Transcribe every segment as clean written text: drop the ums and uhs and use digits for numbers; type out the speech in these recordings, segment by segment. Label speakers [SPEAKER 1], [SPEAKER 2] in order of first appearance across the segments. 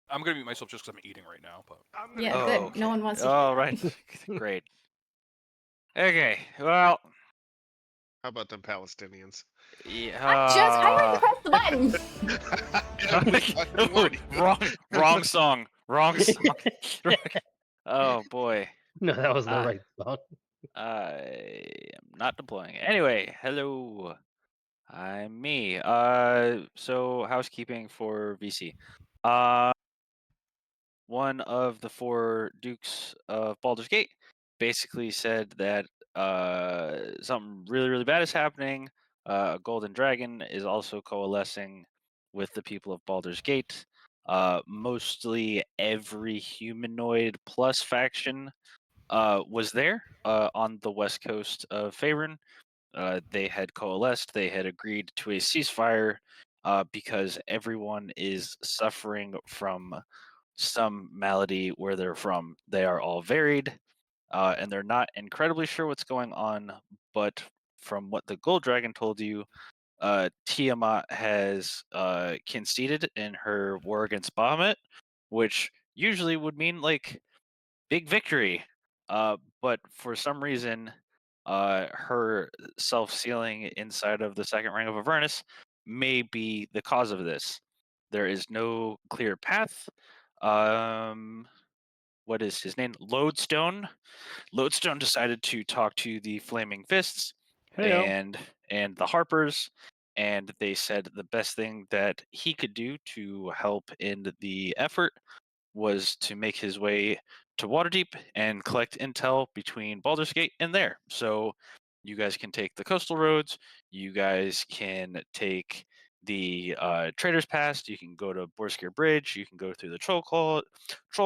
[SPEAKER 1] I'm gonna mute myself just because I'm eating right now. But
[SPEAKER 2] Yeah,
[SPEAKER 3] Oh,
[SPEAKER 2] good.
[SPEAKER 3] okay.
[SPEAKER 2] No one wants to
[SPEAKER 3] All
[SPEAKER 2] hear
[SPEAKER 3] right.
[SPEAKER 2] that.
[SPEAKER 3] Great. Okay. Well,
[SPEAKER 4] How about them Palestinians?
[SPEAKER 2] I already pressed the button.
[SPEAKER 4] I only fucking warned you.
[SPEAKER 3] wrong song. Wrong song. Oh boy.
[SPEAKER 5] No, that was the
[SPEAKER 3] Ah.
[SPEAKER 5] right song.
[SPEAKER 3] I am not deploying. Anyway, hello. I'm me. So housekeeping for VC. One of the four dukes of Baldur's Gate basically said that something really, really bad is happening. A golden dragon is also coalescing with the people of Baldur's Gate. Mostly every humanoid plus faction was there on the west coast of Faerun. They had coalesced. They had agreed to a ceasefire because everyone is suffering from some malady where they're from. They are all varied, and they're not incredibly sure what's going on. But from what the Gold Dragon told you, Tiamat has conceded in her war against Bahamut, which usually would mean like big victory. But for some reason, her self-sealing inside of the second ring of Avernus may be the cause of this. There is no clear path. What is his name? Lodestone. Lodestone decided to talk to the Flaming Fists
[SPEAKER 5] Heyo.
[SPEAKER 3] and the Harpers, and they said the best thing that he could do to help in the effort was to make his way to Waterdeep and collect intel between Baldur's Gate and there. So you guys can take the coastal roads. You guys can take the Traders Pass. You can go to Borskir Bridge. You can go through the Troll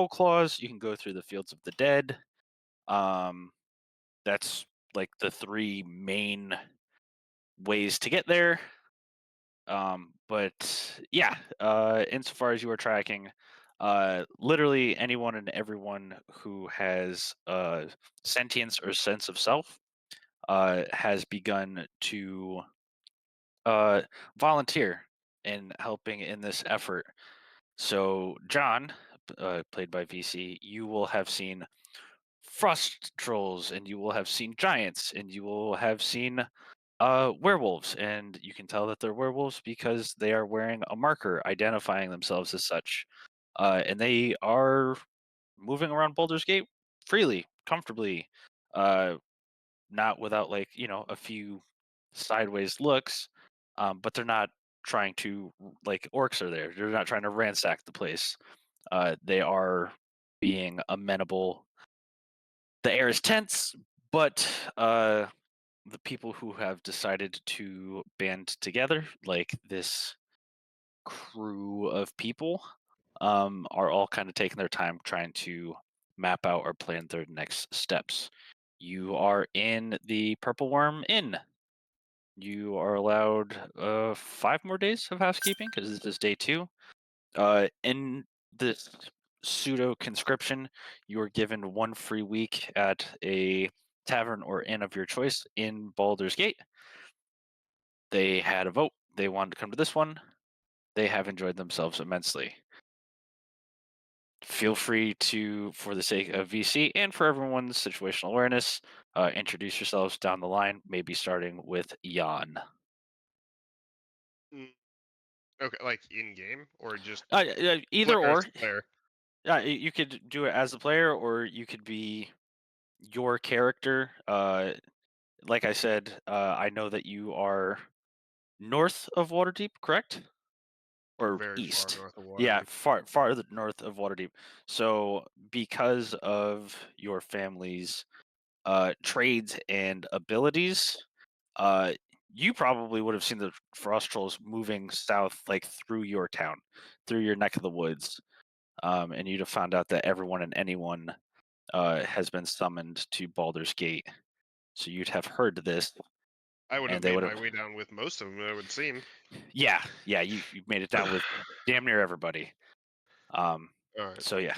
[SPEAKER 3] Claws. You can go through the Fields of the Dead. That's like the three main ways to get there. But yeah, insofar as you are tracking, literally anyone and everyone who has sentience or sense of self has begun to volunteer in helping in this effort. So, John, played by VC, you will have seen frost trolls, and you will have seen giants, and you will have seen werewolves, and you can tell that they're werewolves because they are wearing a marker identifying themselves as such. And they are moving around Baldur's Gate freely, comfortably, not without like a few sideways looks, but they're not trying to like orcs are there. They're not trying to ransack the place. They are being amenable. The air is tense, but the people who have decided to band together, like this crew of people, are all kind of taking their time trying to map out or plan their next steps. You are in the Purple Worm Inn. You are allowed 5 more days of housekeeping because this is day 2. In this pseudo conscription, you are given 1 free week at a tavern or inn of your choice in Baldur's Gate. They had a vote. They wanted to come to this one. They have enjoyed themselves immensely. Feel free to, for the sake of VC and for everyone's situational awareness, introduce yourselves down the line, maybe starting with Jan.
[SPEAKER 4] Okay, like in game or just
[SPEAKER 3] Either or.
[SPEAKER 4] as a player?
[SPEAKER 3] Yeah, you could do it as a player, or you could be your character. Like I said, I know that you are north of Waterdeep, correct? Or
[SPEAKER 4] Very far
[SPEAKER 3] east.
[SPEAKER 4] north of
[SPEAKER 3] Yeah,
[SPEAKER 4] Waterdeep.
[SPEAKER 3] far north of Waterdeep. So because of your family's trades and abilities, uh, you probably would have seen the frost trolls moving south, like through your town, through your neck of the woods, and you'd have found out that everyone and anyone has been summoned to Baldur's Gate. So you'd have heard this,
[SPEAKER 4] I would
[SPEAKER 3] and
[SPEAKER 4] have
[SPEAKER 3] they
[SPEAKER 4] made
[SPEAKER 3] would
[SPEAKER 4] my
[SPEAKER 3] have.
[SPEAKER 4] way down with most of them, it would seem.
[SPEAKER 3] Yeah, you've made it down with damn near everybody.
[SPEAKER 4] All right.
[SPEAKER 3] So yeah.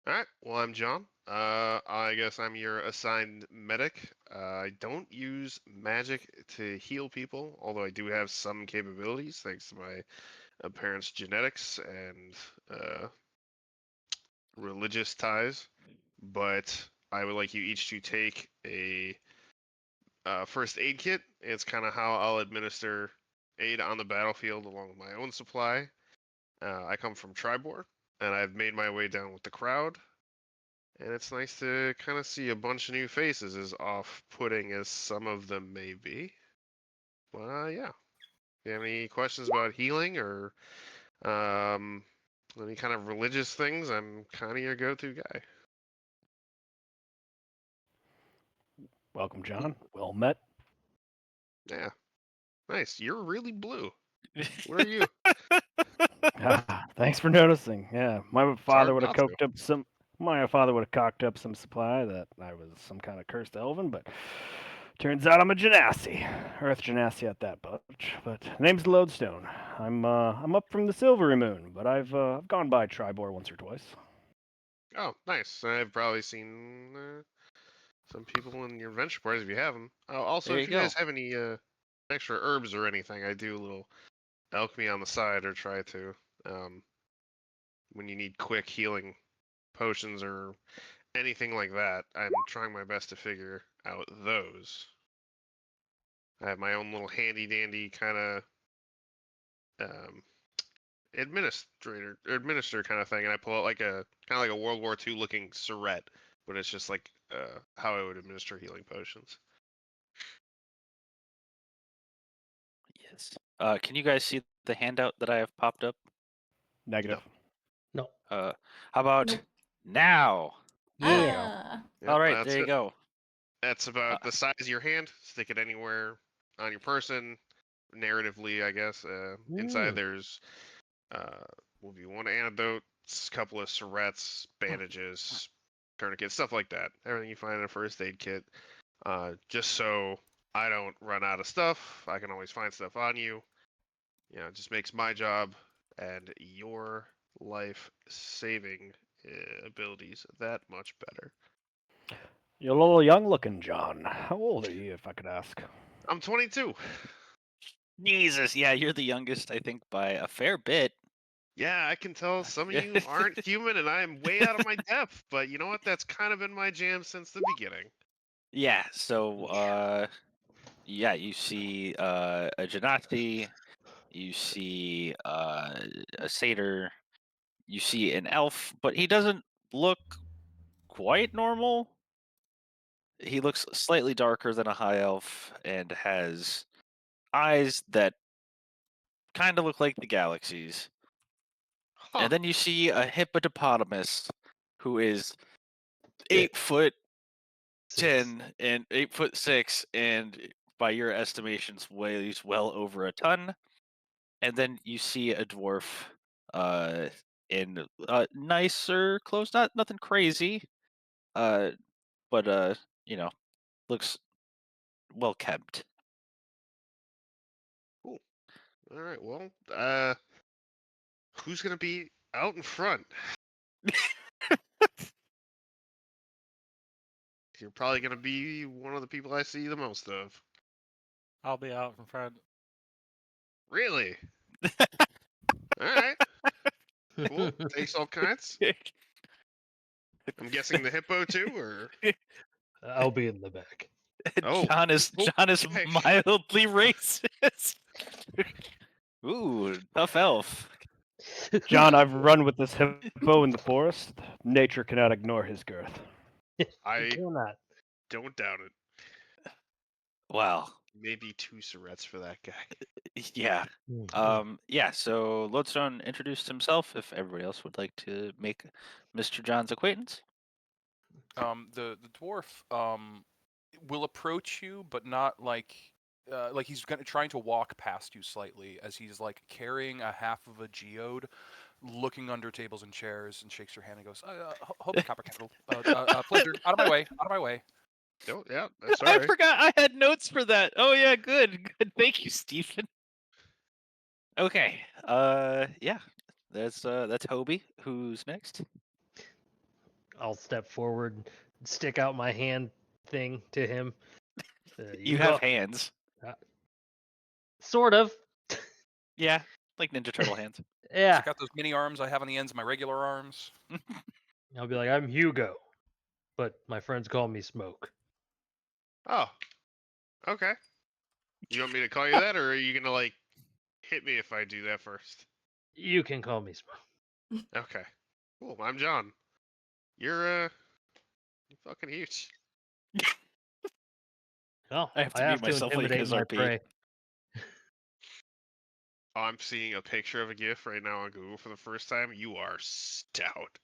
[SPEAKER 4] All right. Well, I'm John. I guess I'm your assigned medic. I don't use magic to heal people, although I do have some capabilities thanks to my parents' genetics and religious ties. But I would like you each to take a first aid kit. It's kind of how I'll administer aid on the battlefield along with my own supply. I come from Tribor, and I've made my way down with the crowd. And it's nice to kind of see a bunch of new faces, as off-putting as some of them may be. But yeah, if you have any questions about healing or any kind of religious things, I'm kind of your go-to guy.
[SPEAKER 5] Welcome, John. Well met.
[SPEAKER 4] Yeah, nice. You're really blue. What are you?
[SPEAKER 5] Thanks for noticing. Yeah, my father
[SPEAKER 4] hard
[SPEAKER 5] would have
[SPEAKER 4] not to.
[SPEAKER 5] cooked up some. My father would have cocked up some supply that I was some kind of cursed elven, but turns out I'm a Genasi, Earth Genasi at that bunch. But name's Lodestone. I'm up from the Silvery Moon, but I've gone by Tribor once or twice.
[SPEAKER 4] Oh, nice. I've probably seen some people in your adventure parties if you have them. Also,
[SPEAKER 3] There
[SPEAKER 4] if
[SPEAKER 3] you
[SPEAKER 4] you guys
[SPEAKER 3] go.
[SPEAKER 4] have any extra herbs or anything, I do a little alchemy on the side, or try to. When you need quick healing potions or anything like that, I'm trying my best to figure out those. I have my own little handy dandy kind of administer kind of thing, and I pull out like a kind of like a World War II looking Surette, but it's just like how I would administer healing potions.
[SPEAKER 3] Yes. Can you guys see the handout that I have popped up?
[SPEAKER 5] Negative.
[SPEAKER 6] No.
[SPEAKER 3] How about
[SPEAKER 2] Nope.
[SPEAKER 3] now?
[SPEAKER 6] Yeah.
[SPEAKER 4] Yep,
[SPEAKER 3] All right,
[SPEAKER 4] that's
[SPEAKER 3] there you
[SPEAKER 4] it.
[SPEAKER 3] go.
[SPEAKER 4] That's about the size of your hand. Stick it anywhere on your person. Narratively, I guess. Inside there's will be one antidote, a couple of Surettes, bandages, tourniquets, stuff like that. Everything you find in a first aid kit. Just so I don't run out of stuff. I can always find stuff on you. You know, it just makes my job and your life saving abilities that much better.
[SPEAKER 5] You're a little young looking, John. How old are you, if I could ask?
[SPEAKER 4] I'm 22.
[SPEAKER 3] Jesus, yeah, you're the youngest, I think, by a fair bit.
[SPEAKER 4] Yeah, I can tell some of you aren't human and I'm way out of my depth, but you know what? That's kind of been my jam since the beginning.
[SPEAKER 3] Yeah, so yeah, you see a Genasi, you see a satyr, you see an elf, but he doesn't look quite normal. He looks slightly darker than a high elf and has eyes that kind of look like the galaxies.
[SPEAKER 4] Huh.
[SPEAKER 3] And then you see a hippopotamus who is 8'10" and 8'6", and by your estimations weighs well over a ton. And then you see a dwarf in nicer clothes, nothing crazy, but you know, looks well kept.
[SPEAKER 4] Cool. All right. Well, who's gonna be out in front? You're probably gonna be one of the people I see the most of.
[SPEAKER 6] I'll be out in front.
[SPEAKER 4] Really? All right. Cool. Takes all kinds. I'm guessing the hippo too, or
[SPEAKER 6] I'll be in the back.
[SPEAKER 4] Oh,
[SPEAKER 3] John is
[SPEAKER 4] okay.
[SPEAKER 3] mildly racist. Ooh, tough elf.
[SPEAKER 5] John, I've run with this hippo in the forest. Nature cannot ignore his girth.
[SPEAKER 4] I
[SPEAKER 6] will not.
[SPEAKER 4] don't doubt it.
[SPEAKER 3] Wow.
[SPEAKER 4] Maybe 2 Surettes for that guy.
[SPEAKER 3] Yeah.
[SPEAKER 6] Mhm.
[SPEAKER 3] Yeah, so Lodestone introduced himself if everybody else would like to make Mr. John's acquaintance.
[SPEAKER 1] The dwarf will approach you, but not like he's trying to walk past you slightly as he's like carrying a half of a geode, looking under tables and chairs, and shakes your hand and goes, "Hold the copper kettle, pleasure, out of my way, out of my way."
[SPEAKER 4] Oh, yeah, that's
[SPEAKER 3] I
[SPEAKER 4] alright.
[SPEAKER 3] forgot I had notes for that. Oh yeah, good. Thank you, Stephen. Okay. Yeah. That's Hobie. Who's next?
[SPEAKER 6] I'll step forward, and stick out my hand thing to him.
[SPEAKER 3] You have hands.
[SPEAKER 6] Sort of.
[SPEAKER 3] Yeah, like Ninja Turtle hands.
[SPEAKER 6] Yeah.
[SPEAKER 1] Check out those mini arms I have on the ends of my regular arms.
[SPEAKER 6] I'll be like, I'm Hugo, but my friends call me Smoke.
[SPEAKER 4] Oh, okay. You want me to call you that, or are you gonna like hit me if I do that first?
[SPEAKER 6] You can call me Smoke.
[SPEAKER 4] Okay. Cool. I'm John. You're fucking huge.
[SPEAKER 6] Well,
[SPEAKER 3] I have to mute
[SPEAKER 6] to
[SPEAKER 3] myself like
[SPEAKER 6] intimidate
[SPEAKER 3] his
[SPEAKER 6] my
[SPEAKER 3] RP.
[SPEAKER 6] prey.
[SPEAKER 4] I'm seeing a picture of a GIF right now on Google for the first time. You are stout.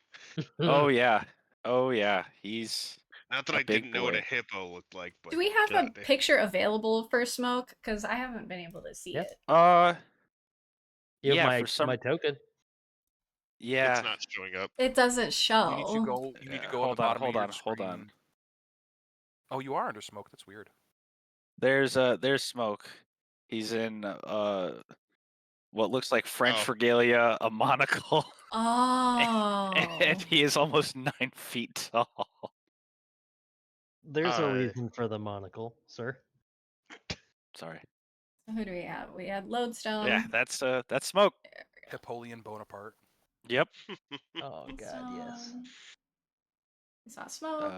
[SPEAKER 3] Oh yeah. Oh yeah. He's
[SPEAKER 4] Not that
[SPEAKER 3] a
[SPEAKER 4] I
[SPEAKER 3] big
[SPEAKER 4] didn't know what a
[SPEAKER 3] boy.
[SPEAKER 4] hippo looked like, but
[SPEAKER 2] Do we have a
[SPEAKER 4] goddamn.
[SPEAKER 2] picture available for Smoke? Because I haven't been able to see
[SPEAKER 6] Yes.
[SPEAKER 2] it.
[SPEAKER 6] You have
[SPEAKER 3] Yeah,
[SPEAKER 6] my
[SPEAKER 3] for some
[SPEAKER 6] my token.
[SPEAKER 3] yeah.
[SPEAKER 4] It's not showing up.
[SPEAKER 2] It doesn't
[SPEAKER 1] You
[SPEAKER 2] show.
[SPEAKER 1] need to go. You need to go at
[SPEAKER 3] Hold
[SPEAKER 1] the
[SPEAKER 3] on,
[SPEAKER 1] bottom
[SPEAKER 3] hold
[SPEAKER 1] of your
[SPEAKER 3] on,
[SPEAKER 1] screen.
[SPEAKER 3] hold on.
[SPEAKER 1] Oh, you are under smoke. That's weird.
[SPEAKER 3] There's Smoke. He's in what looks like French
[SPEAKER 4] Oh.
[SPEAKER 3] regalia, a monocle,
[SPEAKER 2] Oh.
[SPEAKER 3] and he is almost 9 feet tall.
[SPEAKER 6] There's a reason for the monocle, sir.
[SPEAKER 3] Sorry.
[SPEAKER 2] Who do we have? We had Lodestone.
[SPEAKER 3] Yeah, that's Smoke.
[SPEAKER 1] Napoleon Bonaparte.
[SPEAKER 3] Yep.
[SPEAKER 6] Oh God, yes.
[SPEAKER 2] It's not Smoke.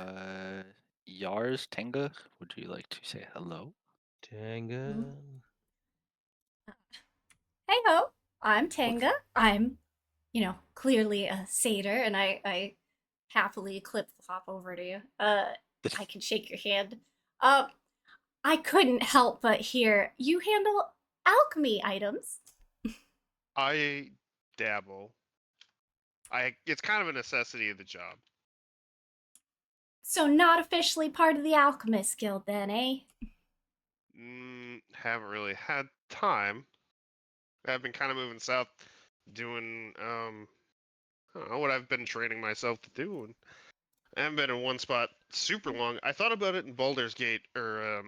[SPEAKER 3] Yars Tenga, would you like to say hello?
[SPEAKER 6] Tanga.
[SPEAKER 2] Hey ho, I'm Tanga. I'm, clearly a satyr, and I happily clip flop over to you. I can shake your hand. I couldn't help but hear you handle alchemy items.
[SPEAKER 4] I dabble. It's kind of a necessity of the job.
[SPEAKER 2] So not officially part of the Alchemist Guild then, eh?
[SPEAKER 4] Haven't really had time. I've been kind of moving south, doing I don't know what I've been training myself to do, and I haven't been in one spot super long. I thought about it in Baldur's Gate or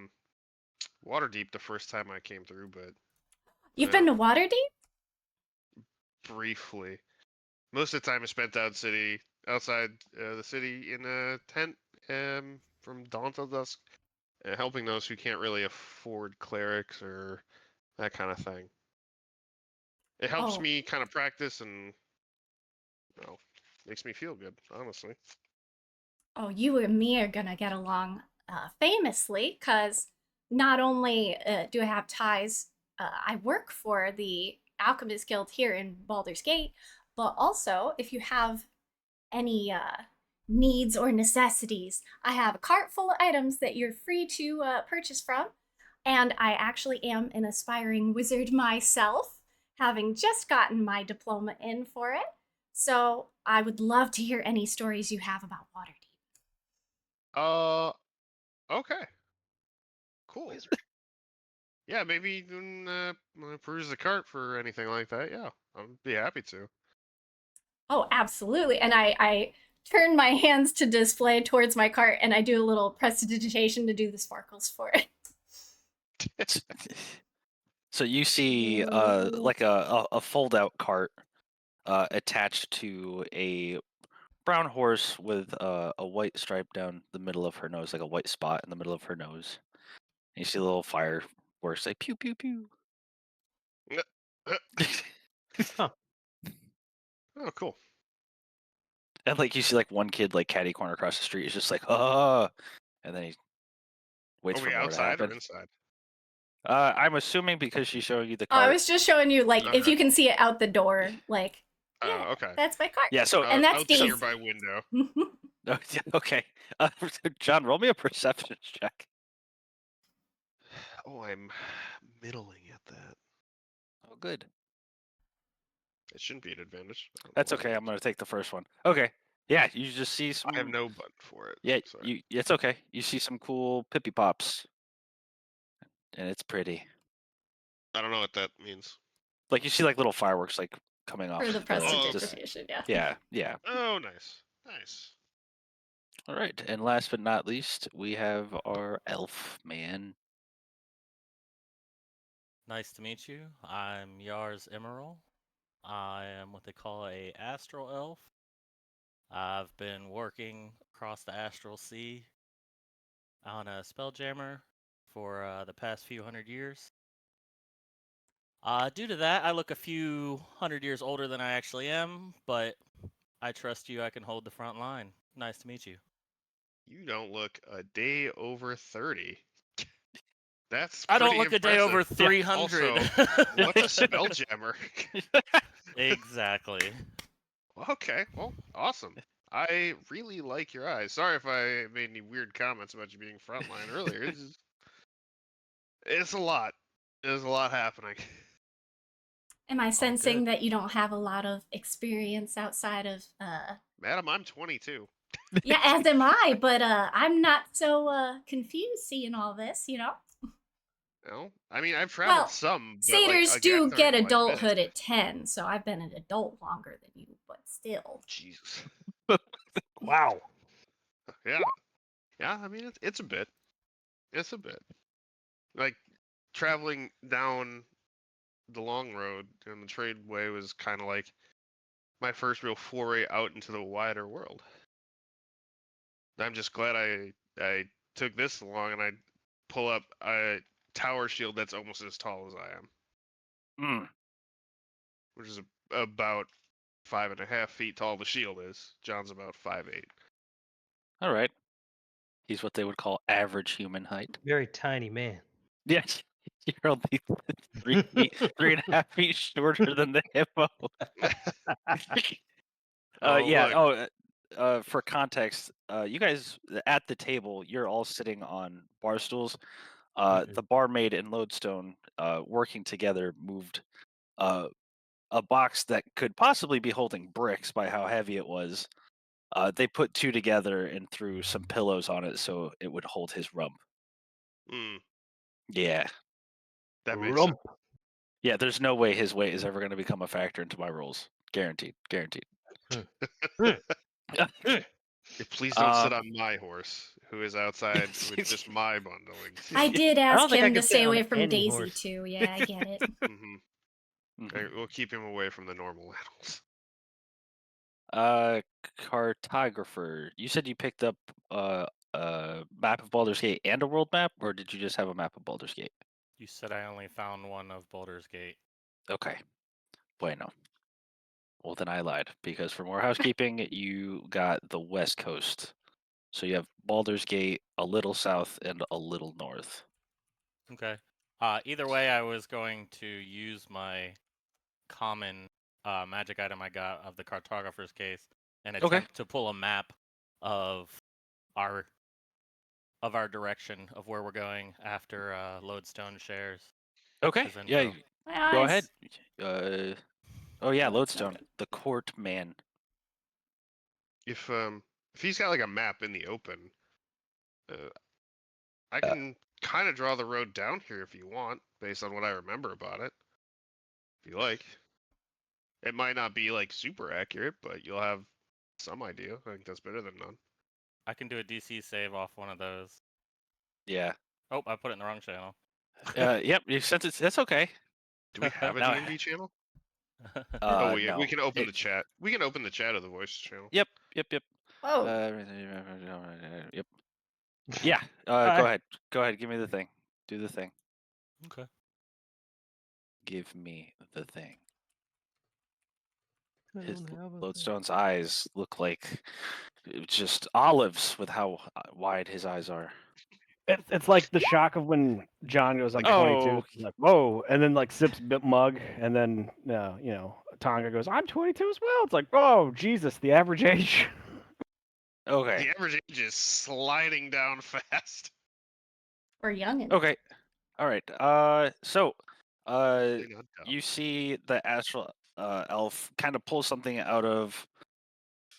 [SPEAKER 4] Waterdeep the first time I came through, but
[SPEAKER 2] You've been to Waterdeep?
[SPEAKER 4] briefly. Most of the time I spent outside the city in a tent from dawn till dusk, helping those who can't really afford clerics or that kind of thing. It helps
[SPEAKER 2] Oh.
[SPEAKER 4] me kind of practice and makes me feel good, honestly.
[SPEAKER 2] Oh, you and me are gonna get along famously, because not only do I have ties, I work for the Alchemist Guild here in Baldur's Gate, but also if you have any needs or necessities, I have a cart full of items that you're free to purchase from. And I actually am an aspiring wizard myself, having just gotten my diploma in for it. So I would love to hear any stories you have about Waterdeep.
[SPEAKER 4] Okay. Cool. Yeah, maybe you can peruse the cart for anything like that. Yeah, I'd be happy to.
[SPEAKER 2] Oh, absolutely. And I turn my hands to display towards my cart, and I do a little prestidigitation to do the sparkles for it.
[SPEAKER 3] So you see like a fold out cart attached to a brown horse with a white stripe down the middle of her nose, like a white spot in the middle of her nose. And you see a little fireworks like pew pew pew.
[SPEAKER 4] Oh, cool.
[SPEAKER 3] And like you see like one kid like catty corner across the street is just like and then he waits
[SPEAKER 4] Are
[SPEAKER 3] for
[SPEAKER 4] we
[SPEAKER 3] more to
[SPEAKER 4] outside
[SPEAKER 3] happen.
[SPEAKER 4] or inside?
[SPEAKER 3] I'm assuming because she's showing you the
[SPEAKER 2] Oh,
[SPEAKER 3] cart.
[SPEAKER 2] I was just showing you, like, if
[SPEAKER 4] Okay.
[SPEAKER 2] you can see it out the door, like, yeah,
[SPEAKER 4] Okay.
[SPEAKER 2] that's my cart.
[SPEAKER 3] Yeah, so
[SPEAKER 2] And that's
[SPEAKER 4] out the
[SPEAKER 2] Steve.
[SPEAKER 4] nearby window.
[SPEAKER 3] Oh, yeah, okay. John, roll me a perception check.
[SPEAKER 4] Oh, I'm middling at that.
[SPEAKER 3] Oh, good.
[SPEAKER 4] It shouldn't be an advantage. I don't know
[SPEAKER 3] That's
[SPEAKER 4] what it
[SPEAKER 3] okay. I'm
[SPEAKER 4] is.
[SPEAKER 3] going to take the first one. Okay. Yeah, you just see some.
[SPEAKER 4] I have no button for it.
[SPEAKER 3] Yeah,
[SPEAKER 4] Sorry.
[SPEAKER 3] it's okay. You see some cool Pippy Pops, and it's pretty.
[SPEAKER 4] I don't know what that means.
[SPEAKER 3] Like you see like little fireworks like coming off.
[SPEAKER 2] For the
[SPEAKER 3] just-
[SPEAKER 2] prestidigitation, yeah.
[SPEAKER 3] Yeah, yeah.
[SPEAKER 4] Oh, nice. Nice.
[SPEAKER 3] All right, and last but not least, we have our elf man.
[SPEAKER 7] Nice to meet you. I'm Yars Emerald. I am what they call a astral elf. I've been working across the astral sea on a spelljammer for the past few hundred years. Due to that, I look a few hundred years older than I actually am, but I trust you. I can hold the front line. Nice to meet you.
[SPEAKER 4] You don't look a day over 30. That's
[SPEAKER 7] I don't
[SPEAKER 4] pretty
[SPEAKER 7] look a day over
[SPEAKER 4] impressive.
[SPEAKER 7] 300.
[SPEAKER 4] Also, what's a spelljammer?
[SPEAKER 7] Exactly.
[SPEAKER 4] Okay, well, awesome. I really like your eyes. Sorry if I made any weird comments about you being frontline earlier. It's a lot. There's a lot happening.
[SPEAKER 2] Am I sensing
[SPEAKER 7] good.
[SPEAKER 2] that you don't have a lot of experience outside of
[SPEAKER 4] Madam, I'm 22.
[SPEAKER 2] yeah, as am I, but I'm not so confused seeing all this, you know?
[SPEAKER 4] No, I mean I've traveled
[SPEAKER 2] Well,
[SPEAKER 4] some, but
[SPEAKER 2] satyrs
[SPEAKER 4] like
[SPEAKER 2] do
[SPEAKER 4] again,
[SPEAKER 2] get
[SPEAKER 4] 35
[SPEAKER 2] adulthood
[SPEAKER 4] minutes.
[SPEAKER 2] at 10, so I've been an adult longer than you, but still.
[SPEAKER 4] Jesus.
[SPEAKER 5] Wow.
[SPEAKER 4] Yeah, yeah. I mean it's a bit. It's a bit. Like traveling down the long road and the tradeway was kind of like my first real foray out into the wider world. I'm just glad I took this along and I pull up a tower shield that's almost as tall as I am,
[SPEAKER 3] Mm.
[SPEAKER 4] which is about 5.5 feet tall. The shield is. John's about 5'8".
[SPEAKER 3] All right. He's what they would call average human height.
[SPEAKER 6] Very tiny man.
[SPEAKER 3] Yes. You're only 3.5 feet shorter than the hippo.
[SPEAKER 4] Oh,
[SPEAKER 3] Yeah.
[SPEAKER 4] look.
[SPEAKER 3] For context, you guys at the table, you're all sitting on bar stools.
[SPEAKER 6] Mhm.
[SPEAKER 3] The barmaid and Lodestone, working together, moved a box that could possibly be holding bricks by how heavy it was. They put two together and threw some pillows on it so it would hold his rump.
[SPEAKER 4] Mm,
[SPEAKER 3] Yeah.
[SPEAKER 4] that makes sense.
[SPEAKER 5] Rump.
[SPEAKER 3] Yeah, there's no way his weight is ever going to become a factor into my rolls. Guaranteed. Guaranteed.
[SPEAKER 4] Please don't sit
[SPEAKER 3] Um,
[SPEAKER 4] on my horse, who is outside with just my bundling.
[SPEAKER 2] I did
[SPEAKER 6] I don't
[SPEAKER 2] ask
[SPEAKER 6] think I
[SPEAKER 2] him to
[SPEAKER 6] could
[SPEAKER 2] stay
[SPEAKER 6] sit on
[SPEAKER 2] away from
[SPEAKER 6] any
[SPEAKER 2] Daisy
[SPEAKER 6] horse.
[SPEAKER 2] too. Yeah, I get it.
[SPEAKER 4] hmm
[SPEAKER 3] mhm.
[SPEAKER 4] We'll keep him away from the normal animals.
[SPEAKER 3] Cartographer. You said you picked up a map of Baldur's Gate and a world map, or did you just have a map of Baldur's Gate?
[SPEAKER 7] You said I only found one of Baldur's Gate.
[SPEAKER 3] Okay. Bueno. Well, then I lied because for more housekeeping, you got the West Coast. So you have Baldur's Gate, a little south, and a little north.
[SPEAKER 7] Okay. Either way, I was going to use my common magic item I got of the cartographer's case and
[SPEAKER 3] Okay.
[SPEAKER 7] attempt to pull a map of our direction of where we're going after Lodestone shares
[SPEAKER 3] Okay.
[SPEAKER 7] his
[SPEAKER 3] Yeah.
[SPEAKER 7] info.
[SPEAKER 2] My
[SPEAKER 3] Go
[SPEAKER 2] eyes.
[SPEAKER 3] ahead. Oh yeah,
[SPEAKER 2] Lodestone.
[SPEAKER 3] Lodestone, the court man.
[SPEAKER 4] If he's got like a map in the open, I can kind of draw the road down here if you want, based on what I remember about it. If you like, it might not be like super accurate, but you'll have some idea. I think that's better than none.
[SPEAKER 7] I can do a DC save off one of those.
[SPEAKER 3] Yeah.
[SPEAKER 7] Oh, I put it in the wrong channel.
[SPEAKER 3] Yep. You sent it. That's okay.
[SPEAKER 4] Do we have a
[SPEAKER 3] No,
[SPEAKER 4] D&D channel?
[SPEAKER 3] no.
[SPEAKER 4] We can open
[SPEAKER 3] It-
[SPEAKER 4] the chat. We can open the chat of the voice channel.
[SPEAKER 3] Yep.
[SPEAKER 2] Whoa.
[SPEAKER 3] Yep. Yeah.
[SPEAKER 6] Hi.
[SPEAKER 3] Go ahead. Go ahead. Give me the thing. Do the thing.
[SPEAKER 7] Okay.
[SPEAKER 3] Give me the thing.
[SPEAKER 6] I
[SPEAKER 3] His
[SPEAKER 6] don't have a thing.
[SPEAKER 3] Lodestone's eyes look like just olives with how wide his eyes are.
[SPEAKER 5] It's like the shock of when John goes, I'm
[SPEAKER 3] Oh.
[SPEAKER 5] 22. He's like, whoa. And then, like, sips mug. And then, Tonga goes, I'm 22 as well. It's like, oh, Jesus, the average age.
[SPEAKER 3] Okay.
[SPEAKER 4] The average age is sliding down fast.
[SPEAKER 2] We're youngin'.
[SPEAKER 3] Okay. All right. So,
[SPEAKER 4] Really not dumb.
[SPEAKER 3] you see the astral elf kind of pull something out of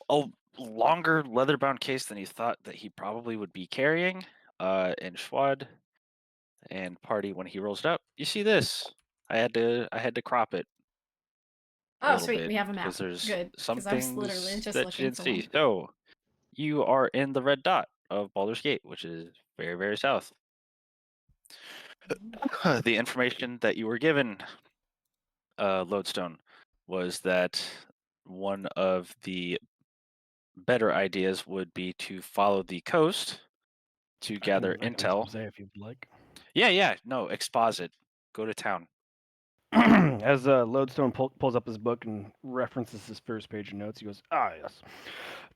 [SPEAKER 3] a longer leather-bound case than he thought that he probably would be carrying. And Schwad and Party, when he rolls it out, you see this. I had to crop it. a
[SPEAKER 2] Oh,
[SPEAKER 3] little
[SPEAKER 2] sweet.
[SPEAKER 3] bit
[SPEAKER 2] We have a map.
[SPEAKER 3] because there's
[SPEAKER 2] Good.
[SPEAKER 3] some
[SPEAKER 2] Because I was literally
[SPEAKER 3] things
[SPEAKER 2] just
[SPEAKER 3] that you
[SPEAKER 2] looking
[SPEAKER 3] didn't
[SPEAKER 2] for
[SPEAKER 3] see.
[SPEAKER 2] one.
[SPEAKER 3] So you are in the red dot of Baldur's Gate, which is very, very south. The information that you were given, Lodestone, was that one of the better ideas would be to follow the coast to gather
[SPEAKER 5] I can
[SPEAKER 3] intel.
[SPEAKER 5] expose if you'd like.
[SPEAKER 3] Yeah. No, exposit. Go to town.
[SPEAKER 5] As Lodestone pulls up his book and references his first page of notes, he goes, "Ah, yes.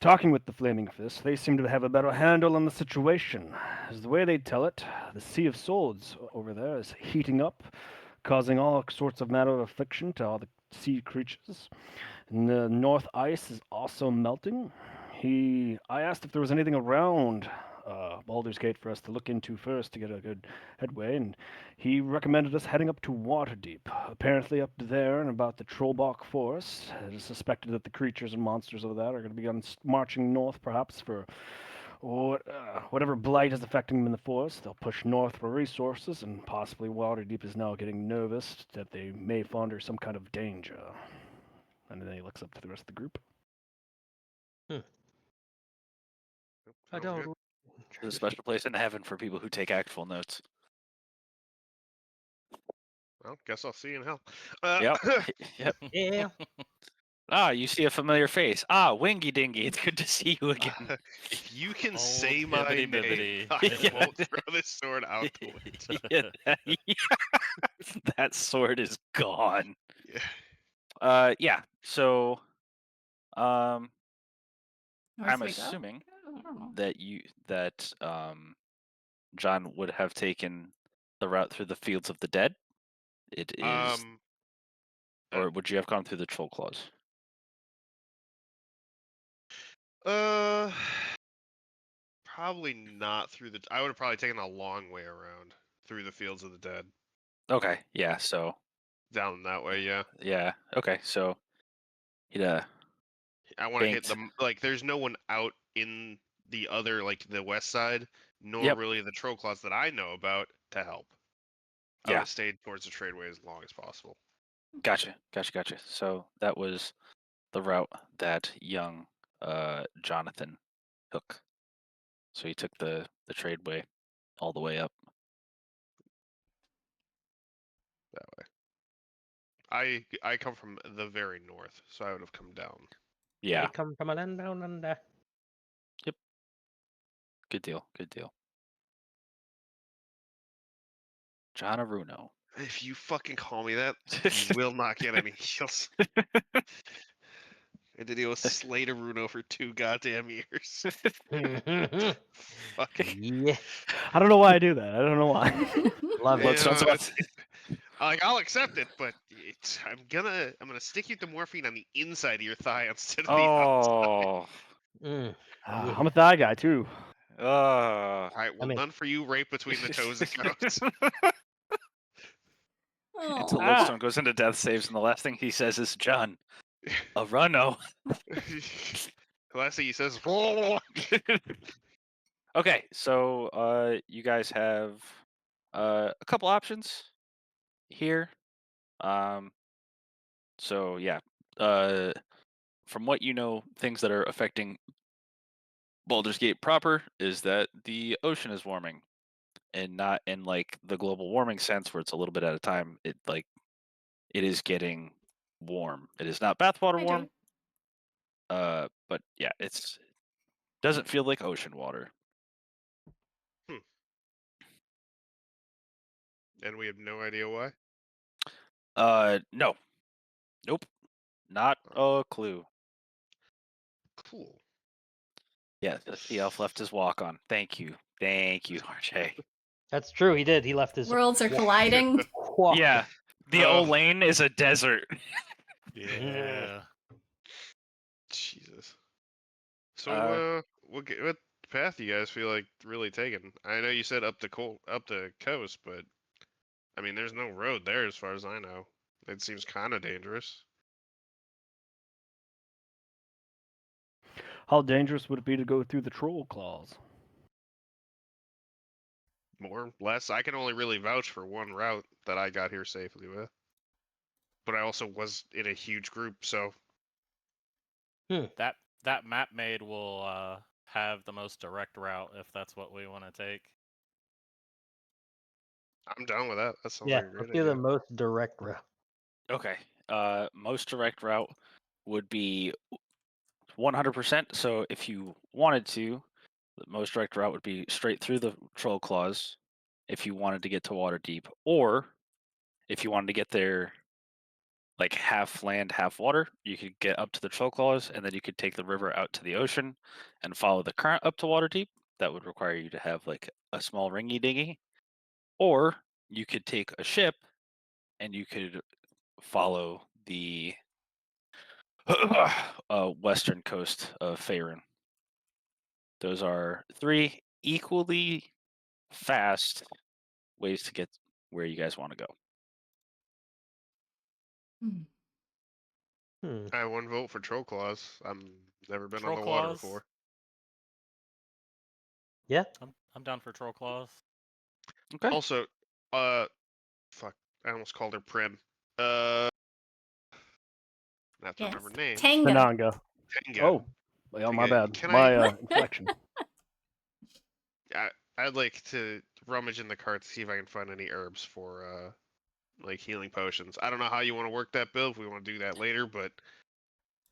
[SPEAKER 5] Talking with the Flaming Fist, they seem to have a better handle on the situation. As the way they tell it, the Sea of Souls over there is heating up, causing all sorts of matter of affliction to all the sea creatures. And the North Ice is also melting. I asked if there was anything around Baldur's Gate for us to look into first to get a good headway, and he recommended us heading up to Waterdeep. Apparently, up there and about the Trollbach Forest, it is suspected that the creatures and monsters of that are going to be marching north, perhaps for whatever blight is affecting them in the forest. They'll push north for resources, and possibly Waterdeep is now getting nervous that they may fall under some kind of danger." And then he looks up to the rest of the group.
[SPEAKER 6] I
[SPEAKER 4] Sounds
[SPEAKER 6] don't.
[SPEAKER 4] good.
[SPEAKER 3] There's a special place in heaven for people who take actual notes.
[SPEAKER 4] Well, guess I'll see you in hell.
[SPEAKER 3] Yep. Yep.
[SPEAKER 6] Yeah.
[SPEAKER 3] Ah, you see a familiar face. Ah, Wingy Dingy, it's good to see you again.
[SPEAKER 4] If you can
[SPEAKER 7] Old
[SPEAKER 4] say my
[SPEAKER 7] hibbity
[SPEAKER 4] name,
[SPEAKER 7] bibbity.
[SPEAKER 4] I
[SPEAKER 3] Yeah.
[SPEAKER 4] won't throw this sword out the window.
[SPEAKER 3] Yeah, that sword is gone.
[SPEAKER 4] Yeah.
[SPEAKER 3] Yeah. So,
[SPEAKER 2] North
[SPEAKER 3] I'm
[SPEAKER 2] we go?
[SPEAKER 3] assuming
[SPEAKER 2] I don't know.
[SPEAKER 3] that John would have taken the route through the Fields of the Dead. It is, or would you have gone through the Troll Claws?
[SPEAKER 4] Probably not through the. I would have probably taken a long way around through the Fields of the Dead,
[SPEAKER 3] Okay. Yeah. So.
[SPEAKER 4] down that way. Yeah,
[SPEAKER 3] Yeah. Okay. So. He'd
[SPEAKER 4] I want to hit
[SPEAKER 3] banked.
[SPEAKER 4] them. Like, there's no one out in the other, like the west side, nor
[SPEAKER 3] Yep.
[SPEAKER 4] really the Troll Claws that I know about to help. I
[SPEAKER 3] Yeah.
[SPEAKER 4] would have stayed towards the tradeway as long as possible.
[SPEAKER 3] Gotcha. So that was the route that young Jonathan took. So he took the tradeway all the way up.
[SPEAKER 4] That way. I come from the very north, so I would have come down.
[SPEAKER 3] Yeah.
[SPEAKER 6] I come from a land down under.
[SPEAKER 3] Good deal. John Aruno.
[SPEAKER 4] If you fucking call me that, you will not get any heals. I did deal with Slade Aruno for 2 goddamn years. Fuck.
[SPEAKER 6] Yeah.
[SPEAKER 5] I don't know why I do that. I don't know why.
[SPEAKER 6] Love
[SPEAKER 4] Yeah,
[SPEAKER 6] it.
[SPEAKER 3] Bloodstone's
[SPEAKER 4] no,
[SPEAKER 3] about-
[SPEAKER 4] like, I'll accept it, but I'm gonna stick you with the morphine on the inside of your thigh instead of the outside.
[SPEAKER 3] Oh.
[SPEAKER 6] Mm.
[SPEAKER 5] I'm a thigh guy too.
[SPEAKER 4] All right, well,
[SPEAKER 6] mean-
[SPEAKER 4] none for you. Right between the toes it goes.
[SPEAKER 3] Until
[SPEAKER 2] Oh.
[SPEAKER 3] Lodestone goes into death saves, and the last thing he says is, "John, Aruno."
[SPEAKER 4] The last thing he says,
[SPEAKER 3] Okay, so you guys have a couple options here. So yeah, from what you know, things that are affecting Baldur's Gate proper is that the ocean is warming, and not in like the global warming sense where it's a little bit at a time. It is getting warm. It is not bathwater
[SPEAKER 2] I
[SPEAKER 3] warm.
[SPEAKER 2] do.
[SPEAKER 3] But yeah, it's doesn't feel like ocean water.
[SPEAKER 4] and we have no idea why.
[SPEAKER 3] No, nope, not a clue.
[SPEAKER 4] Cool.
[SPEAKER 3] Yeah, the elf left his walk on. Thank you, RJ.
[SPEAKER 6] That's true. He did. He left his.
[SPEAKER 2] Worlds are colliding.
[SPEAKER 6] walk.
[SPEAKER 3] Yeah, the
[SPEAKER 4] Oh.
[SPEAKER 3] Olane is a desert.
[SPEAKER 7] Yeah.
[SPEAKER 4] Jesus. So, what path do you guys feel like really taking? I know you said up the coast, but I mean, there's no road there as far as I know. It seems kind of dangerous.
[SPEAKER 5] How dangerous would it be to go through the Troll Claws?
[SPEAKER 4] More, less. I can only really vouch for one route that I got here safely with. But I also was in a huge group, so
[SPEAKER 7] That map made will have the most direct route if that's what we want to take.
[SPEAKER 4] I'm down with that. That sounds
[SPEAKER 6] Yeah.
[SPEAKER 4] like a great
[SPEAKER 6] Let's do the
[SPEAKER 4] idea.
[SPEAKER 6] most direct route.
[SPEAKER 3] Okay. Most direct route would be 100%. So if you wanted to, the most direct route would be straight through the Troll Claws if you wanted to get to Waterdeep, or if you wanted to get there like half land, half water, you could get up to the Troll Claws, and then you could take the river out to the ocean and follow the current up to Waterdeep. That would require you to have like a small ringy dingy, or you could take a ship and you could follow the western coast of Faerun. Those are 3 equally fast ways to get where you guys want to go.
[SPEAKER 4] I have 1 vote for Troll Claws. I'm never been
[SPEAKER 7] Troll
[SPEAKER 4] on the water
[SPEAKER 7] Claws.
[SPEAKER 4] before.
[SPEAKER 6] Yeah.
[SPEAKER 7] I'm down for Troll Claws.
[SPEAKER 3] Okay.
[SPEAKER 4] Also, fuck, I almost called her Prim. I have to
[SPEAKER 2] Yes.
[SPEAKER 4] remember names.
[SPEAKER 2] Tango.
[SPEAKER 5] Penanga.
[SPEAKER 4] Tenga.
[SPEAKER 5] Oh, well, my
[SPEAKER 4] Tenga.
[SPEAKER 5] bad.
[SPEAKER 4] Can
[SPEAKER 5] My
[SPEAKER 4] I?
[SPEAKER 5] inflection.
[SPEAKER 4] I'd like to rummage in the cart to see if I can find any herbs for like healing potions. I don't know how you want to work that, Bill. If we want to do that later, but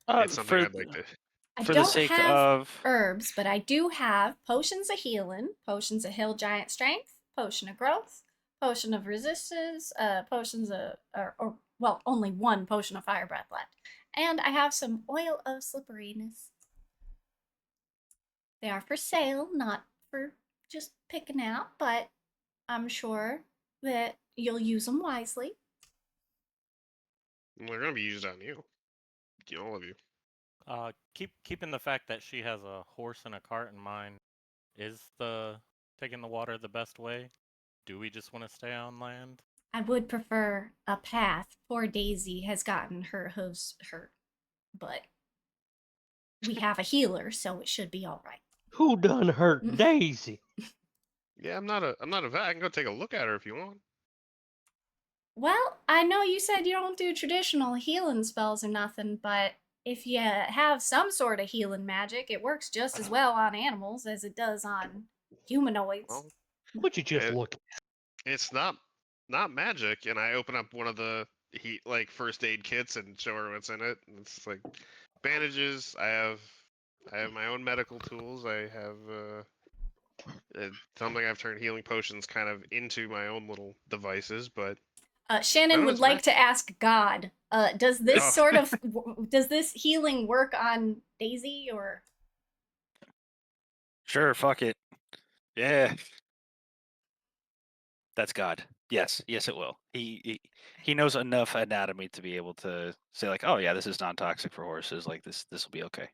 [SPEAKER 4] it's something I'd like to.
[SPEAKER 2] I
[SPEAKER 3] For the
[SPEAKER 2] don't
[SPEAKER 3] sake
[SPEAKER 2] have
[SPEAKER 3] of
[SPEAKER 2] herbs, but I do have potions of healing, potions of hill giant strength, potion of growth, potion of resistance, potions of, or well, only 1 potion of fire breath left. And I have some oil of slipperiness. They are for sale, not for just picking out, but I'm sure that you'll use them wisely.
[SPEAKER 4] They're gonna be used on you, all of you.
[SPEAKER 7] Keeping the fact that she has a horse and a cart in mind, is the taking the water the best way? Do we just want to stay on land?
[SPEAKER 2] I would prefer a path. Poor Daisy has gotten her hooves hurt, but we have a healer, so it should be all right.
[SPEAKER 6] Who done hurt Daisy?
[SPEAKER 4] Yeah, I'm not a vet. I can go take a look at her if you want.
[SPEAKER 2] Well, I know you said you don't do traditional healing spells or nothing, but if you have some sort of healing magic, it works just as well on animals as it does on humanoids.
[SPEAKER 4] Well,
[SPEAKER 6] Would you just
[SPEAKER 4] it-
[SPEAKER 6] look?
[SPEAKER 4] it's not magic, and I open up one of the first aid kits and show her what's in it. And it's like bandages. I have my own medical tools. I have something I've turned healing potions kind of into my own little devices, but
[SPEAKER 2] Shannon
[SPEAKER 4] None of
[SPEAKER 2] would
[SPEAKER 4] it's
[SPEAKER 2] like
[SPEAKER 4] magic.
[SPEAKER 2] to ask God, does this
[SPEAKER 4] Oh.
[SPEAKER 2] sort of does this healing work on Daisy or?
[SPEAKER 3] Sure, fuck it. Yeah. That's God. Yes, yes, it will. He knows enough anatomy to be able to say like, oh yeah, this is non-toxic for horses. Like this will be okay.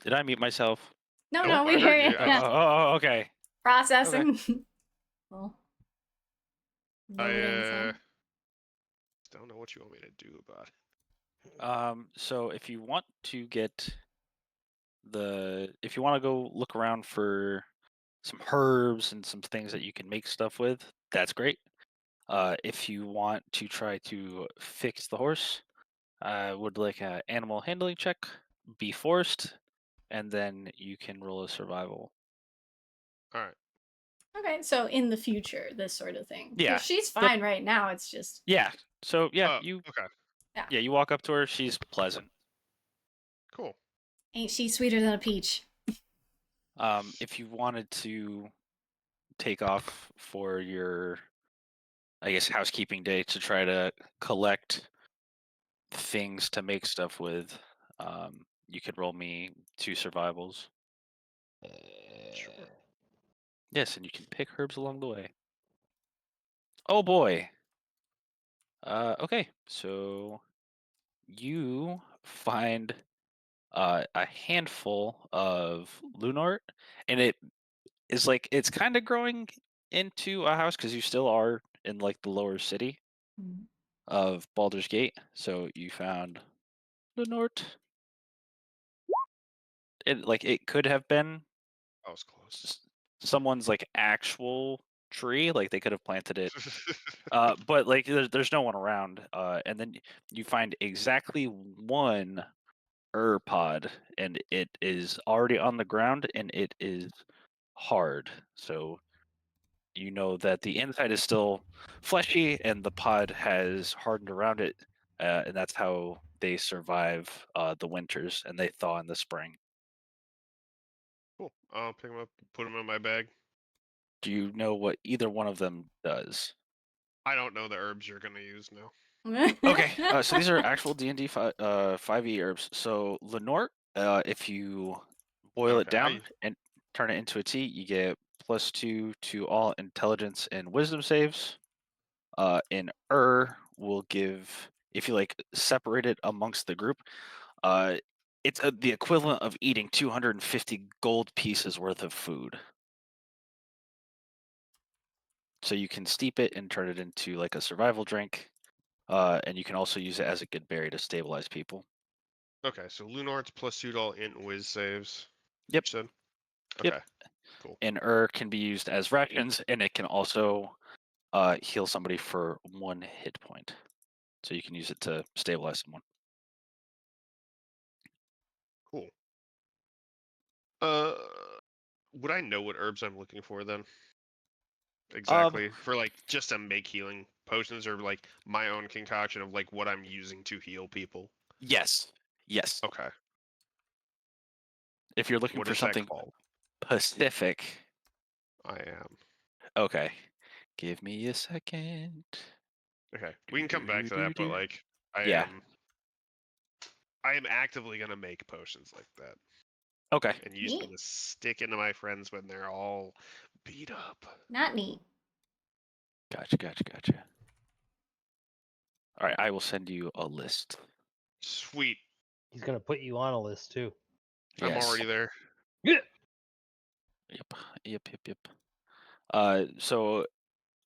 [SPEAKER 3] Did I mute myself?
[SPEAKER 2] No,
[SPEAKER 4] Nope,
[SPEAKER 2] no,
[SPEAKER 4] I
[SPEAKER 2] we
[SPEAKER 4] heard
[SPEAKER 2] hear
[SPEAKER 4] you.
[SPEAKER 2] you.
[SPEAKER 4] I-
[SPEAKER 2] Yeah.
[SPEAKER 3] Oh, okay.
[SPEAKER 2] Processing. Well,
[SPEAKER 4] I
[SPEAKER 2] loading some.
[SPEAKER 4] don't know what you want me to do about it.
[SPEAKER 3] So if you want to get if you want to go look around for some herbs and some things that you can make stuff with, that's great. If you want to try to fix the horse, I would like an animal handling check, be forced, and then you can roll a survival.
[SPEAKER 4] All right.
[SPEAKER 2] Okay, so in the future, this sort of thing. 'Cause
[SPEAKER 3] Yeah,
[SPEAKER 2] she's fine right now. It's just
[SPEAKER 3] Yeah. So yeah,
[SPEAKER 4] Okay.
[SPEAKER 3] you walk up to her. She's pleasant.
[SPEAKER 4] Cool.
[SPEAKER 2] ain't she sweeter than a peach?
[SPEAKER 3] If you wanted to take off for your, I guess, housekeeping day to try to collect things to make stuff with, you could roll me 2 survivals.
[SPEAKER 4] Sure.
[SPEAKER 3] Yes, and you can pick herbs along the way. Oh boy. Okay, so you find a handful of Lunart, and it is like it's kind of growing into a house because you still are in like the lower city
[SPEAKER 2] Mm.
[SPEAKER 3] of Baldur's Gate. So you found Lunart. It could have been
[SPEAKER 4] I was close.
[SPEAKER 3] someone's like actual tree, like they could have planted it. But like there's no one around. And then you find exactly 1 herb pod, and it is already on the ground, and it is hard. So you know that the inside is still fleshy, and the pod has hardened around it and that's how they survive the winters, and they thaw in the spring.
[SPEAKER 4] Cool. I'll pick them up, put them in my bag.
[SPEAKER 3] Do you know what either one of them does?
[SPEAKER 4] I don't know the herbs you're gonna use now.
[SPEAKER 3] Okay, so these are actual D&D 5e herbs. So Lenort, if you boil it
[SPEAKER 4] Okay,
[SPEAKER 3] down and turn it into a tea, you get +2 to all intelligence and wisdom saves. And will give, if you like separate it amongst the group, it's the equivalent of eating 250 gold pieces worth of food. So you can steep it and turn it into like a survival drink. And you can also use it as a good berry to stabilize people.
[SPEAKER 4] Okay, so Lunar's +2 to all int and whiz saves.
[SPEAKER 3] Yep.
[SPEAKER 4] You said?
[SPEAKER 3] Yep.
[SPEAKER 4] Okay. Cool.
[SPEAKER 3] And can be used as rations, and it can also heal somebody for 1 hit point. So you can use it to stabilize someone.
[SPEAKER 4] Cool. Would I know what herbs I'm looking for then? Exactly. For like just to make healing potions, or like my own concoction of like what I'm using to heal people.
[SPEAKER 3] Yes. Yes.
[SPEAKER 4] Okay.
[SPEAKER 3] If you're looking
[SPEAKER 4] What
[SPEAKER 3] for
[SPEAKER 4] is that
[SPEAKER 3] something
[SPEAKER 4] called?
[SPEAKER 3] specific,
[SPEAKER 4] I am.
[SPEAKER 3] okay. Give me a second.
[SPEAKER 4] Okay. We can come back to that, but like I
[SPEAKER 3] Yeah.
[SPEAKER 4] am actively gonna make potions like that
[SPEAKER 3] Okay.
[SPEAKER 4] and use them to stick into my friends when they're all beat up.
[SPEAKER 2] Not neat.
[SPEAKER 3] Gotcha. All right, I will send you a list.
[SPEAKER 4] Sweet.
[SPEAKER 6] He's gonna put you on a list too.
[SPEAKER 4] I'm
[SPEAKER 3] Yes.
[SPEAKER 4] already there.
[SPEAKER 3] Yep. So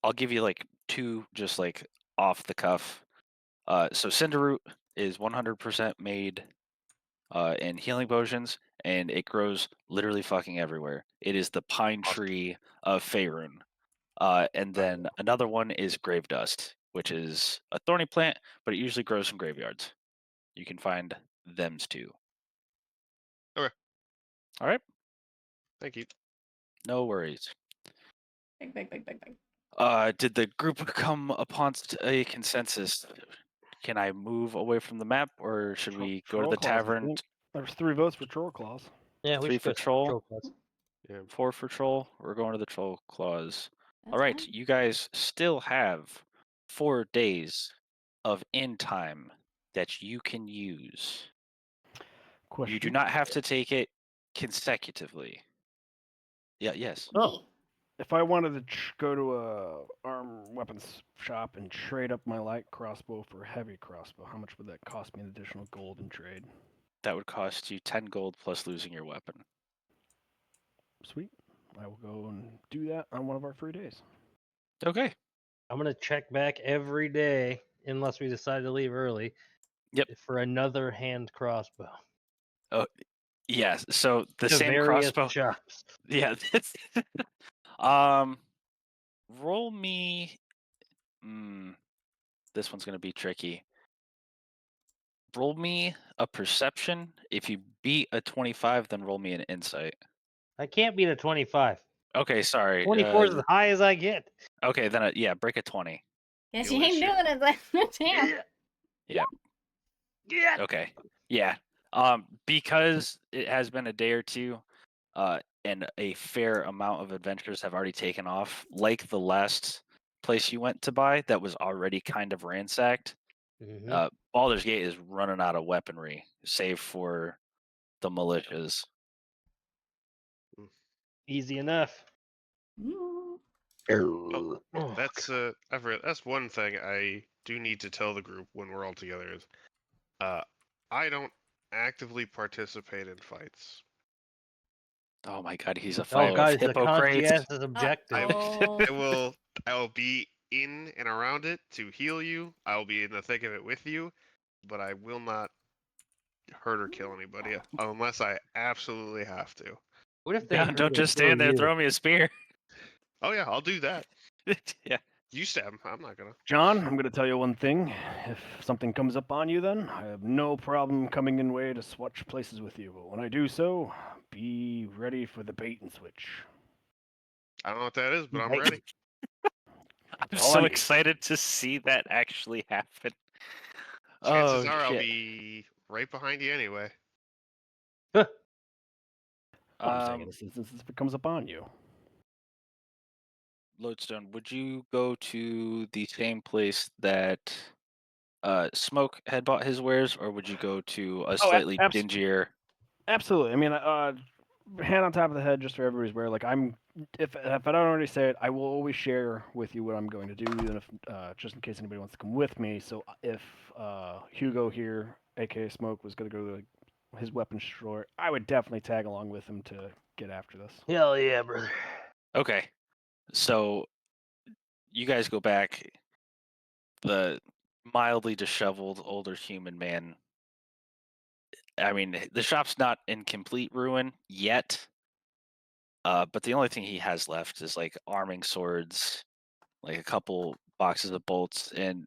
[SPEAKER 3] I'll give you like 2 just like off the cuff. So Cinderroot is 100% made in healing potions, and it grows literally fucking everywhere. It is the pine
[SPEAKER 4] Awesome.
[SPEAKER 3] tree of Faerun. And then another one is grave dust, which is a thorny plant, but it usually grows in graveyards. You can find thems too.
[SPEAKER 4] Okay.
[SPEAKER 3] All right.
[SPEAKER 4] Thank you.
[SPEAKER 3] No worries.
[SPEAKER 2] Big.
[SPEAKER 3] Did the group come upon a consensus? Can I move away from the map, or should we go to the tavern?
[SPEAKER 5] There's 3 votes for Troll Claws.
[SPEAKER 6] Yeah, we
[SPEAKER 3] 3
[SPEAKER 6] should
[SPEAKER 3] for
[SPEAKER 6] go
[SPEAKER 3] troll.
[SPEAKER 6] Troll Claws.
[SPEAKER 4] Yeah.
[SPEAKER 3] 4 for troll. We're going to the troll claws.
[SPEAKER 2] That's
[SPEAKER 3] All right,
[SPEAKER 2] fine.
[SPEAKER 3] you guys still have 4 days of end time that you can use.
[SPEAKER 5] Question.
[SPEAKER 3] You do not have to take it consecutively. Yeah, yes.
[SPEAKER 5] Oh. If I wanted to go to a arm weapons shop and trade up my light crossbow for a heavy crossbow, how much would that cost me in additional gold in trade?
[SPEAKER 3] That would cost you 10 gold plus losing your weapon.
[SPEAKER 5] Sweet. I will go and do that on one of our free days.
[SPEAKER 3] Okay.
[SPEAKER 6] I'm gonna check back every day unless we decide to leave early.
[SPEAKER 3] Yep.
[SPEAKER 6] For another hand crossbow.
[SPEAKER 3] Yes. So the
[SPEAKER 6] To
[SPEAKER 3] same
[SPEAKER 6] various
[SPEAKER 3] crossbow.
[SPEAKER 6] shops.
[SPEAKER 3] Yeah. Roll me. This one's gonna be tricky. Roll me a perception. If you beat a 25, then roll me an insight.
[SPEAKER 6] I can't beat a 25.
[SPEAKER 3] Okay, sorry.
[SPEAKER 6] 24 is as high as I get.
[SPEAKER 3] Okay, then break a 20.
[SPEAKER 2] Guess
[SPEAKER 4] You'll
[SPEAKER 2] you ain't
[SPEAKER 4] issue.
[SPEAKER 2] doing it then. Damn.
[SPEAKER 3] Yeah.
[SPEAKER 6] Yeah.
[SPEAKER 3] Okay. Yeah. Because it has been a day or two, and a fair amount of adventures have already taken off, like the last place you went to buy that was already kind of ransacked.
[SPEAKER 6] Mhm.
[SPEAKER 3] Baldur's Gate is running out of weaponry, save for the militias.
[SPEAKER 6] Easy enough.
[SPEAKER 2] Ooh.
[SPEAKER 4] Oh,
[SPEAKER 6] Oh,
[SPEAKER 4] that's one thing I do need to tell the group when we're all together is, I don't actively participate in fights.
[SPEAKER 3] Oh my god, he's a
[SPEAKER 6] Oh
[SPEAKER 3] follower
[SPEAKER 6] god,
[SPEAKER 3] of
[SPEAKER 6] it's a
[SPEAKER 3] Hippocrates.
[SPEAKER 6] conscientious objective.
[SPEAKER 2] Uh-oh.
[SPEAKER 4] I will be in and around it to heal you. I will be in the thick of it with you, but I will not hurt or kill anybody unless I absolutely have to.
[SPEAKER 6] What if they
[SPEAKER 3] Don't just stand there, throw me a spear.
[SPEAKER 4] Oh yeah, I'll do that.
[SPEAKER 3] Yeah.
[SPEAKER 4] You stab him. I'm not gonna.
[SPEAKER 5] John, I'm going to tell you one thing. If something comes up on you, then I have no problem coming in way to switch places with you. But when I do so, be ready for the bait and switch.
[SPEAKER 4] I don't know what that is, but I'm
[SPEAKER 6] Right.
[SPEAKER 4] ready.
[SPEAKER 3] I'm
[SPEAKER 5] All
[SPEAKER 3] so
[SPEAKER 5] I need.
[SPEAKER 3] excited to see that actually happen.
[SPEAKER 4] Chances
[SPEAKER 3] Oh
[SPEAKER 4] are I'll
[SPEAKER 3] shit.
[SPEAKER 4] be right behind you anyway.
[SPEAKER 5] Well, I'm saying in
[SPEAKER 3] Um,
[SPEAKER 5] this instance, this becomes upon you.
[SPEAKER 3] Lodestone, would you go to the same place that Smoke had bought his wares, or would you go to a
[SPEAKER 5] Oh,
[SPEAKER 3] slightly dingier?
[SPEAKER 5] absolutely. I mean, hand on top of the head, just for everybody's aware. Like if I don't already say it, I will always share with you what I'm going to do, even if just in case anybody wants to come with me. So if Hugo here, aka Smoke, was going to go to his weapons store, I would definitely tag along with him to get after this.
[SPEAKER 6] Hell yeah, brother.
[SPEAKER 3] Okay, so you guys go back. The mildly disheveled older human man. I mean, the shop's not in complete ruin yet. But the only thing he has left is like arming swords, like a couple boxes of bolts, and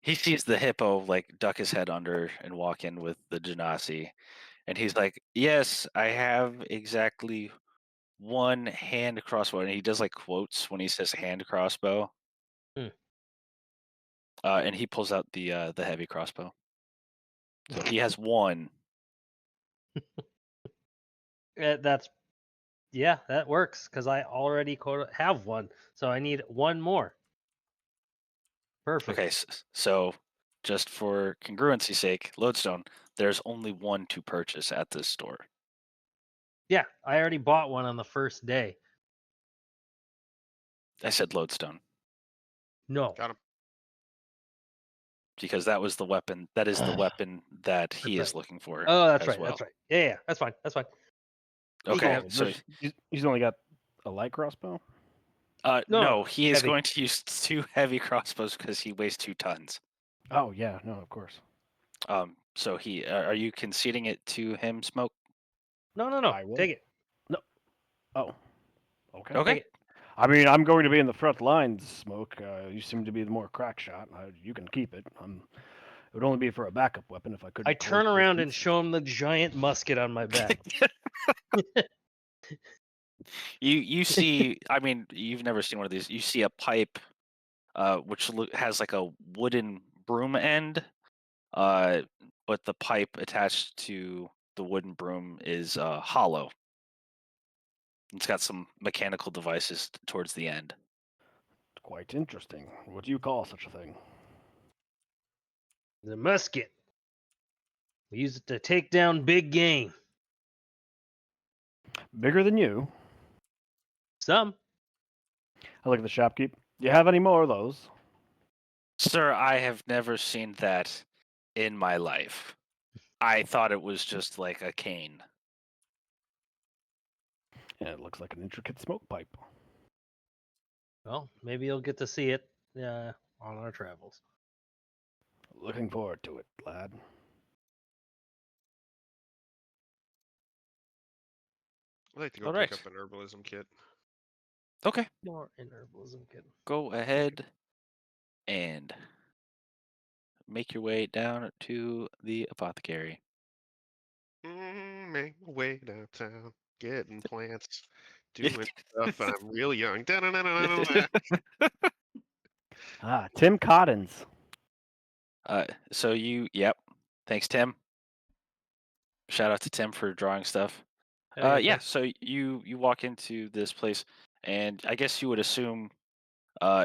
[SPEAKER 3] he sees the hippo like duck his head under and walk in with the genasi, and he's like, "Yes, I have exactly one hand crossbow," and he does like quotes when he says hand crossbow.
[SPEAKER 6] Hmm.
[SPEAKER 3] And he pulls out the heavy crossbow. So he has one.
[SPEAKER 6] That's yeah, that works because I already have one, so I need one more. Perfect.
[SPEAKER 3] Okay, so just for congruency's sake, Lodestone, there's only one to purchase at this store.
[SPEAKER 6] Yeah, I already bought one on the first day.
[SPEAKER 3] I said Lodestone
[SPEAKER 6] No.
[SPEAKER 4] Got him.
[SPEAKER 3] because that was the weapon. That is the weapon that he
[SPEAKER 6] That's
[SPEAKER 3] is
[SPEAKER 6] right.
[SPEAKER 3] looking for.
[SPEAKER 6] Oh, that's
[SPEAKER 3] as
[SPEAKER 6] right.
[SPEAKER 3] well.
[SPEAKER 6] That's right. Yeah, that's fine. That's fine. He can
[SPEAKER 3] Okay,
[SPEAKER 6] have it.
[SPEAKER 3] so
[SPEAKER 5] He's only got a light crossbow.
[SPEAKER 3] no, he is
[SPEAKER 6] heavy.
[SPEAKER 3] going to use 2 heavy crossbows because he weighs 2 tons.
[SPEAKER 5] Oh yeah, no, of course.
[SPEAKER 3] So he are you conceding it to him, Smoke?
[SPEAKER 6] No.
[SPEAKER 5] I will.
[SPEAKER 6] Take it.
[SPEAKER 5] Oh, okay.
[SPEAKER 3] Okay.
[SPEAKER 6] Take it.
[SPEAKER 5] I mean, I'm going to be in the front lines, Smoke. You seem to be the more crack shot. You can keep it. It would only be for a backup weapon if I could.
[SPEAKER 6] I turn around and show him the giant musket on my back.
[SPEAKER 3] You see, I mean, you've never seen one of these. You see a pipe, which has like a wooden broom end, but the pipe attached to the wooden broom is hollow. It's got some mechanical devices towards the end.
[SPEAKER 5] Quite interesting. What do you call such a thing?
[SPEAKER 6] The musket. We use it to take down big game.
[SPEAKER 5] Bigger than you.
[SPEAKER 6] Some.
[SPEAKER 5] I look at the shopkeep. Do you have any more of those?
[SPEAKER 3] Sir, I have never seen that in my life. I thought it was just like a cane.
[SPEAKER 5] Yeah, it looks like an intricate smoke pipe.
[SPEAKER 6] Well, maybe you'll get to see it on our travels.
[SPEAKER 5] Looking forward to it, lad.
[SPEAKER 4] I'd like to go
[SPEAKER 3] All
[SPEAKER 4] pick
[SPEAKER 3] right.
[SPEAKER 4] up an herbalism kit.
[SPEAKER 3] Okay,
[SPEAKER 6] More in herbalism kit.
[SPEAKER 3] go ahead and make your way down to the apothecary.
[SPEAKER 4] Make my way downtown, getting plants, doing stuff. I'm real young. Da-na-na-na-na-na.
[SPEAKER 5] Ah, Tim Cottons.
[SPEAKER 3] So yep. Thanks, Tim. Shout out to Tim for drawing stuff.
[SPEAKER 6] Hell
[SPEAKER 3] Yeah.
[SPEAKER 6] thanks.
[SPEAKER 3] So you walk into this place, and I guess you would assume,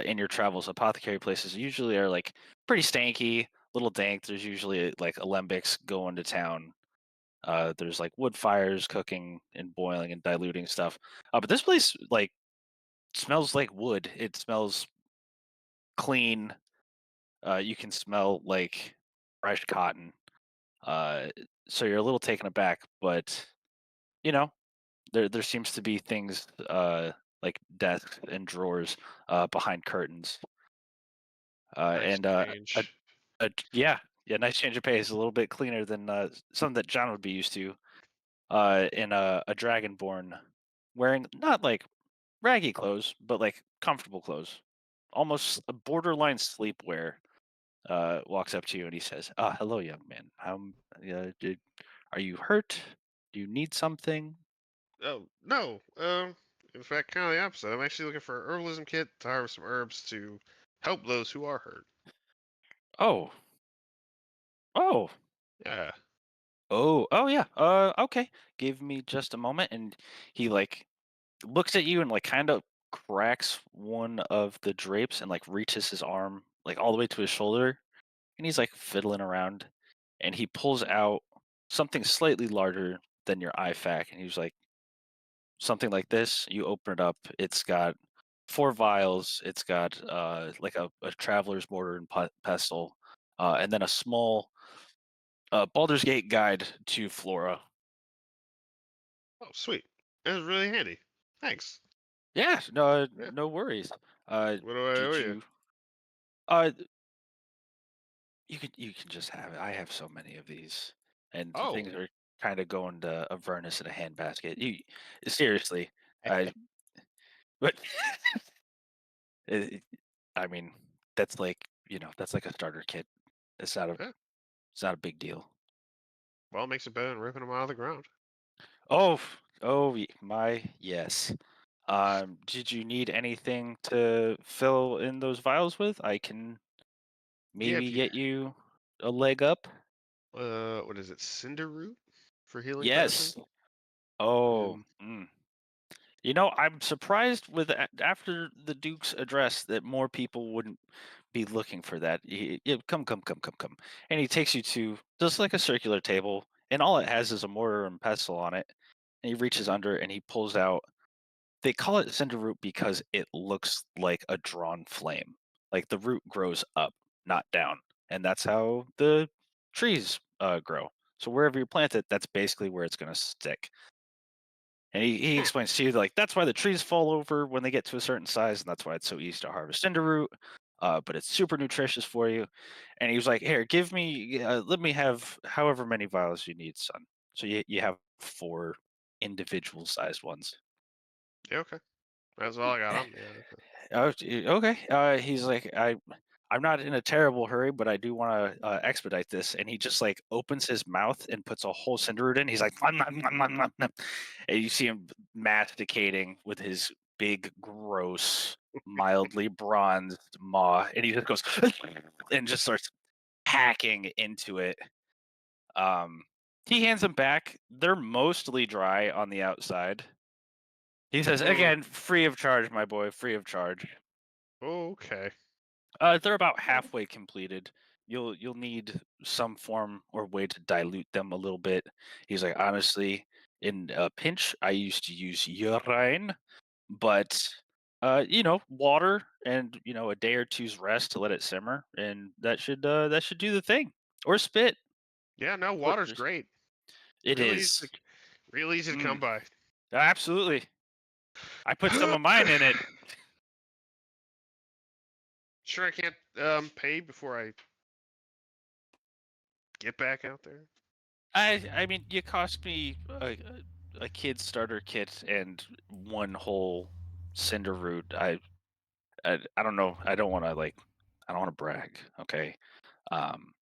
[SPEAKER 3] in your travels, apothecary places usually are like pretty stanky, little dank. There's usually like alembics going to town. There's like wood fires cooking and boiling and diluting stuff. But this place like smells like wood. It smells clean. You can smell like fresh cotton. So you're a little taken aback, but you know there seems to be things like desks and drawers behind curtains.
[SPEAKER 4] Nice
[SPEAKER 3] And
[SPEAKER 4] change.
[SPEAKER 3] yeah, nice change of pace. A little bit cleaner than something that John would be used to. In a dragonborn wearing not like raggy clothes, but like comfortable clothes, almost a borderline sleepwear. Walks up to you and he says, "Hello, young man. Are you hurt? Do you need something?"
[SPEAKER 4] Oh no. In fact, kind of the opposite. I'm actually looking for an herbalism kit to harvest some herbs to help those who are hurt.
[SPEAKER 3] Oh, Oh,
[SPEAKER 4] Yeah.
[SPEAKER 3] oh yeah. Okay. Give me just a moment, and he like looks at you and like kind of cracks one of the drapes and like reaches his arm like all the way to his shoulder, and he's like fiddling around, and he pulls out something slightly larger than your IFAC, and he's like something like this. You open it up. It's got 4 vials. It's got like a traveler's mortar and pestle, and then a small Baldur's Gate guide to Flora.
[SPEAKER 4] Oh, sweet. That was really handy. Thanks.
[SPEAKER 3] Yeah, no,
[SPEAKER 4] Yeah.
[SPEAKER 3] no worries.
[SPEAKER 4] What do I owe
[SPEAKER 3] Did
[SPEAKER 4] you?
[SPEAKER 3] you? You can just have it. I have so many of these, and the
[SPEAKER 4] Oh,
[SPEAKER 3] things are kind of going to Avernus in a handbasket. You seriously, I but it, I mean that's like that's like a starter kit. It's not a
[SPEAKER 4] yeah.
[SPEAKER 3] it's not a big deal.
[SPEAKER 4] Well, it makes it better than ripping them out of the ground.
[SPEAKER 3] Oh, my yes. Did you need anything to fill in those vials with? I can
[SPEAKER 4] Yeah,
[SPEAKER 3] maybe
[SPEAKER 4] if you
[SPEAKER 3] get you a leg up.
[SPEAKER 4] what is it? Cinder root for healing potions?
[SPEAKER 3] Yes. Oh,
[SPEAKER 4] Mm.
[SPEAKER 3] I'm surprised with after the Duke's address that more people wouldn't be looking for that. Come, come, come, come, come, and he takes you to just like a circular table, and all it has is a mortar and pestle on it. And he reaches under and he pulls out. They call it cinder root because it looks like a drawn flame. Like the root grows up, not down, and that's how the trees grow. So wherever you plant it, that's basically where it's going to stick. And he
[SPEAKER 4] Hmm.
[SPEAKER 3] explains to you like that's why the trees fall over when they get to a certain size, and that's why it's so easy to harvest cinder root. But it's super nutritious for you. And he was like, "Here, let me have however many vials you need, son." So you have 4 individual sized ones.
[SPEAKER 4] Yeah, okay. That's all I got on me.
[SPEAKER 3] Okay. He's like, I'm not in a terrible hurry, but I do want to expedite this. And he just like opens his mouth and puts a whole cinder root in. He's like, "Nom, nom, nom, nom, nom, nom." And you see him masticating with his big, gross, mildly bronzed maw, and he just goes and just starts hacking into it. Um, he hands them back. They're mostly dry on the outside. He says,
[SPEAKER 4] Mm.
[SPEAKER 3] "Again, free of charge, my boy, free of charge."
[SPEAKER 4] Okay.
[SPEAKER 3] They're about halfway completed. You'll need some form or way to dilute them a little bit. He's like, honestly, in a pinch, I used to use urine, but water and a day or two's rest to let it simmer, and that should do the thing. Or spit.
[SPEAKER 4] Yeah, no,
[SPEAKER 3] What
[SPEAKER 4] water's great.
[SPEAKER 3] it
[SPEAKER 4] Really easy
[SPEAKER 3] is.
[SPEAKER 4] real easy to come
[SPEAKER 3] Mm,
[SPEAKER 4] by.
[SPEAKER 3] absolutely. I put some of mine in it.
[SPEAKER 4] Sure I can't pay before I get back out there?
[SPEAKER 3] I mean, you cost me a kid starter kit and one whole cinder root. I don't know. I don't want to I don't want to brag. Okay, um,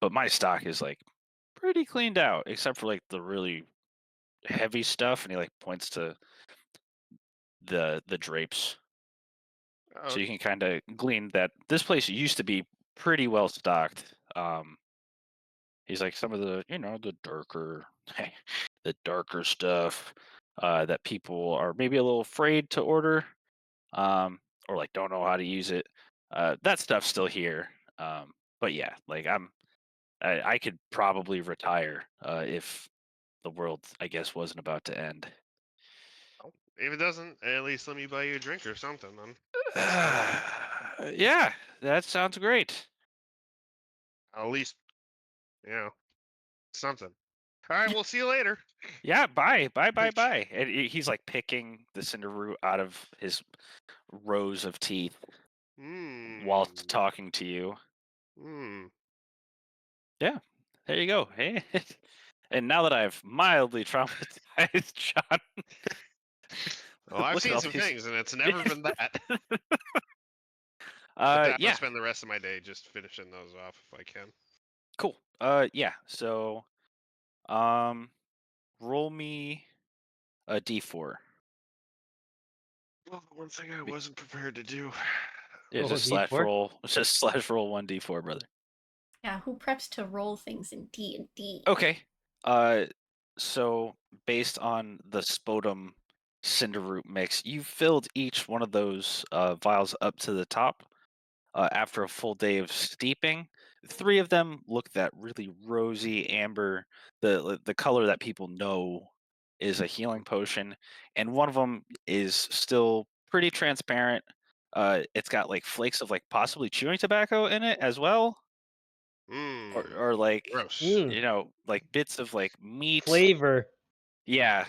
[SPEAKER 3] but my stock is like pretty cleaned out, except for like the really heavy stuff. And he like points to the drapes,
[SPEAKER 4] Oh,
[SPEAKER 3] so you can kind of glean that this place used to be pretty well stocked. He's like some of the darker, the darker stuff that people are maybe a little afraid to order, or like don't know how to use it. That stuff's still here. But yeah, like I could probably retire if the world, I guess, wasn't about to end.
[SPEAKER 4] well, if it doesn't, at least let me buy you a drink or something, then. That's
[SPEAKER 3] Yeah, that sounds great.
[SPEAKER 4] at least, you know, something. All right, we'll see you later.
[SPEAKER 3] Yeah, bye, bye, bye,
[SPEAKER 4] Like,
[SPEAKER 3] bye. And he's like picking the cinder root out of his rows of teeth whilst
[SPEAKER 4] hmm.
[SPEAKER 3] talking to you.
[SPEAKER 4] Hmm.
[SPEAKER 3] Yeah, there you go. Hey, and now that I've mildly traumatized John,
[SPEAKER 4] Well, I've
[SPEAKER 3] look at
[SPEAKER 4] seen
[SPEAKER 3] all
[SPEAKER 4] some
[SPEAKER 3] these.
[SPEAKER 4] things, and it's never been that. But I'm gonna
[SPEAKER 3] Yeah,
[SPEAKER 4] spend the rest of my day just finishing those off if I can.
[SPEAKER 3] cool. Yeah. So, roll me a d4.
[SPEAKER 4] Well, the one thing I wasn't prepared to do.
[SPEAKER 3] Yeah,
[SPEAKER 6] Roll a
[SPEAKER 3] just slash
[SPEAKER 6] d4.
[SPEAKER 3] roll, just slash roll 1d4, brother.
[SPEAKER 2] Yeah, who preps to roll things in D&D?
[SPEAKER 3] Okay. So based on the Spodum Cinder Root mix, you filled each one of those vials up to the top. After a full day of steeping, 3 of them look that really rosy amber, the color that people know is a healing potion, and one of them is still pretty transparent. It's got like flakes of like possibly chewing tobacco in it as well,
[SPEAKER 4] Mmm.
[SPEAKER 3] or like
[SPEAKER 4] Gross.
[SPEAKER 3] like bits of like meat.
[SPEAKER 6] Flavor.
[SPEAKER 3] Yeah,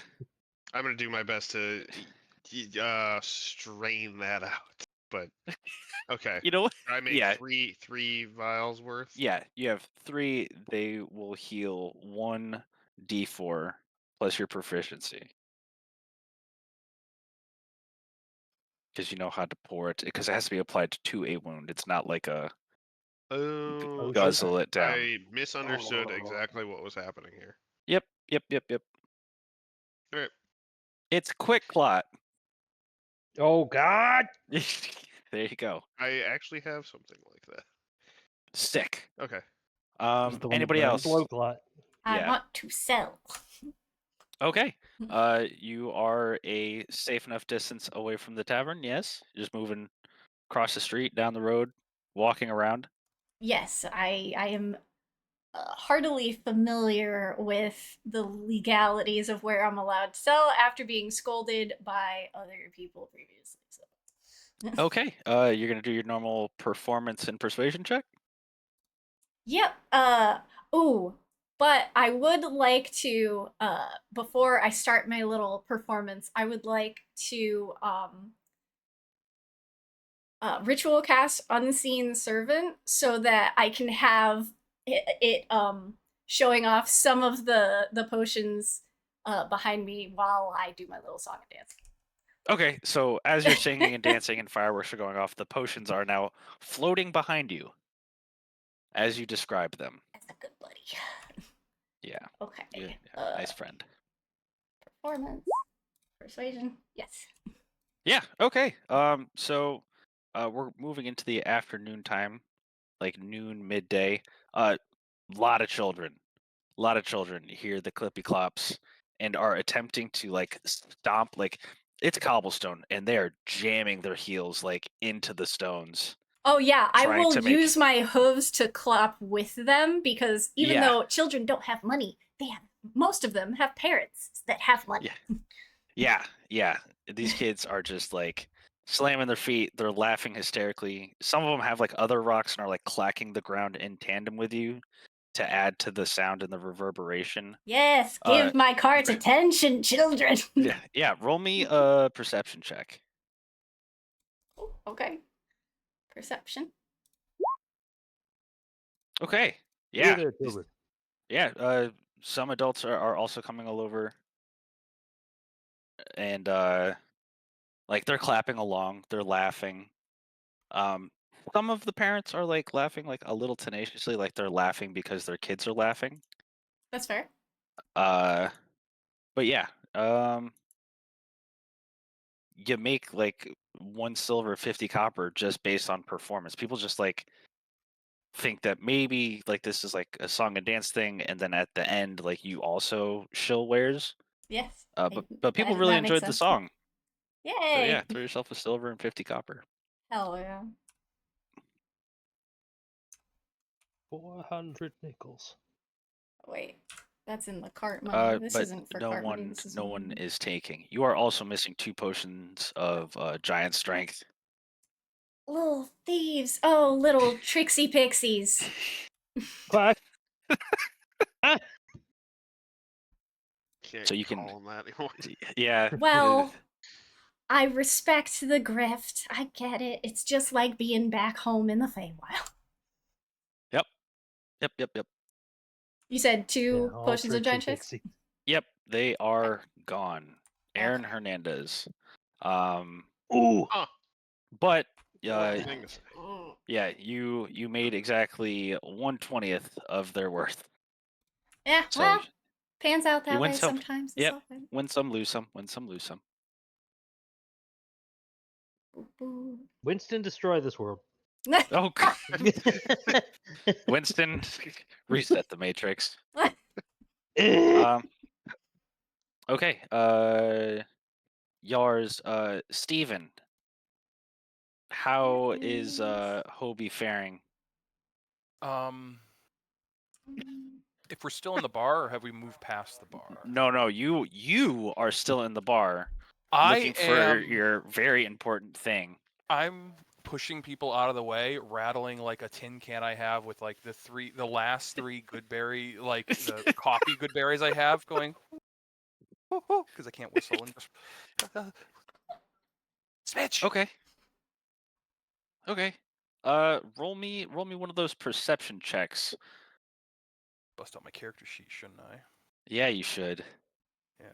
[SPEAKER 4] I'm gonna do my best to strain that out. But okay,
[SPEAKER 3] you know what?
[SPEAKER 4] I make
[SPEAKER 3] Yeah,
[SPEAKER 4] three vials worth.
[SPEAKER 3] yeah. You have 3. They will heal 1d4 plus your proficiency. Because you know how to pour it, because it has to be applied to a wound. It's not like a
[SPEAKER 4] Oh,
[SPEAKER 3] guzzle
[SPEAKER 4] okay.
[SPEAKER 3] it down.
[SPEAKER 4] I misunderstood exactly what was happening here.
[SPEAKER 3] Yep.
[SPEAKER 4] All right.
[SPEAKER 3] It's quick clot.
[SPEAKER 6] Oh God!
[SPEAKER 3] There you go.
[SPEAKER 4] I actually have something like that.
[SPEAKER 3] Sick.
[SPEAKER 4] Okay.
[SPEAKER 5] Just the one that
[SPEAKER 3] Anybody
[SPEAKER 5] burns?
[SPEAKER 3] else?
[SPEAKER 6] Blow clot.
[SPEAKER 2] I
[SPEAKER 3] Yeah.
[SPEAKER 2] want to sell.
[SPEAKER 3] Okay. You are a safe enough distance away from the tavern. Yes. Just moving across the street, down the road, walking around.
[SPEAKER 2] Yes, I am heartily familiar with the legalities of where I'm allowed to sell after being scolded by other people previously. So.
[SPEAKER 3] Okay. You're gonna do your normal performance and persuasion check.
[SPEAKER 2] Yep. Ooh. But I would like to, before I start my little performance, I would like to ritual cast Unseen Servant so that I can have it showing off some of the potions behind me while I do my little song and dance.
[SPEAKER 3] Okay, so as you're singing and dancing and fireworks are going off, the potions are now floating behind you as you describe them.
[SPEAKER 2] That's a good buddy.
[SPEAKER 3] Yeah,
[SPEAKER 2] Okay.
[SPEAKER 3] you, nice friend.
[SPEAKER 2] Performance. Persuasion. Yes.
[SPEAKER 3] Yeah, okay. So we're moving into the afternoon time, like noon, midday. Lot of children. A lot of children hear the clippy clops and are attempting to like stomp, like it's cobblestone and they are jamming their heels like into the stones.
[SPEAKER 2] Oh yeah, I
[SPEAKER 3] Trying
[SPEAKER 2] will
[SPEAKER 3] to make-
[SPEAKER 2] use my hooves to clap with them because even
[SPEAKER 3] Yeah.
[SPEAKER 2] though children don't have money, most of them have parents that have money.
[SPEAKER 3] Yeah. These kids are just like slamming their feet. They're laughing hysterically. Some of them have like other rocks and are like clacking the ground in tandem with you to add to the sound and the reverberation.
[SPEAKER 2] Yes, give my carts attention, children.
[SPEAKER 3] Yeah. Roll me a perception check.
[SPEAKER 2] Oh, okay. Perception.
[SPEAKER 3] Okay.
[SPEAKER 6] Hey
[SPEAKER 3] Yeah.
[SPEAKER 6] there, children.
[SPEAKER 3] Yeah. Some adults are also coming all over, and like they're clapping along. They're laughing. Some of the parents are like laughing like a little tenaciously, like they're laughing because their kids are laughing.
[SPEAKER 2] That's fair.
[SPEAKER 3] But yeah, you make like 1 silver, 50 copper just based on performance. People just like think that maybe like this is like a song and dance thing, and then at the end, like you also shill wares.
[SPEAKER 2] Yes.
[SPEAKER 3] But people really
[SPEAKER 2] that makes
[SPEAKER 3] enjoyed the
[SPEAKER 2] sense.
[SPEAKER 3] song.
[SPEAKER 2] Yay!
[SPEAKER 3] So yeah, throw yourself a silver and 50 copper.
[SPEAKER 2] Hell yeah.
[SPEAKER 6] 400 nickels.
[SPEAKER 2] Wait, that's in the cart money. This
[SPEAKER 3] But
[SPEAKER 2] isn't for
[SPEAKER 3] no
[SPEAKER 2] cart money.
[SPEAKER 3] one,
[SPEAKER 2] This is
[SPEAKER 3] no one is taking. You are also missing 2 potions of giant strength.
[SPEAKER 2] Little thieves. Oh, little tricksy pixies.
[SPEAKER 6] Quack.
[SPEAKER 4] Can't
[SPEAKER 3] So you
[SPEAKER 4] call
[SPEAKER 3] can-
[SPEAKER 4] them that anymore.
[SPEAKER 3] Yeah.
[SPEAKER 2] Well, I respect the grift. I get it. It's just like being back home in the Feywild.
[SPEAKER 3] Yep.
[SPEAKER 2] You said
[SPEAKER 6] Yeah,
[SPEAKER 2] 2
[SPEAKER 6] all
[SPEAKER 2] potions of
[SPEAKER 6] tricksy
[SPEAKER 2] giant strength?
[SPEAKER 6] pixie.
[SPEAKER 3] Yep, they are gone. Aaron
[SPEAKER 2] Okay.
[SPEAKER 3] Hernandez.
[SPEAKER 6] Ooh.
[SPEAKER 3] But
[SPEAKER 4] Wrong thing to say.
[SPEAKER 3] yeah, you made exactly 1/20th of their worth.
[SPEAKER 2] Yeah,
[SPEAKER 3] So
[SPEAKER 2] well, pans out
[SPEAKER 3] you
[SPEAKER 2] that
[SPEAKER 3] win
[SPEAKER 2] way
[SPEAKER 3] some-
[SPEAKER 2] sometimes.
[SPEAKER 3] yep.
[SPEAKER 2] It's all fine.
[SPEAKER 3] win some, lose some. Win some, lose some.
[SPEAKER 2] Boo, boo.
[SPEAKER 6] Winston, destroy this world.
[SPEAKER 3] Oh, Winston, reset the matrix. Um. Okay. Yours. Steven, how is Hobie faring?
[SPEAKER 1] Um, if we're still in the bar, or have we moved past the bar?
[SPEAKER 3] No. You are still in the bar,
[SPEAKER 1] I
[SPEAKER 3] looking for
[SPEAKER 1] am.
[SPEAKER 3] your very important thing.
[SPEAKER 1] I'm pushing people out of the way, rattling like a tin can I have with like the last 3 good berry, like the coffee good berries I have, going because I can't whistle and just Smidge.
[SPEAKER 3] Okay. Okay. Roll me one of those perception checks.
[SPEAKER 1] Bust out my character sheet, shouldn't I?
[SPEAKER 3] Yeah, you should.
[SPEAKER 1] Yeah.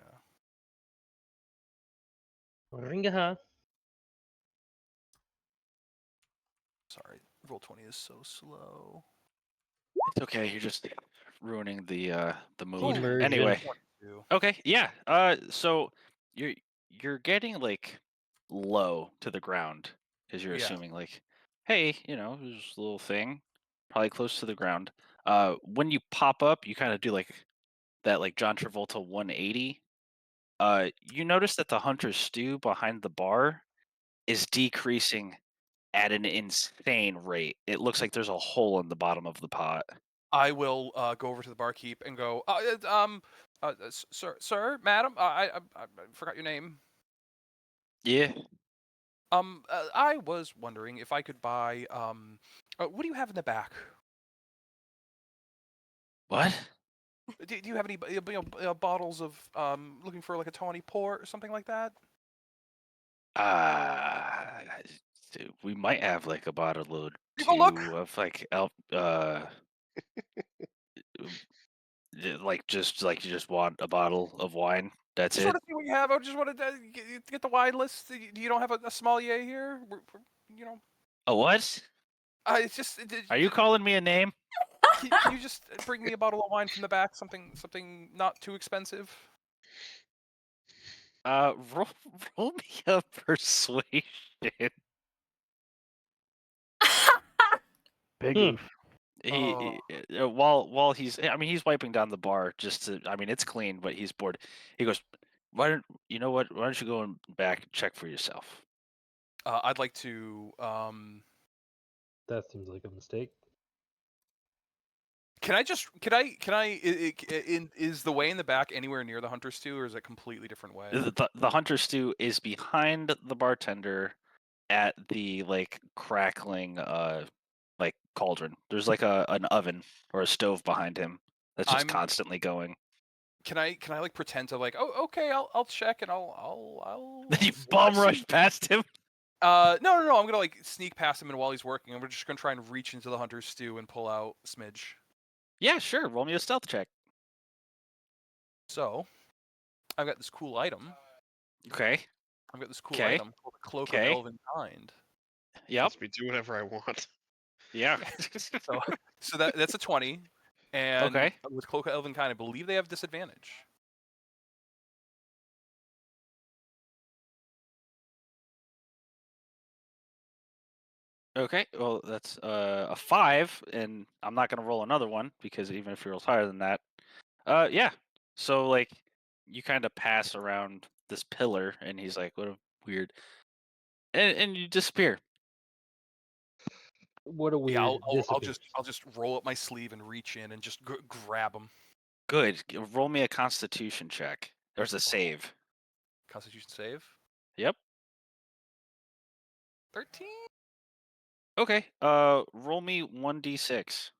[SPEAKER 6] Ringaha.
[SPEAKER 1] Sorry, Roll20 is so slow.
[SPEAKER 3] It's okay. You're just ruining the mood.
[SPEAKER 6] Immersion.
[SPEAKER 3] Anyway.
[SPEAKER 1] 22.
[SPEAKER 3] Okay. Yeah. So you're getting like low to the ground because you're
[SPEAKER 1] Yeah.
[SPEAKER 3] assuming like, hey, there's a little thing, probably close to the ground. When you pop up, you kind of do like that, like John Travolta 180. You notice that the hunter's stew behind the bar is decreasing at an insane rate. It looks like there's a hole in the bottom of the pot.
[SPEAKER 1] I will go over to the barkeep and go, sir, madam, I forgot your name.
[SPEAKER 3] Yeah.
[SPEAKER 1] I was wondering if I could buy, what do you have in the back?
[SPEAKER 3] What?
[SPEAKER 1] Do you have any bottles of, looking for like a tawny port or something like that?
[SPEAKER 3] We might have like a bottle or
[SPEAKER 1] You go look.
[SPEAKER 3] two of like like you just want a bottle of wine. That's
[SPEAKER 1] Just
[SPEAKER 3] it.
[SPEAKER 1] want to see what you have. I just wanted to get the wine list. You don't have a sommelier here?
[SPEAKER 3] A what?
[SPEAKER 1] It's just.
[SPEAKER 3] Are you calling me a name?
[SPEAKER 1] Can you just bring me a bottle of wine from the back? Something not too expensive.
[SPEAKER 3] Roll me a persuasion.
[SPEAKER 5] Big
[SPEAKER 6] Hmm.
[SPEAKER 5] oof.
[SPEAKER 3] While he's wiping down the bar just to, it's clean, but he's bored. He goes, why don't you go in back and check for yourself?
[SPEAKER 1] I'd like to.
[SPEAKER 6] That seems like a mistake.
[SPEAKER 1] Can I? Is the way in the back anywhere near the hunter stew, or is it a completely different way?
[SPEAKER 3] The hunter stew is behind the bartender at the like crackling like cauldron. There's like an oven or a stove behind him that's just constantly going.
[SPEAKER 1] Can I like pretend to like, oh, okay, I'll check and I'll
[SPEAKER 3] Then you
[SPEAKER 1] see what I
[SPEAKER 3] bum rush
[SPEAKER 1] see.
[SPEAKER 3] past him.
[SPEAKER 1] No, I'm gonna like sneak past him, and while he's working, I'm just gonna try and reach into the hunter's stew and pull out Smidge.
[SPEAKER 3] Yeah, sure. Roll me a stealth check.
[SPEAKER 1] So, I've got this cool item.
[SPEAKER 3] Okay.
[SPEAKER 1] I've got this cool item called the Cloak of Elven Kind.
[SPEAKER 3] Yep.
[SPEAKER 4] Lets me do whatever I want.
[SPEAKER 3] Yeah.
[SPEAKER 1] So that's a 20, and
[SPEAKER 3] Okay.
[SPEAKER 1] with Cloak of Elven Kind, I believe they have disadvantage.
[SPEAKER 3] Okay, well that's a 5, and I'm not gonna roll another one because even if he rolls higher than that, yeah. So like, you kind of pass around this pillar, and he's like, "What a weird," and you disappear.
[SPEAKER 6] What a weird.
[SPEAKER 1] Yeah, I'll just roll up my sleeve and reach in and just grab him.
[SPEAKER 3] Good. Roll me a Constitution check. There's a save.
[SPEAKER 1] Constitution save.
[SPEAKER 3] Yep.
[SPEAKER 1] 13.
[SPEAKER 3] Okay. Roll me 1d6.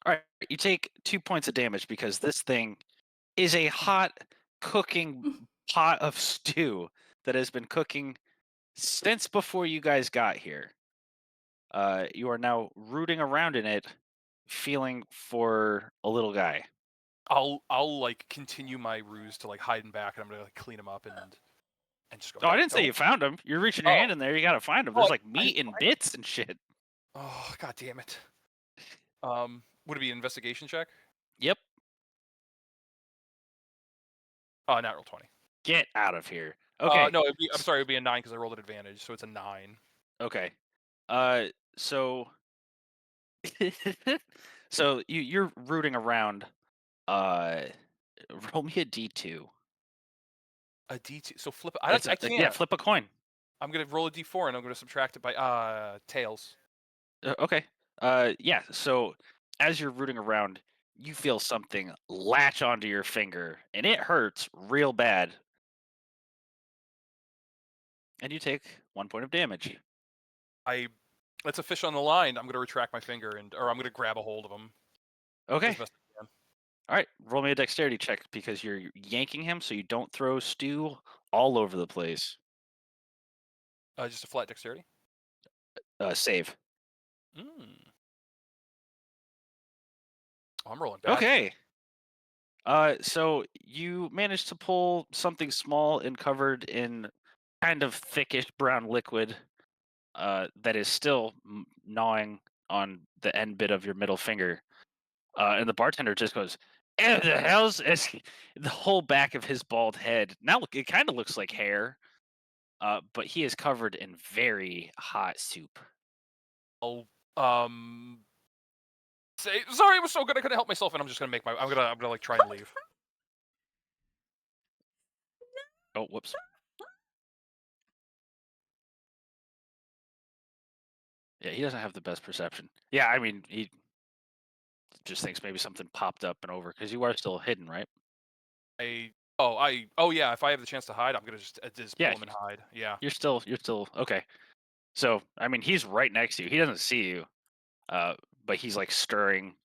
[SPEAKER 3] All right. You take 2 points of damage because this thing is a hot cooking pot of stew that has been cooking since before you guys got here. You are now rooting around in it, feeling for a little guy.
[SPEAKER 1] I'll like continue my ruse to like hide in back, and I'm gonna like clean him up and just go.
[SPEAKER 3] Oh, I didn't say you found him. You're reaching your hand in there. You gotta find him. There's like meat and bits and shit.
[SPEAKER 1] Oh, god damn it. Would it be an investigation check?
[SPEAKER 3] Yep.
[SPEAKER 1] Oh, natural 20.
[SPEAKER 3] Get out of here. Okay.
[SPEAKER 1] No, I'm sorry, it'd be a 9 because I rolled at advantage, so it's a 9.
[SPEAKER 3] Okay. So so you're rooting around. Roll me a D2.
[SPEAKER 1] A D2. So flip.
[SPEAKER 3] It's
[SPEAKER 1] I
[SPEAKER 3] yeah,
[SPEAKER 1] can't.
[SPEAKER 3] flip a coin.
[SPEAKER 1] I'm gonna roll a D4 and I'm gonna subtract it by tails.
[SPEAKER 3] Okay. Yeah. So as you're rooting around, you feel something latch onto your finger, and it hurts real bad. And you take 1 point of damage.
[SPEAKER 1] That's a fish on the line. I'm gonna retract my finger or I'm gonna grab a hold of him.
[SPEAKER 3] Okay.
[SPEAKER 1] As best I can.
[SPEAKER 3] All right. Roll me a dexterity check because you're yanking him, so you don't throw stew all over the place.
[SPEAKER 1] Just a flat dexterity.
[SPEAKER 3] Save.
[SPEAKER 1] Mm. Oh, I'm rolling bad.
[SPEAKER 3] Okay. So you managed to pull something small and covered in kind of thickish brown liquid that is still gnawing on the end bit of your middle finger. And the bartender just goes, "Eh, the hell's is the whole back of his bald head? Now it kind of looks like hair, but he is covered in very hot soup."
[SPEAKER 1] I'll say sorry. It was so good. I couldn't help myself, and I'm just gonna make I'm gonna like try and leave.
[SPEAKER 3] Oh, whoops. Yeah, he doesn't have the best perception. Yeah, I mean, he just thinks maybe something popped up and over because you are still hidden, right?
[SPEAKER 1] Oh yeah. If I have the chance to hide, I'm gonna just
[SPEAKER 3] Yeah,
[SPEAKER 1] pull him and hide. Yeah.
[SPEAKER 3] You're still okay. So I mean, he's right next to you. He doesn't see you, but he's like stirring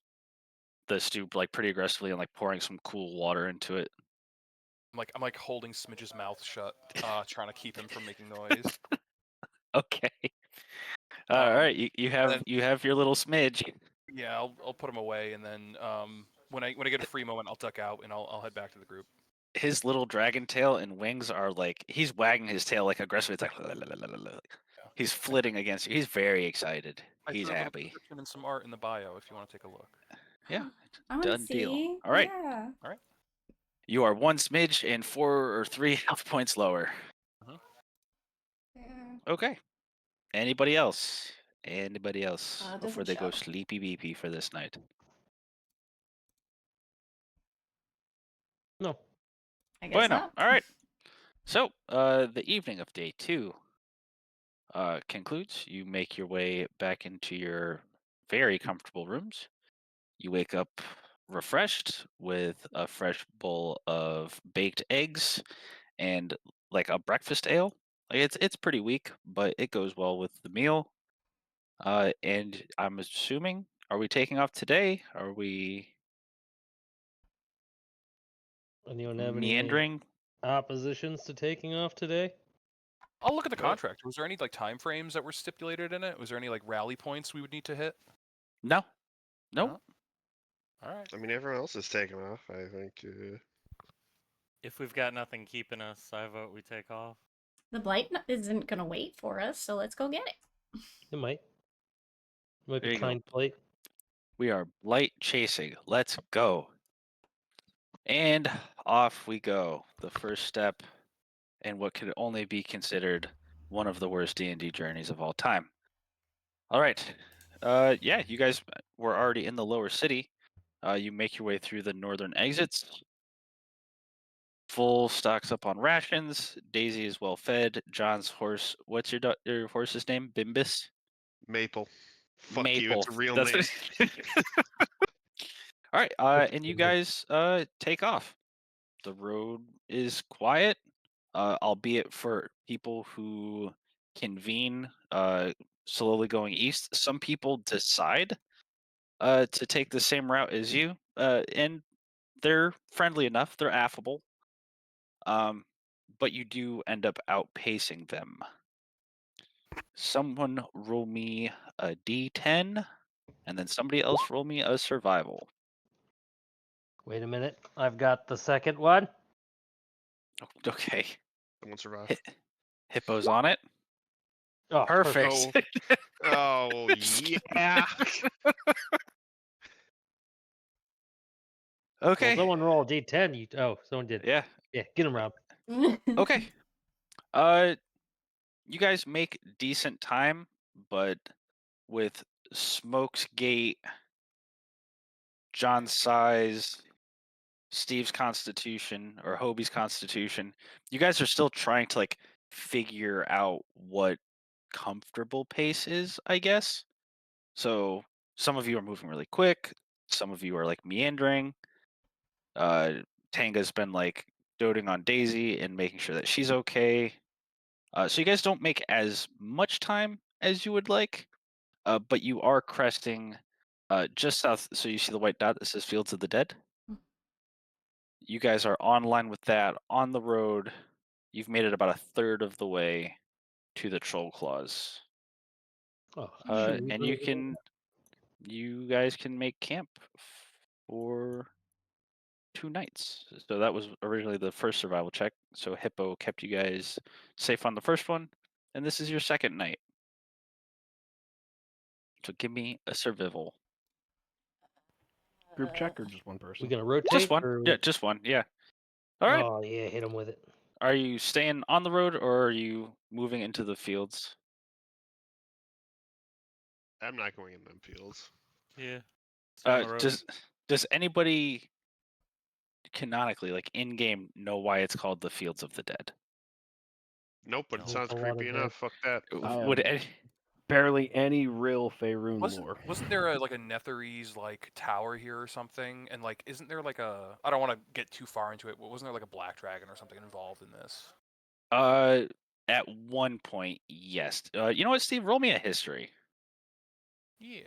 [SPEAKER 3] the stew like pretty aggressively and like pouring some cool water into it.
[SPEAKER 1] I'm like holding Smidge's mouth shut, trying to keep him from making noise.
[SPEAKER 3] Okay. All right. You
[SPEAKER 1] then-
[SPEAKER 3] have your little Smidge.
[SPEAKER 1] Yeah, I'll put him away, and then when I get a free moment, I'll duck out and I'll head back to the group.
[SPEAKER 3] His little dragon tail and wings are like he's wagging his tail like aggressively. It's like he's flitting against you. He's very excited. He's
[SPEAKER 1] I threw a little
[SPEAKER 3] happy.
[SPEAKER 1] description and some art in the bio if you want to take a look.
[SPEAKER 3] Yeah.
[SPEAKER 2] I want to
[SPEAKER 3] Done deal.
[SPEAKER 2] see.
[SPEAKER 3] All right.
[SPEAKER 2] Yeah.
[SPEAKER 3] You are 1 smidge and 4 or 3 health points lower.
[SPEAKER 2] Yeah.
[SPEAKER 3] Okay. Anybody else? Anybody else
[SPEAKER 2] doesn't
[SPEAKER 3] before they go
[SPEAKER 2] show.
[SPEAKER 3] sleepy beepy for this night?
[SPEAKER 6] No.
[SPEAKER 2] I guess
[SPEAKER 3] Bueno.
[SPEAKER 2] not.
[SPEAKER 3] All right. So, the evening of day 2 concludes. You make your way back into your very comfortable rooms. You wake up refreshed with a fresh bowl of baked eggs and like a breakfast ale. Like it's pretty weak, but it goes well with the meal. And I'm assuming, are we taking off today? Are we
[SPEAKER 6] Anyone have any
[SPEAKER 3] meandering?
[SPEAKER 6] oppositions to taking off today?
[SPEAKER 1] I'll look at the contract. Was there any like time frames that were stipulated in it? Was there any like rally points we would need to hit?
[SPEAKER 3] No. Nope.
[SPEAKER 1] All right.
[SPEAKER 4] I mean, everyone else is taking off. I think.
[SPEAKER 7] If we've got nothing keeping us, I vote we take off.
[SPEAKER 2] The blight isn't gonna wait for us, so let's go get it.
[SPEAKER 6] It might. Might
[SPEAKER 3] There
[SPEAKER 6] be
[SPEAKER 3] you go.
[SPEAKER 6] kind plate.
[SPEAKER 3] We are blight chasing. Let's go. And off we go. The first step in what could only be considered one of the worst D&D journeys of all time. All right. Yeah, you guys were already in the lower city. You make your way through the northern exits. Full stocks up on rations. Daisy is well fed. John's horse. What's your horse's name? Bimbus?
[SPEAKER 4] Maple. Fuck
[SPEAKER 3] Maple.
[SPEAKER 4] you. It's a real
[SPEAKER 3] That's
[SPEAKER 4] name.
[SPEAKER 3] All right. And you guys take off. The road is quiet, albeit for people who convene slowly going east. Some people decide to take the same route as you, and they're friendly enough. They're affable. But you do end up outpacing them. Someone roll me a d10, and then somebody else roll me a survival.
[SPEAKER 6] Wait a minute. I've got the second one.
[SPEAKER 3] Okay.
[SPEAKER 4] Someone survived.
[SPEAKER 3] Hippo's on it.
[SPEAKER 6] Oh,
[SPEAKER 3] Perfect.
[SPEAKER 4] Oh yeah.
[SPEAKER 3] Okay.
[SPEAKER 6] Well, someone roll a d10. Someone did.
[SPEAKER 3] Yeah.
[SPEAKER 6] Yeah, get him, Rob.
[SPEAKER 3] Okay. You guys make decent time, but with Smoke's Gate, John's size, Steve's constitution, or Hobie's constitution, you guys are still trying to like figure out what comfortable pace is, I guess. So some of you are moving really quick, some of you are like meandering. Tanga's been like doting on Daisy and making sure that she's okay. So you guys don't make as much time as you would like, but you are cresting just south. So you see the white dot that says Fields of the Dead. You guys are online with that on the road. You've made it about a third of the way to the Troll Claws,
[SPEAKER 6] Oh,
[SPEAKER 3] and
[SPEAKER 6] shoot.
[SPEAKER 3] you guys can make camp for 2 nights. So that was originally the first survival check. So Hippo kept you guys safe on the first one, and this is your second night. So give me a survival.
[SPEAKER 5] Group check or just one person?
[SPEAKER 6] We gonna rotate?
[SPEAKER 3] Just one.
[SPEAKER 6] Or
[SPEAKER 3] Yeah, just one. Yeah. All right.
[SPEAKER 6] Oh yeah, hit him with it.
[SPEAKER 3] Are you staying on the road or are you moving into the fields?
[SPEAKER 4] I'm not going in them fields.
[SPEAKER 7] Yeah. Stay on the road.
[SPEAKER 3] Does anybody canonically, like in game, know why it's called the Fields of the Dead?
[SPEAKER 4] Nope, but it
[SPEAKER 6] No,
[SPEAKER 4] sounds
[SPEAKER 6] a lot of
[SPEAKER 4] creepy
[SPEAKER 6] dead.
[SPEAKER 4] enough. Fuck that.
[SPEAKER 3] Would
[SPEAKER 5] have barely any real Faerun
[SPEAKER 1] Wasn't
[SPEAKER 5] lore.
[SPEAKER 1] there a, like a Netherese like tower here or something? And like, isn't there like a? I don't want to get too far into it, but wasn't there like a black dragon or something involved in this?
[SPEAKER 3] At one point, yes. You know what, Steve? Roll me a history.
[SPEAKER 1] Yeah.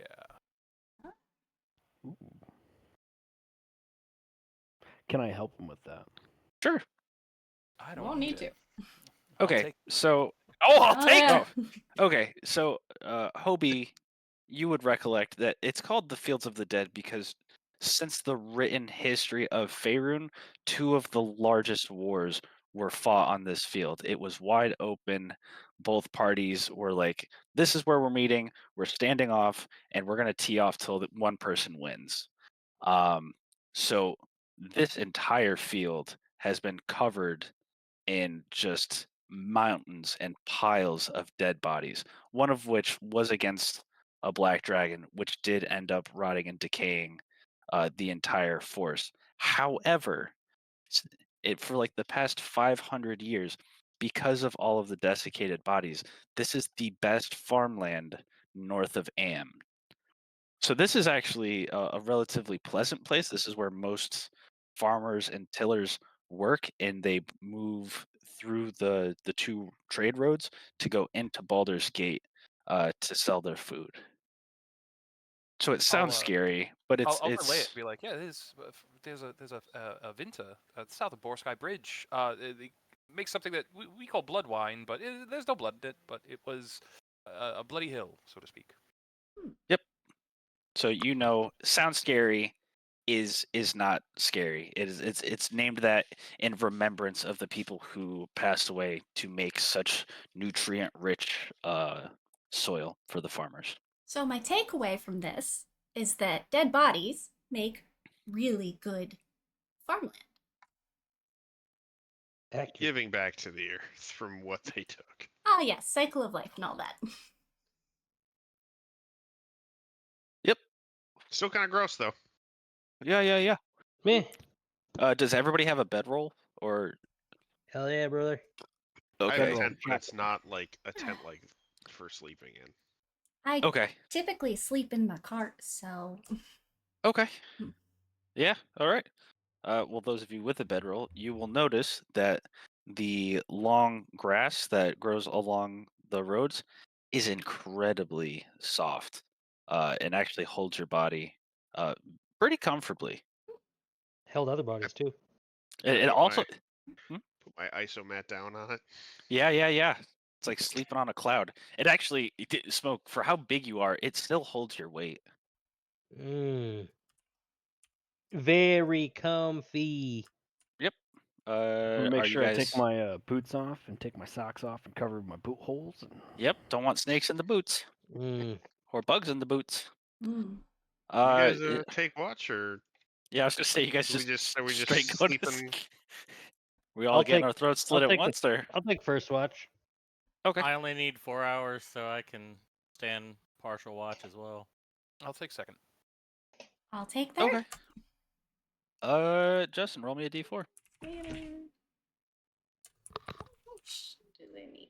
[SPEAKER 5] Ooh. Can I help him with that?
[SPEAKER 3] Sure.
[SPEAKER 1] I don't
[SPEAKER 2] Won't need to.
[SPEAKER 1] I'll
[SPEAKER 3] Okay.
[SPEAKER 1] take-
[SPEAKER 3] So
[SPEAKER 1] I'll take
[SPEAKER 2] yeah.
[SPEAKER 1] it.
[SPEAKER 3] okay. So Hobie, you would recollect that it's called the Fields of the Dead because since the written history of Faerun, 2 of the largest wars were fought on this field. It was wide open. Both parties were like, this is where we're meeting. We're standing off, and we're going to tee off till one person wins. So this entire field has been covered in just mountains and piles of dead bodies, one of which was against a black dragon, which did end up rotting and decaying the entire forest. However, for like the past 500 years, because of all of the desiccated bodies, this is the best farmland north of Am. So this is actually a relatively pleasant place. This is where most farmers and tillers work, and they move through the 2 trade roads to go into Baldur's Gate to sell their food. So it sounds scary, but
[SPEAKER 1] I'll relay
[SPEAKER 3] it's
[SPEAKER 1] it. Be like, yeah, there's a Vinta south of Borsky Bridge. They make something that we call blood wine, but there's no blood in it. But it was a bloody hill, so to speak.
[SPEAKER 3] Yep. So sounds scary, is not scary. It's named that in remembrance of the people who passed away to make such nutrient rich soil for the farmers.
[SPEAKER 2] So my takeaway from this is that dead bodies make really good farmland.
[SPEAKER 6] Accurate.
[SPEAKER 4] Giving back to the earth from what they took.
[SPEAKER 2] Oh yes, cycle of life and all that.
[SPEAKER 3] Yep.
[SPEAKER 4] Still kind of gross though.
[SPEAKER 3] Yeah.
[SPEAKER 6] Meh.
[SPEAKER 3] Does everybody have a bedroll or?
[SPEAKER 6] Hell yeah, brother.
[SPEAKER 4] I have
[SPEAKER 3] Okay.
[SPEAKER 4] a tent, but it's not like a tent like for sleeping in.
[SPEAKER 2] I
[SPEAKER 3] Okay.
[SPEAKER 2] typically sleep in my cart, so
[SPEAKER 3] Okay. Yeah. All right. Well, those of you with a bedroll, you will notice that the long grass that grows along the roads is incredibly soft, and actually holds your body pretty comfortably.
[SPEAKER 6] Held other bodies too.
[SPEAKER 3] It
[SPEAKER 4] Put
[SPEAKER 3] also,
[SPEAKER 4] Put my isomat down on it.
[SPEAKER 3] yeah. It's like sleeping on a cloud. It actually, Smoke, for how big you are, it still holds your weight.
[SPEAKER 6] Very comfy.
[SPEAKER 3] Yep.
[SPEAKER 5] I'm gonna make
[SPEAKER 3] Are
[SPEAKER 5] sure
[SPEAKER 3] you
[SPEAKER 5] I take
[SPEAKER 3] guys?
[SPEAKER 5] my boots off and take my socks off and cover my boot holes. And...
[SPEAKER 3] Yep. Don't want snakes in the boots or bugs in the boots.
[SPEAKER 2] mm.
[SPEAKER 4] You guys
[SPEAKER 3] it-
[SPEAKER 4] take watch, or
[SPEAKER 3] yeah, I was gonna say you guys
[SPEAKER 4] are we just
[SPEAKER 3] straight go to
[SPEAKER 4] sleeping?
[SPEAKER 3] We all
[SPEAKER 6] I'll
[SPEAKER 3] getting
[SPEAKER 6] take-
[SPEAKER 3] our throats slit at
[SPEAKER 6] take
[SPEAKER 3] once there.
[SPEAKER 6] I'll take first watch.
[SPEAKER 3] Okay.
[SPEAKER 7] I only need 4 hours, so I can stand partial watch as well.
[SPEAKER 1] I'll take second.
[SPEAKER 2] I'll take third.
[SPEAKER 3] Okay. Justin, roll me a d4.
[SPEAKER 2] Do they need?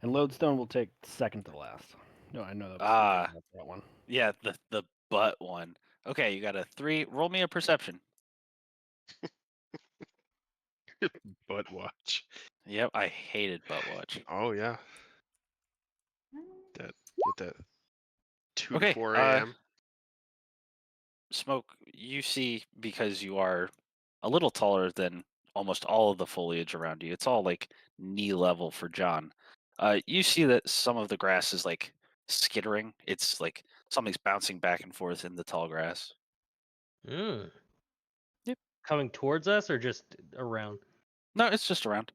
[SPEAKER 5] And Lodestone will take second to last. No, I know that. That one.
[SPEAKER 3] Yeah, the butt one. Okay, you got a 3. Roll me a perception.
[SPEAKER 4] Butt watch.
[SPEAKER 3] Yep, I hated butt watch.
[SPEAKER 4] Oh yeah. Get that 2
[SPEAKER 3] Okay,
[SPEAKER 4] to 4 a.m.
[SPEAKER 3] Smoke, you see, because you are a little taller than almost all of the foliage around you. It's all like knee level for John. You see that some of the grass is like skittering. It's like something's bouncing back and forth in the tall grass.
[SPEAKER 6] Mm.
[SPEAKER 3] Yep.
[SPEAKER 6] Coming towards us or just around?
[SPEAKER 3] No, it's just around.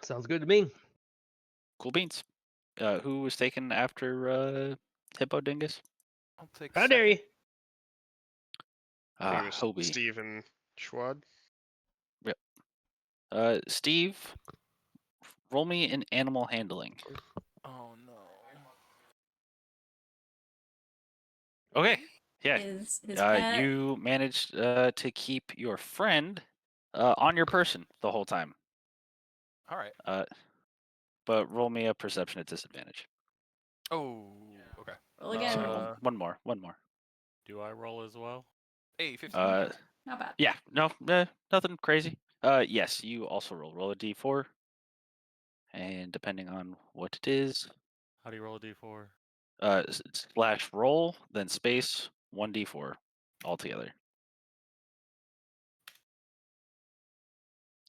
[SPEAKER 6] Sounds good to me.
[SPEAKER 3] Cool beans. Who was taken after Hippo Dingus?
[SPEAKER 1] I'll take
[SPEAKER 6] How
[SPEAKER 1] second.
[SPEAKER 6] dare you?
[SPEAKER 4] I think it was
[SPEAKER 3] Hobie.
[SPEAKER 4] Steven Schwad.
[SPEAKER 3] Steve, roll me in animal handling.
[SPEAKER 1] Oh no.
[SPEAKER 3] Okay. Yeah.
[SPEAKER 2] His pet.
[SPEAKER 3] You managed to keep your friend on your person the whole time.
[SPEAKER 1] All right.
[SPEAKER 3] But roll me a perception at disadvantage.
[SPEAKER 1] Oh, okay.
[SPEAKER 2] Roll again.
[SPEAKER 3] Sorry,
[SPEAKER 1] Uh,
[SPEAKER 3] one more.
[SPEAKER 7] Do I roll as well?
[SPEAKER 1] Hey, 15.
[SPEAKER 2] Not bad.
[SPEAKER 3] Yeah, no, nothing crazy. Yes, you also roll a d4, and depending on what it is,
[SPEAKER 7] How do you roll a d4?
[SPEAKER 3] slash roll, then space 1d4 altogether.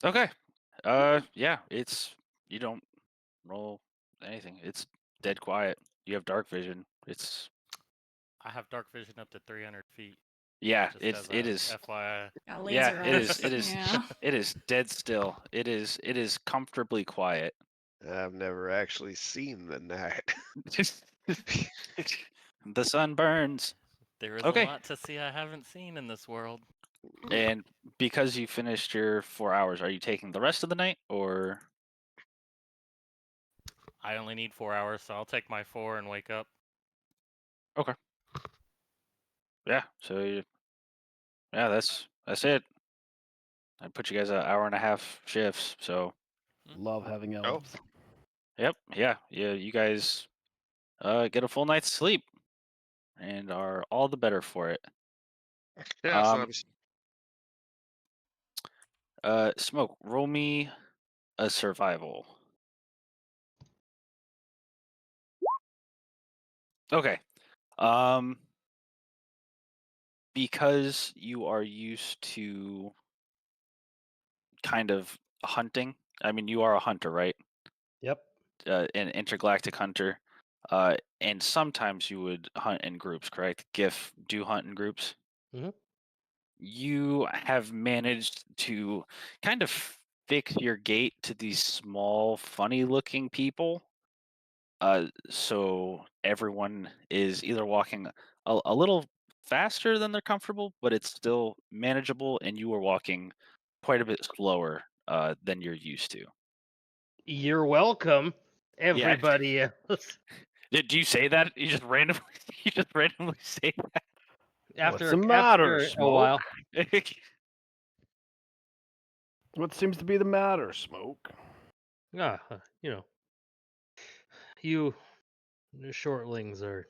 [SPEAKER 3] Okay. Yeah, you don't roll anything. It's dead quiet. You have dark vision. It's
[SPEAKER 7] I have dark vision up to 300 feet.
[SPEAKER 3] yeah,
[SPEAKER 7] Just
[SPEAKER 3] it
[SPEAKER 7] as a
[SPEAKER 3] is.
[SPEAKER 7] FYI.
[SPEAKER 2] Got
[SPEAKER 3] Yeah,
[SPEAKER 2] laser
[SPEAKER 3] it is.
[SPEAKER 2] eyes.
[SPEAKER 3] It is.
[SPEAKER 2] Yeah.
[SPEAKER 3] It is dead still. It is comfortably quiet.
[SPEAKER 4] I've never actually seen the night.
[SPEAKER 3] The sun burns.
[SPEAKER 7] There is
[SPEAKER 3] Okay.
[SPEAKER 7] a lot to see I haven't seen in this world.
[SPEAKER 3] And because you finished your 4 hours, are you taking the rest of the night or?
[SPEAKER 7] I only need 4 hours, so I'll take my 4 and wake up.
[SPEAKER 3] Yeah. Yeah, that's it. I put you guys an hour and a half shifts, so
[SPEAKER 5] Love having elves.
[SPEAKER 3] yep, yeah. You guys get a full night's sleep and are all the better for it.
[SPEAKER 4] Yeah, it's not
[SPEAKER 3] Smoke, roll me a survival. Okay. Because you are used to kind of hunting. I mean, you are a hunter, right?
[SPEAKER 6] Yep.
[SPEAKER 3] An intergalactic hunter. And sometimes you would hunt in groups, correct? GIF do hunt in groups.
[SPEAKER 6] Mhm.
[SPEAKER 3] You have managed to kind of fix your gait to these small, funny-looking people. So everyone is either walking a little faster than they're comfortable, but it's still manageable, and you are walking quite a bit slower than you're used to.
[SPEAKER 6] You're welcome, everybody else.
[SPEAKER 3] Did you say that? You just randomly say
[SPEAKER 6] After,
[SPEAKER 5] What's the matter,
[SPEAKER 6] after a while,
[SPEAKER 3] that?
[SPEAKER 5] What seems to be the matter, Smoke?
[SPEAKER 6] You shortlings are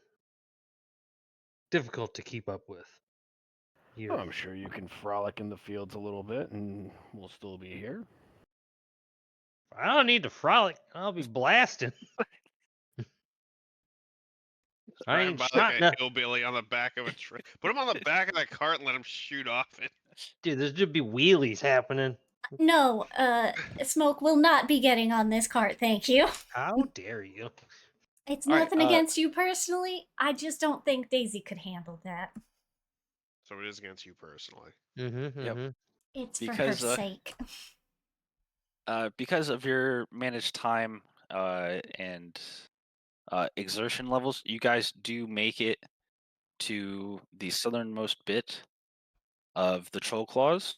[SPEAKER 6] difficult to keep up with.
[SPEAKER 5] Oh, I'm sure you can frolic in the fields a little bit, and we'll still be here.
[SPEAKER 6] I don't need to frolic. I'll be blasting. I
[SPEAKER 4] riding
[SPEAKER 6] ain't
[SPEAKER 4] by
[SPEAKER 6] shot
[SPEAKER 4] like a
[SPEAKER 6] nothing.
[SPEAKER 4] hillbilly on the back of a train. Put him on the back of that cart and let him shoot off it.
[SPEAKER 6] Dude, there's just be wheelies happening.
[SPEAKER 2] No, Smoke will not be getting on this cart, thank you.
[SPEAKER 6] How dare you?
[SPEAKER 2] It's
[SPEAKER 3] All right,
[SPEAKER 2] nothing against you personally. I just don't think Daisy could handle that.
[SPEAKER 4] So it is against you personally.
[SPEAKER 6] Mm-hmm.
[SPEAKER 3] Yep.
[SPEAKER 6] Mm-hmm.
[SPEAKER 2] It's for her
[SPEAKER 3] Because,
[SPEAKER 2] sake.
[SPEAKER 3] because of your managed time and exertion levels, you guys do make it to the southernmost bit of the troll claws.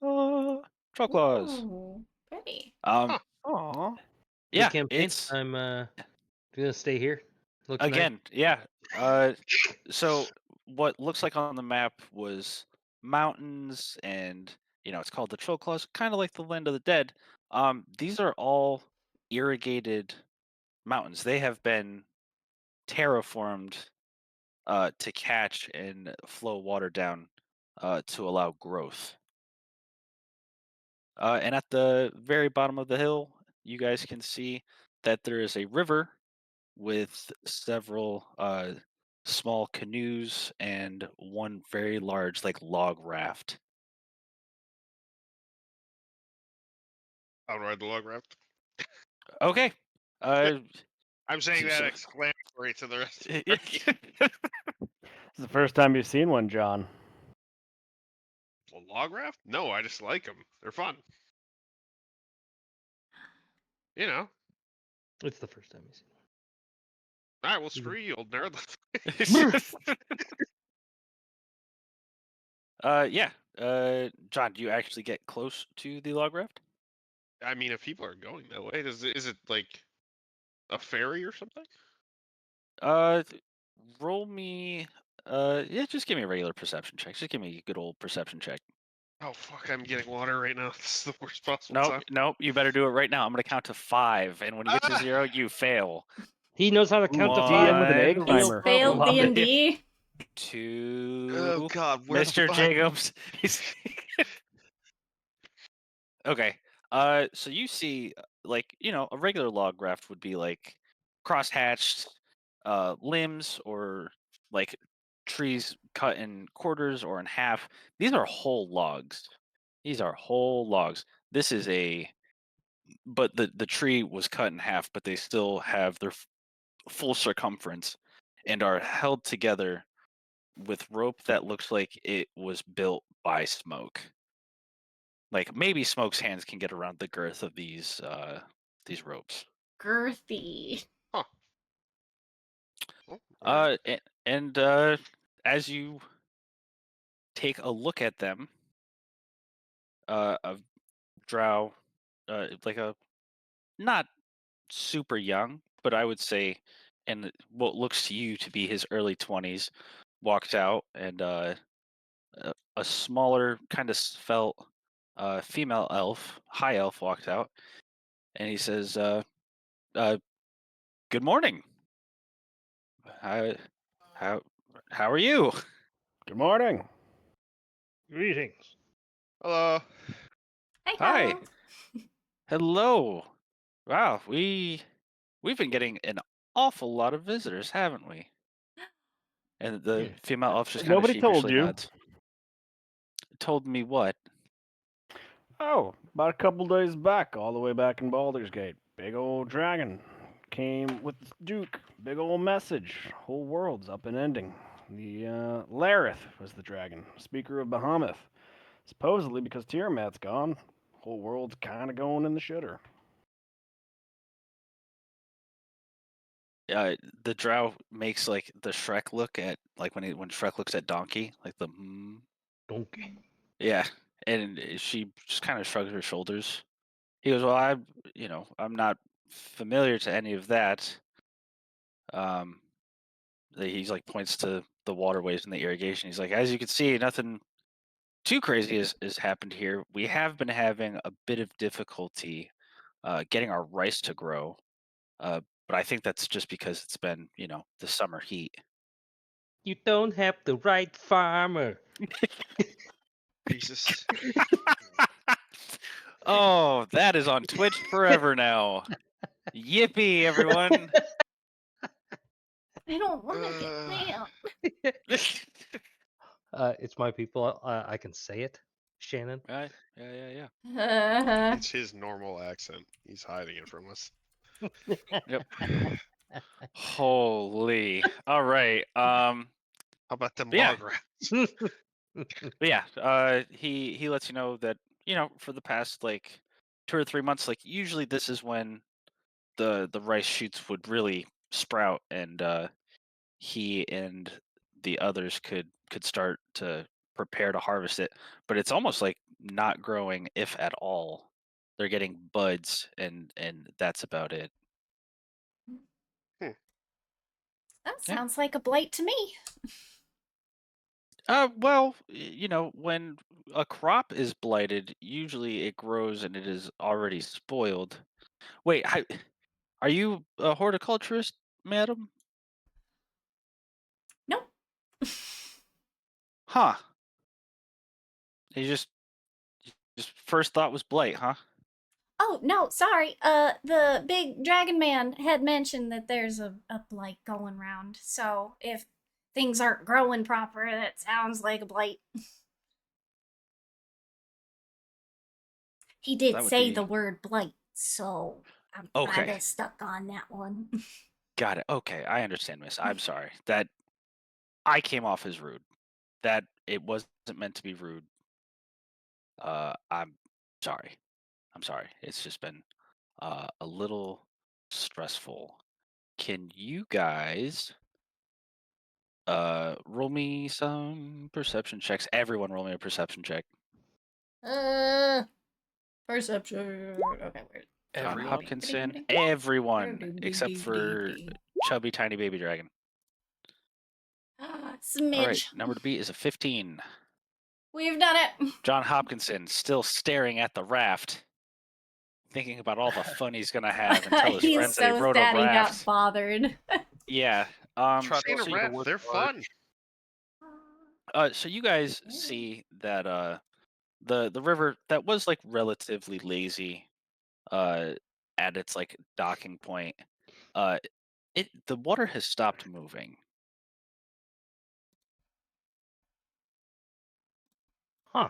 [SPEAKER 3] Troll claws.
[SPEAKER 2] Ooh, pretty.
[SPEAKER 3] Um,
[SPEAKER 5] Aw.
[SPEAKER 6] Good
[SPEAKER 3] yeah,
[SPEAKER 6] campaign.
[SPEAKER 3] it's
[SPEAKER 6] I'm gonna stay here. Looks nice.
[SPEAKER 3] again, yeah. So what looks like on the map was mountains, and it's called the Troll Claws, kind of like the Land of the Dead. These are all irrigated mountains. They have been terraformed to catch and flow water down to allow growth. And at the very bottom of the hill, you guys can see that there is a river with several small canoes and one very large, like, log raft.
[SPEAKER 4] I'll ride the log raft.
[SPEAKER 3] Okay. Uh,
[SPEAKER 4] I'm saying
[SPEAKER 3] So-
[SPEAKER 4] that
[SPEAKER 3] so-
[SPEAKER 4] exclamatory to the rest. Of the
[SPEAKER 3] yeah,
[SPEAKER 4] party.
[SPEAKER 5] This is the first time you've seen one, John.
[SPEAKER 4] A log raft? No, I just like them. They're fun. You know.
[SPEAKER 6] It's the first time you've seen
[SPEAKER 4] All right, well, screw you, old nerd.
[SPEAKER 3] yeah. John, do you actually get close to the log raft?
[SPEAKER 4] I mean, if people are going that way, is it like a ferry or something?
[SPEAKER 3] Roll me. Yeah, just give me a regular perception check. Just give me a good old perception check.
[SPEAKER 4] Oh fuck! I'm getting water right now. This is the worst possible
[SPEAKER 3] Nope,
[SPEAKER 4] time.
[SPEAKER 3] nope. You better do it right now. I'm gonna count to 5, and when you get to
[SPEAKER 4] Ah!
[SPEAKER 3] 0, you fail.
[SPEAKER 6] it. He knows how to count to
[SPEAKER 5] Ooh,
[SPEAKER 6] five.
[SPEAKER 5] DM with an egg
[SPEAKER 3] One,
[SPEAKER 2] He's
[SPEAKER 5] timer.
[SPEAKER 2] failed
[SPEAKER 6] Love it.
[SPEAKER 2] D&D.
[SPEAKER 3] 2.
[SPEAKER 4] God, where the
[SPEAKER 3] Mr.
[SPEAKER 4] fuck?
[SPEAKER 3] Jacobs. Okay. So you see, like, a regular log raft would be like crosshatched limbs, or like trees cut in quarters or in half. These are whole logs. These are whole logs. This is but the tree was cut in half, but they still have their full circumference and are held together with rope that looks like it was built by Smoke. Like, maybe Smoke's hands can get around the girth of these ropes.
[SPEAKER 2] Girthy.
[SPEAKER 4] Huh. Oh, all right.
[SPEAKER 3] And as you take a look at them, a drow, like a not super young, but I would say, in what looks to you to be his early 20s, walked out, and a smaller, kind of svelte female elf, high elf, walked out, and he says, "Good morning. How how how are you?"
[SPEAKER 5] Good morning.
[SPEAKER 6] Greetings.
[SPEAKER 4] Hello.
[SPEAKER 2] Hi,
[SPEAKER 3] Hi.
[SPEAKER 2] Kyle.
[SPEAKER 3] Hello. Wow, we've been getting an awful lot of visitors, haven't we? And the
[SPEAKER 6] Yeah.
[SPEAKER 3] female elf just kind of
[SPEAKER 5] Nobody told
[SPEAKER 3] sheepishly
[SPEAKER 5] you.
[SPEAKER 3] nods. Told me what?
[SPEAKER 5] Oh, about a couple days back, all the way back in Baldur's Gate, big old dragon came with Duke. Big old message. Whole world's up and ending. The Lareth was the dragon, speaker of Bahamut. Supposedly, because Tiamat's gone, whole world's kind of going in the shitter.
[SPEAKER 3] The drow makes like the Shrek look at, like, when Shrek looks at Donkey, like the
[SPEAKER 6] Donkey.
[SPEAKER 3] yeah, and she just kind of shrugs her shoulders. He goes, "Well, I'm not familiar to any of that." Um, he's like, points to the waterways and the irrigation. He's like, "As you can see, nothing too crazy has happened here. We have been having a bit of difficulty getting our rice to grow, but I think that's just because it's been, the summer heat."
[SPEAKER 6] You don't have the right farmer.
[SPEAKER 4] Jesus.
[SPEAKER 3] Oh, that is on Twitch forever now. Yippee, everyone!
[SPEAKER 2] I don't want to get mail.
[SPEAKER 6] It's my people. I can say it, Shannon.
[SPEAKER 3] Right? Yeah.
[SPEAKER 4] It's his normal accent. He's hiding it from us.
[SPEAKER 3] Holy. All right.
[SPEAKER 4] How about them
[SPEAKER 3] Yeah.
[SPEAKER 4] log rafts?
[SPEAKER 3] But yeah, he lets you know that, for the past like 2 or 3 months, like, usually this is when the rice shoots would really sprout, and he and the others could start to prepare to harvest it, but it's almost like not growing, if at all. They're getting buds, and that's about it.
[SPEAKER 2] That
[SPEAKER 3] Yeah.
[SPEAKER 2] sounds like a blight to me.
[SPEAKER 3] Well, when a crop is blighted, usually it grows and it is already spoiled. Wait, are you a horticulturist, madam?
[SPEAKER 2] Nope.
[SPEAKER 3] Huh? You just first thought was blight, huh?
[SPEAKER 2] Oh, no, sorry. The big dragon man had mentioned that there's a blight going round. So if things aren't growing proper, that sounds like a blight. He did
[SPEAKER 3] That would
[SPEAKER 2] say
[SPEAKER 3] be
[SPEAKER 2] the word blight, so I'm
[SPEAKER 3] okay.
[SPEAKER 2] kind of stuck on that one.
[SPEAKER 3] Got it. Okay, I understand, miss. I'm sorry that I came off as rude. That it wasn't meant to be rude. I'm sorry. I'm sorry. It's just been a little stressful. Can you guys roll me some perception checks? Everyone roll me a perception check.
[SPEAKER 2] Perception. Okay, where's
[SPEAKER 3] John
[SPEAKER 1] Everyone?
[SPEAKER 3] Hopkinson. Everyone except for chubby tiny baby dragon.
[SPEAKER 2] Smidge.
[SPEAKER 3] All right, number to beat is a 15.
[SPEAKER 2] We've done it.
[SPEAKER 3] John Hopkinson still staring at the raft, thinking about all the fun he's gonna have and tell his
[SPEAKER 2] He's
[SPEAKER 3] friends that he
[SPEAKER 2] so
[SPEAKER 3] rode a
[SPEAKER 2] sad he got
[SPEAKER 3] raft.
[SPEAKER 2] bothered.
[SPEAKER 3] Yeah.
[SPEAKER 1] Try
[SPEAKER 4] Seen
[SPEAKER 1] to
[SPEAKER 4] a
[SPEAKER 1] see the
[SPEAKER 4] raft,
[SPEAKER 1] worst
[SPEAKER 4] they're
[SPEAKER 1] part.
[SPEAKER 4] fun.
[SPEAKER 3] So you guys see that the river that was like relatively lazy at its like docking point, the water has stopped moving.
[SPEAKER 6] Huh.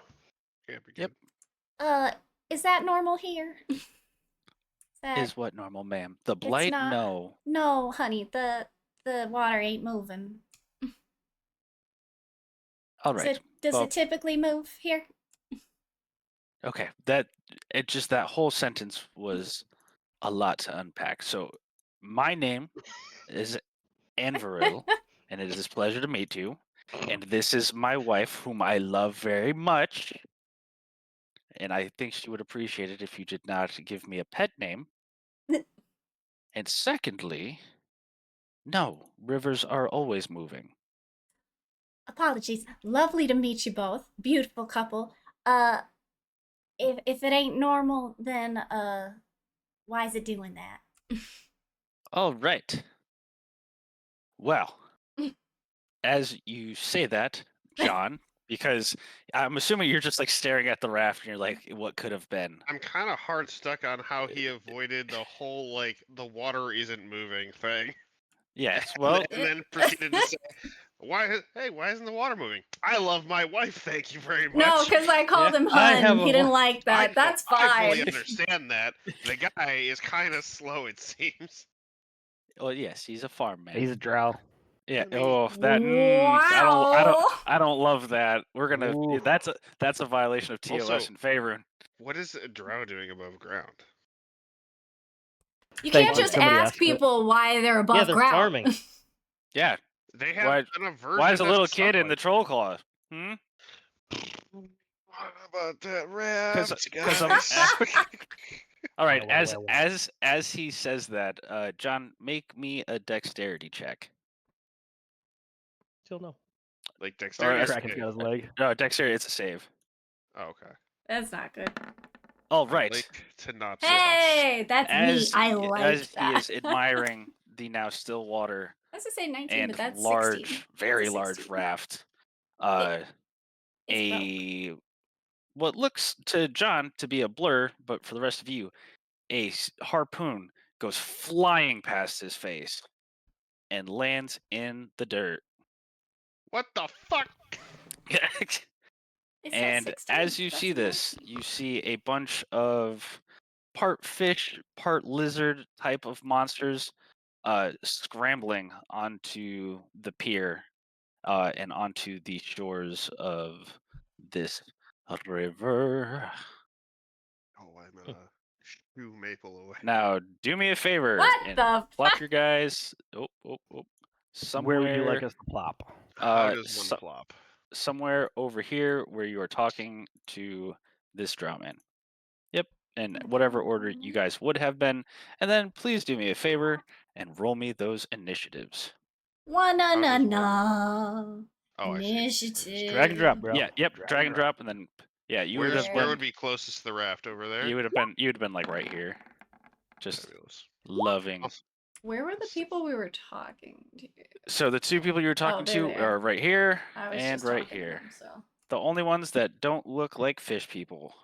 [SPEAKER 4] Can't be
[SPEAKER 3] Yep.
[SPEAKER 4] good.
[SPEAKER 2] Is that normal here?
[SPEAKER 3] Is what normal, ma'am? The blight?
[SPEAKER 2] not-
[SPEAKER 3] No.
[SPEAKER 2] No, honey, the water ain't moving.
[SPEAKER 3] All right.
[SPEAKER 2] Does
[SPEAKER 3] well-
[SPEAKER 2] it typically move here?
[SPEAKER 3] Okay. That whole sentence was a lot to unpack. So my name is Anvaril, and it is a pleasure to meet you. And this is my wife, whom I love very much. And I think she would appreciate it if you did not give me a pet name. And secondly, no, rivers are always moving.
[SPEAKER 2] Apologies. Lovely to meet you both. Beautiful couple. If it ain't normal, then why is it doing that?
[SPEAKER 3] All right. Well, as you say that, John, because I'm assuming you're just like staring at the raft and you're like, what could have been?
[SPEAKER 4] I'm kind of hard stuck on how he avoided the whole like the water isn't moving thing.
[SPEAKER 3] Yes, well,
[SPEAKER 4] And then proceeded to say, why isn't the water moving? I love my wife, thank you very much.
[SPEAKER 2] No, because I called him
[SPEAKER 6] I
[SPEAKER 2] hun.
[SPEAKER 6] have
[SPEAKER 2] He
[SPEAKER 6] a
[SPEAKER 2] didn't
[SPEAKER 6] wa-
[SPEAKER 2] like that. That's
[SPEAKER 4] I fully
[SPEAKER 2] fine.
[SPEAKER 4] understand that. The guy is kind of slow, it seems.
[SPEAKER 3] well, yes, he's a farm man.
[SPEAKER 5] He's a drow.
[SPEAKER 3] Yeah.
[SPEAKER 4] I mean-
[SPEAKER 3] Oh, that.
[SPEAKER 2] Wow.
[SPEAKER 3] I don't love that. We're gonna.
[SPEAKER 5] Ooh.
[SPEAKER 3] That's a violation of TOS
[SPEAKER 4] Also-
[SPEAKER 3] and Faerun.
[SPEAKER 4] What is a drow doing above ground?
[SPEAKER 2] You
[SPEAKER 5] Thank
[SPEAKER 2] can't
[SPEAKER 5] you.
[SPEAKER 2] just
[SPEAKER 5] Somebody
[SPEAKER 2] ask
[SPEAKER 5] asked it.
[SPEAKER 2] people why they're above
[SPEAKER 6] Yeah, they're
[SPEAKER 2] ground.
[SPEAKER 6] farming.
[SPEAKER 3] Yeah.
[SPEAKER 4] They have
[SPEAKER 3] Why-
[SPEAKER 4] an aversion.
[SPEAKER 3] Why is a
[SPEAKER 4] to
[SPEAKER 3] little kid in the
[SPEAKER 4] sunlight.
[SPEAKER 3] troll claw? Hmm.
[SPEAKER 4] What about that raft?
[SPEAKER 3] 'cause I'm-
[SPEAKER 4] guys?
[SPEAKER 3] All right.
[SPEAKER 6] Well.
[SPEAKER 3] As he says that, John, make me a dexterity check.
[SPEAKER 6] Still no.
[SPEAKER 4] Like dexterity. or
[SPEAKER 5] Kraken's
[SPEAKER 4] save?
[SPEAKER 5] got his leg.
[SPEAKER 3] No, dexterity. It's a save.
[SPEAKER 4] Oh, okay.
[SPEAKER 2] That's not good.
[SPEAKER 3] All
[SPEAKER 4] I
[SPEAKER 3] right.
[SPEAKER 4] like to not.
[SPEAKER 2] Hey, that's
[SPEAKER 3] As
[SPEAKER 2] me. I
[SPEAKER 3] he-
[SPEAKER 2] like
[SPEAKER 3] as
[SPEAKER 2] that.
[SPEAKER 3] he is admiring the now still water
[SPEAKER 2] I was gonna say 19,
[SPEAKER 3] and
[SPEAKER 2] but that's
[SPEAKER 3] large,
[SPEAKER 2] 16.
[SPEAKER 3] very
[SPEAKER 2] That's a
[SPEAKER 3] large
[SPEAKER 2] 16.
[SPEAKER 3] raft.
[SPEAKER 2] It's broke.
[SPEAKER 3] What looks to John to be a blur, but for the rest of you, harpoon goes flying past his face and lands in the dirt.
[SPEAKER 4] What the fuck?
[SPEAKER 2] It says
[SPEAKER 3] And
[SPEAKER 2] 16.
[SPEAKER 3] as you
[SPEAKER 2] That's
[SPEAKER 3] see this,
[SPEAKER 2] 19.
[SPEAKER 3] you see a bunch of part fish, part lizard type of monsters scrambling onto the pier and onto the shores of this river.
[SPEAKER 4] Oh, I'm a shoe maple away.
[SPEAKER 3] Now, do me a favor
[SPEAKER 2] What
[SPEAKER 3] and
[SPEAKER 2] the
[SPEAKER 3] plop
[SPEAKER 2] fuck?
[SPEAKER 3] your guys. Somewhere.
[SPEAKER 5] Where would you like us to plop?
[SPEAKER 4] How does one
[SPEAKER 3] so-
[SPEAKER 4] plop?
[SPEAKER 3] somewhere over here where you are talking to this drow man. Yep, in whatever order you guys would have been. And then please do me a favor and roll me those initiatives.
[SPEAKER 2] Wa na
[SPEAKER 4] How
[SPEAKER 2] na
[SPEAKER 4] does one-
[SPEAKER 2] na.
[SPEAKER 4] Oh, I see.
[SPEAKER 2] Initiative.
[SPEAKER 5] Drag and drop, bro.
[SPEAKER 3] Yeah, yep, drag and drop, and then yeah, you would have
[SPEAKER 2] Where
[SPEAKER 4] Where
[SPEAKER 3] been
[SPEAKER 4] would be closest to the raft over there?
[SPEAKER 3] you'd have been like right here. Just
[SPEAKER 4] Fabulous.
[SPEAKER 3] loving.
[SPEAKER 4] Awesome.
[SPEAKER 2] Where were the
[SPEAKER 4] Let's see.
[SPEAKER 2] people we were talking to?
[SPEAKER 3] So the two people you were talking
[SPEAKER 2] there
[SPEAKER 3] to
[SPEAKER 2] they are.
[SPEAKER 3] are right here
[SPEAKER 2] I was
[SPEAKER 3] and
[SPEAKER 2] just
[SPEAKER 3] right
[SPEAKER 2] talking to
[SPEAKER 3] here.
[SPEAKER 2] them, so.
[SPEAKER 3] The only ones that don't look like fish people.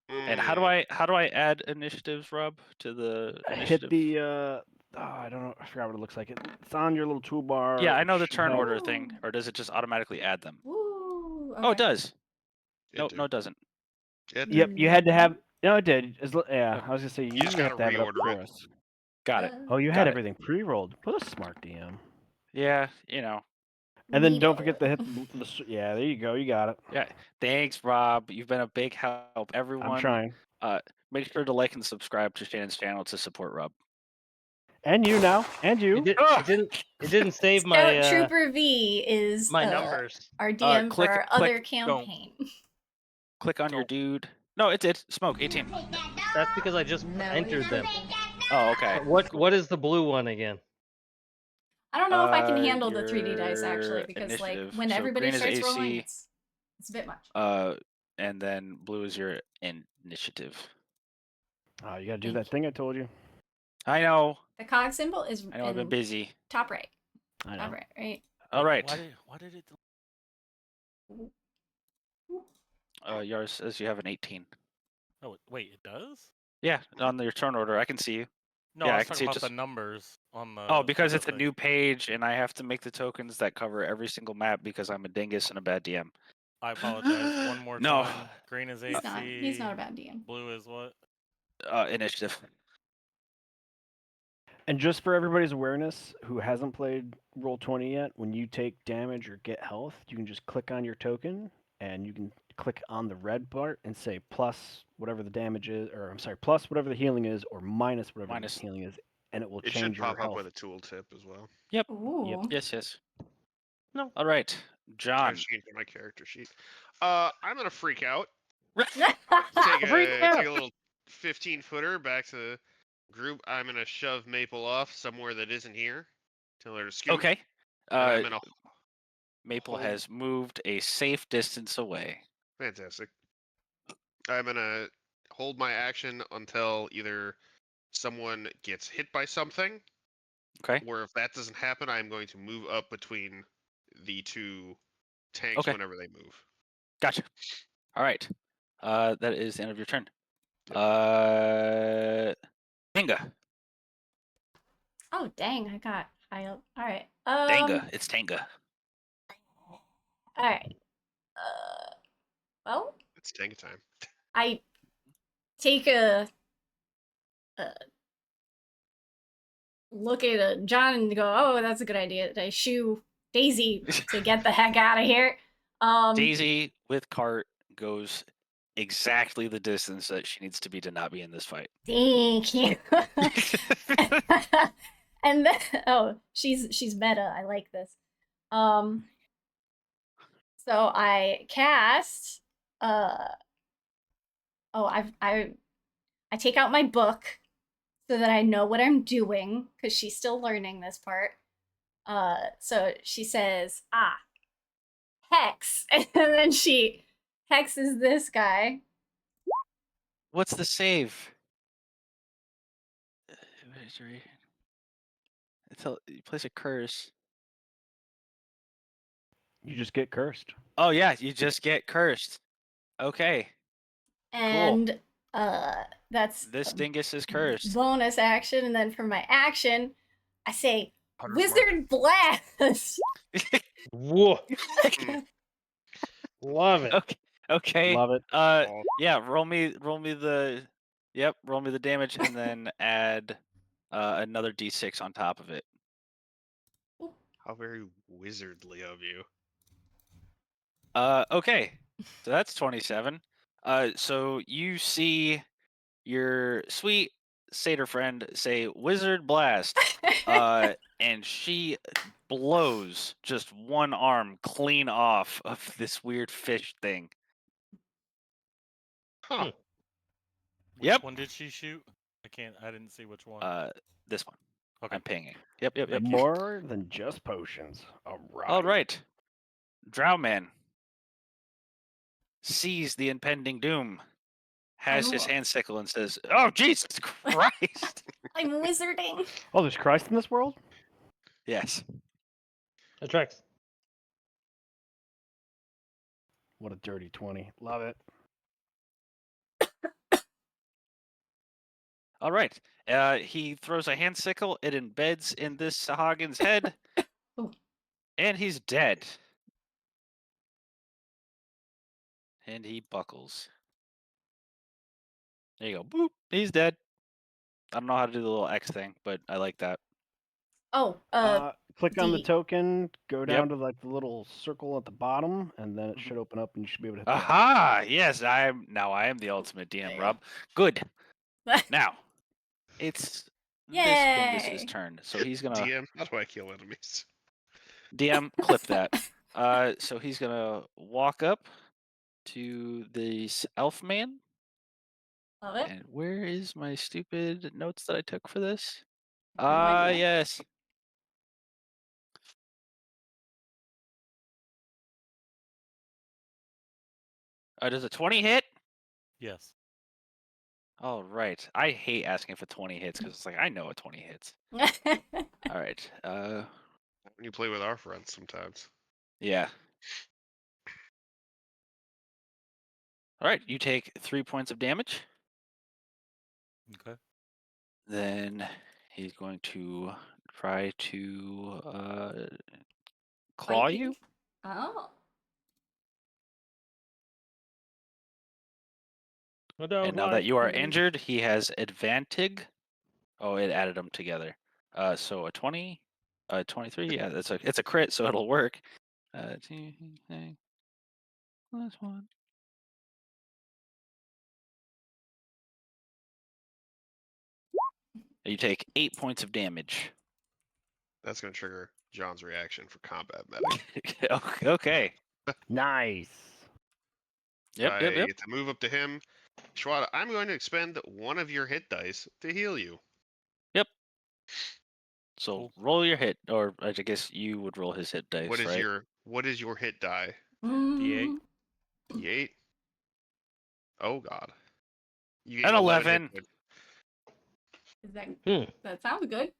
[SPEAKER 3] And how do
[SPEAKER 4] Mm,
[SPEAKER 3] I add initiatives, Rob, to the
[SPEAKER 5] Hit
[SPEAKER 3] initiative?
[SPEAKER 5] the I don't know. I forgot what it looks like. It's on your little toolbar.
[SPEAKER 3] Yeah, I
[SPEAKER 5] It
[SPEAKER 3] know the
[SPEAKER 5] should
[SPEAKER 3] turn
[SPEAKER 5] have-
[SPEAKER 3] order thing,
[SPEAKER 2] Ooh.
[SPEAKER 3] or does it just automatically add them?
[SPEAKER 2] Woo.
[SPEAKER 3] Oh, it
[SPEAKER 2] okay.
[SPEAKER 3] does.
[SPEAKER 4] it
[SPEAKER 3] No,
[SPEAKER 4] did.
[SPEAKER 3] no, it doesn't.
[SPEAKER 4] It did.
[SPEAKER 5] Yep, you had to have. No, it did. Yeah, I was gonna say you
[SPEAKER 4] just
[SPEAKER 5] usually have
[SPEAKER 4] gotta
[SPEAKER 5] to have it up
[SPEAKER 4] reorder
[SPEAKER 5] for
[SPEAKER 4] it.
[SPEAKER 5] us.
[SPEAKER 3] Got it.
[SPEAKER 5] Oh, you
[SPEAKER 3] Got
[SPEAKER 5] had
[SPEAKER 3] it.
[SPEAKER 5] everything pre-rolled. What a smart DM.
[SPEAKER 3] Yeah, you know.
[SPEAKER 5] And then don't
[SPEAKER 2] Neato.
[SPEAKER 5] forget to hit yeah, there you go. You got it.
[SPEAKER 3] Yeah. Thanks, Rob. You've been a big help. Everyone,
[SPEAKER 5] I'm trying.
[SPEAKER 3] make sure to like and subscribe to Shannon's channel to support Rob.
[SPEAKER 5] And you now. And you.
[SPEAKER 6] It didn't save
[SPEAKER 2] Scout
[SPEAKER 6] my
[SPEAKER 2] Trooper V is
[SPEAKER 6] my numbers.
[SPEAKER 2] our DM
[SPEAKER 3] click-
[SPEAKER 2] for our
[SPEAKER 3] click-
[SPEAKER 2] other campaign.
[SPEAKER 3] Click on your dude. No, it did. Smoke 18.
[SPEAKER 6] That's because I just entered them.
[SPEAKER 3] Oh, okay.
[SPEAKER 6] What is the blue one again?
[SPEAKER 2] I don't know if I can handle the 3D dice
[SPEAKER 3] your
[SPEAKER 2] actually because like
[SPEAKER 3] initiative.
[SPEAKER 2] when
[SPEAKER 3] So
[SPEAKER 2] everybody
[SPEAKER 3] green is
[SPEAKER 2] starts rolling,
[SPEAKER 3] AC.
[SPEAKER 2] it's a bit much.
[SPEAKER 3] And then blue is your initiative.
[SPEAKER 5] Oh, you gotta do
[SPEAKER 2] Thank
[SPEAKER 5] that thing I told you.
[SPEAKER 3] I know.
[SPEAKER 2] The cog symbol is
[SPEAKER 3] I know. I've been
[SPEAKER 2] in
[SPEAKER 3] busy.
[SPEAKER 2] top right.
[SPEAKER 5] I
[SPEAKER 2] Top
[SPEAKER 5] know.
[SPEAKER 2] right, right?
[SPEAKER 3] All right.
[SPEAKER 7] Why did it?
[SPEAKER 3] Yours says you have an 18.
[SPEAKER 7] Oh wait, it does?
[SPEAKER 3] Yeah, on your turn order, I can see you.
[SPEAKER 7] No,
[SPEAKER 3] Yeah,
[SPEAKER 7] I
[SPEAKER 3] I
[SPEAKER 7] was
[SPEAKER 3] can
[SPEAKER 7] talking
[SPEAKER 3] see it
[SPEAKER 7] about the
[SPEAKER 3] just-
[SPEAKER 7] numbers on the.
[SPEAKER 3] Oh, because
[SPEAKER 7] other
[SPEAKER 3] it's a
[SPEAKER 7] thing.
[SPEAKER 3] new page, and I have to make the tokens that cover every single map because I'm a dingus and a bad DM.
[SPEAKER 7] I apologize. One more
[SPEAKER 3] No.
[SPEAKER 7] time. Green is AC.
[SPEAKER 2] He's not a bad DM.
[SPEAKER 7] Blue is what?
[SPEAKER 3] Initiative.
[SPEAKER 5] And just for everybody's awareness who hasn't played Roll20 yet, when you take damage or get health, you can just click on your token and you can click on the red part and say plus whatever the damage is, or I'm sorry, plus whatever the healing is, or minus whatever
[SPEAKER 3] Minus.
[SPEAKER 5] the healing is, and it will
[SPEAKER 4] It
[SPEAKER 5] change
[SPEAKER 4] should
[SPEAKER 5] your
[SPEAKER 4] pop
[SPEAKER 5] health.
[SPEAKER 4] up with a tooltip as well.
[SPEAKER 2] Ooh.
[SPEAKER 3] Yes.
[SPEAKER 6] No.
[SPEAKER 3] All right,
[SPEAKER 4] I
[SPEAKER 3] John.
[SPEAKER 4] changed my character sheet. I'm gonna freak out. Take
[SPEAKER 6] Freak out.
[SPEAKER 4] a little 15-footer back to the group. I'm gonna shove Maple off somewhere that isn't here. Tell her to scoot.
[SPEAKER 3] Okay.
[SPEAKER 4] And I'm gonna
[SPEAKER 3] Maple
[SPEAKER 4] hold-
[SPEAKER 3] has moved a safe distance away.
[SPEAKER 4] Fantastic. I'm gonna hold my action until either someone gets hit by something,
[SPEAKER 3] Okay.
[SPEAKER 4] or if that doesn't happen, I'm going to move up between the two tanks
[SPEAKER 3] Okay.
[SPEAKER 4] whenever they move.
[SPEAKER 3] Gotcha. All right. That is the end of your turn. Tanga.
[SPEAKER 2] Oh dang, I got high up. All right.
[SPEAKER 3] Tanga. It's Tanga.
[SPEAKER 2] All right. Well,
[SPEAKER 4] It's tank time.
[SPEAKER 2] I take a look at John and go, "Oh, that's a good idea." I shoo Daisy to get the heck out of here.
[SPEAKER 3] Daisy with cart goes exactly the distance that she needs to be to not be in this fight.
[SPEAKER 2] Thank you. And then, oh, she's meta. I like this. So I cast. I take out my book so that I know what I'm doing because she's still learning this part. So she says, hex, and then she hexes this guy.
[SPEAKER 3] What's the save? You place a curse.
[SPEAKER 5] You just get cursed.
[SPEAKER 3] Oh yeah, you just get cursed. Okay.
[SPEAKER 2] And that's
[SPEAKER 3] This
[SPEAKER 2] a
[SPEAKER 3] dingus is cursed.
[SPEAKER 2] bonus action, and then for my action, I say
[SPEAKER 1] Hunter's Mark.
[SPEAKER 2] Wizard Blast.
[SPEAKER 6] Whoa. Love it.
[SPEAKER 3] Okay.
[SPEAKER 5] Love it.
[SPEAKER 3] Yeah, roll me the damage and then add another d6 on top of it.
[SPEAKER 4] How very wizardly of you.
[SPEAKER 3] Okay. So that's 27. So you see your sweet satyr friend say Wizard Blast. And she blows just one arm clean off of this weird fish thing.
[SPEAKER 4] Huh.
[SPEAKER 7] Which
[SPEAKER 3] Yep.
[SPEAKER 7] one did she shoot? I didn't see which one.
[SPEAKER 3] This one.
[SPEAKER 7] Okay.
[SPEAKER 3] I'm pinging. Yep.
[SPEAKER 5] More than just potions.
[SPEAKER 3] All right. Drow Man sees the impending doom, has his
[SPEAKER 2] Oh.
[SPEAKER 3] hand sickle, and says, "Oh, Jesus Christ!"
[SPEAKER 2] I'm wizarding.
[SPEAKER 5] Oh, there's Christ in this world?
[SPEAKER 3] Yes.
[SPEAKER 6] That tracks.
[SPEAKER 5] What a dirty 20. Love it.
[SPEAKER 3] All right. He throws a hand sickle. It embeds in this Sahagins head,
[SPEAKER 2] Ooh.
[SPEAKER 3] and he's dead. And he buckles. There you go. Boop. He's dead. I don't know how to do the little X thing, but I like that.
[SPEAKER 2] Oh,
[SPEAKER 5] Click on the
[SPEAKER 2] D.
[SPEAKER 5] token, go
[SPEAKER 3] Yep.
[SPEAKER 5] down to like the little circle at the bottom, and then it
[SPEAKER 3] Mhm.
[SPEAKER 5] should open up, and you should be able to hit the X.
[SPEAKER 3] Aha! Yes, I am the ultimate DM,
[SPEAKER 2] There you
[SPEAKER 3] Rob. Good. Now, it's this Bindus's
[SPEAKER 2] Yay.
[SPEAKER 3] turn. So he's gonna
[SPEAKER 4] DM, how do I kill enemies?
[SPEAKER 3] DM clip that. So he's gonna walk up to this elf man.
[SPEAKER 2] Love it.
[SPEAKER 3] And where is my stupid notes that I took for this?
[SPEAKER 2] No idea.
[SPEAKER 3] Yes. Does a 20 hit?
[SPEAKER 7] Yes.
[SPEAKER 3] All right. I hate asking for 20 hits because it's like I know what 20 hits. All right.
[SPEAKER 4] When you play with our friends sometimes.
[SPEAKER 3] Yeah. All right. You take 3 points of damage.
[SPEAKER 7] Okay.
[SPEAKER 3] Then he's going to try to claw
[SPEAKER 2] Bite
[SPEAKER 3] you.
[SPEAKER 2] Oh.
[SPEAKER 3] And now that you are injured, he has advantage. Oh, it added them together. So a 20, 23. Yeah, it's a crit, so it'll work. 2 plus 1. You take 8 points of damage.
[SPEAKER 4] That's going to trigger John's reaction for combat medic.
[SPEAKER 3] Okay.
[SPEAKER 5] Nice.
[SPEAKER 3] Yep.
[SPEAKER 4] I get to move up to him. Shwada, I'm going to expend one of your hit dice to heal you.
[SPEAKER 3] So
[SPEAKER 7] Cool.
[SPEAKER 3] roll your hit, or I guess you would roll his hit dice,
[SPEAKER 4] What is
[SPEAKER 3] right?
[SPEAKER 4] what is your hit die?
[SPEAKER 2] Mm.
[SPEAKER 4] D8? Oh god. You
[SPEAKER 3] An
[SPEAKER 4] get 11 hit
[SPEAKER 3] 11.
[SPEAKER 4] points.
[SPEAKER 2] Is that
[SPEAKER 6] Hmm.
[SPEAKER 2] that sounds good?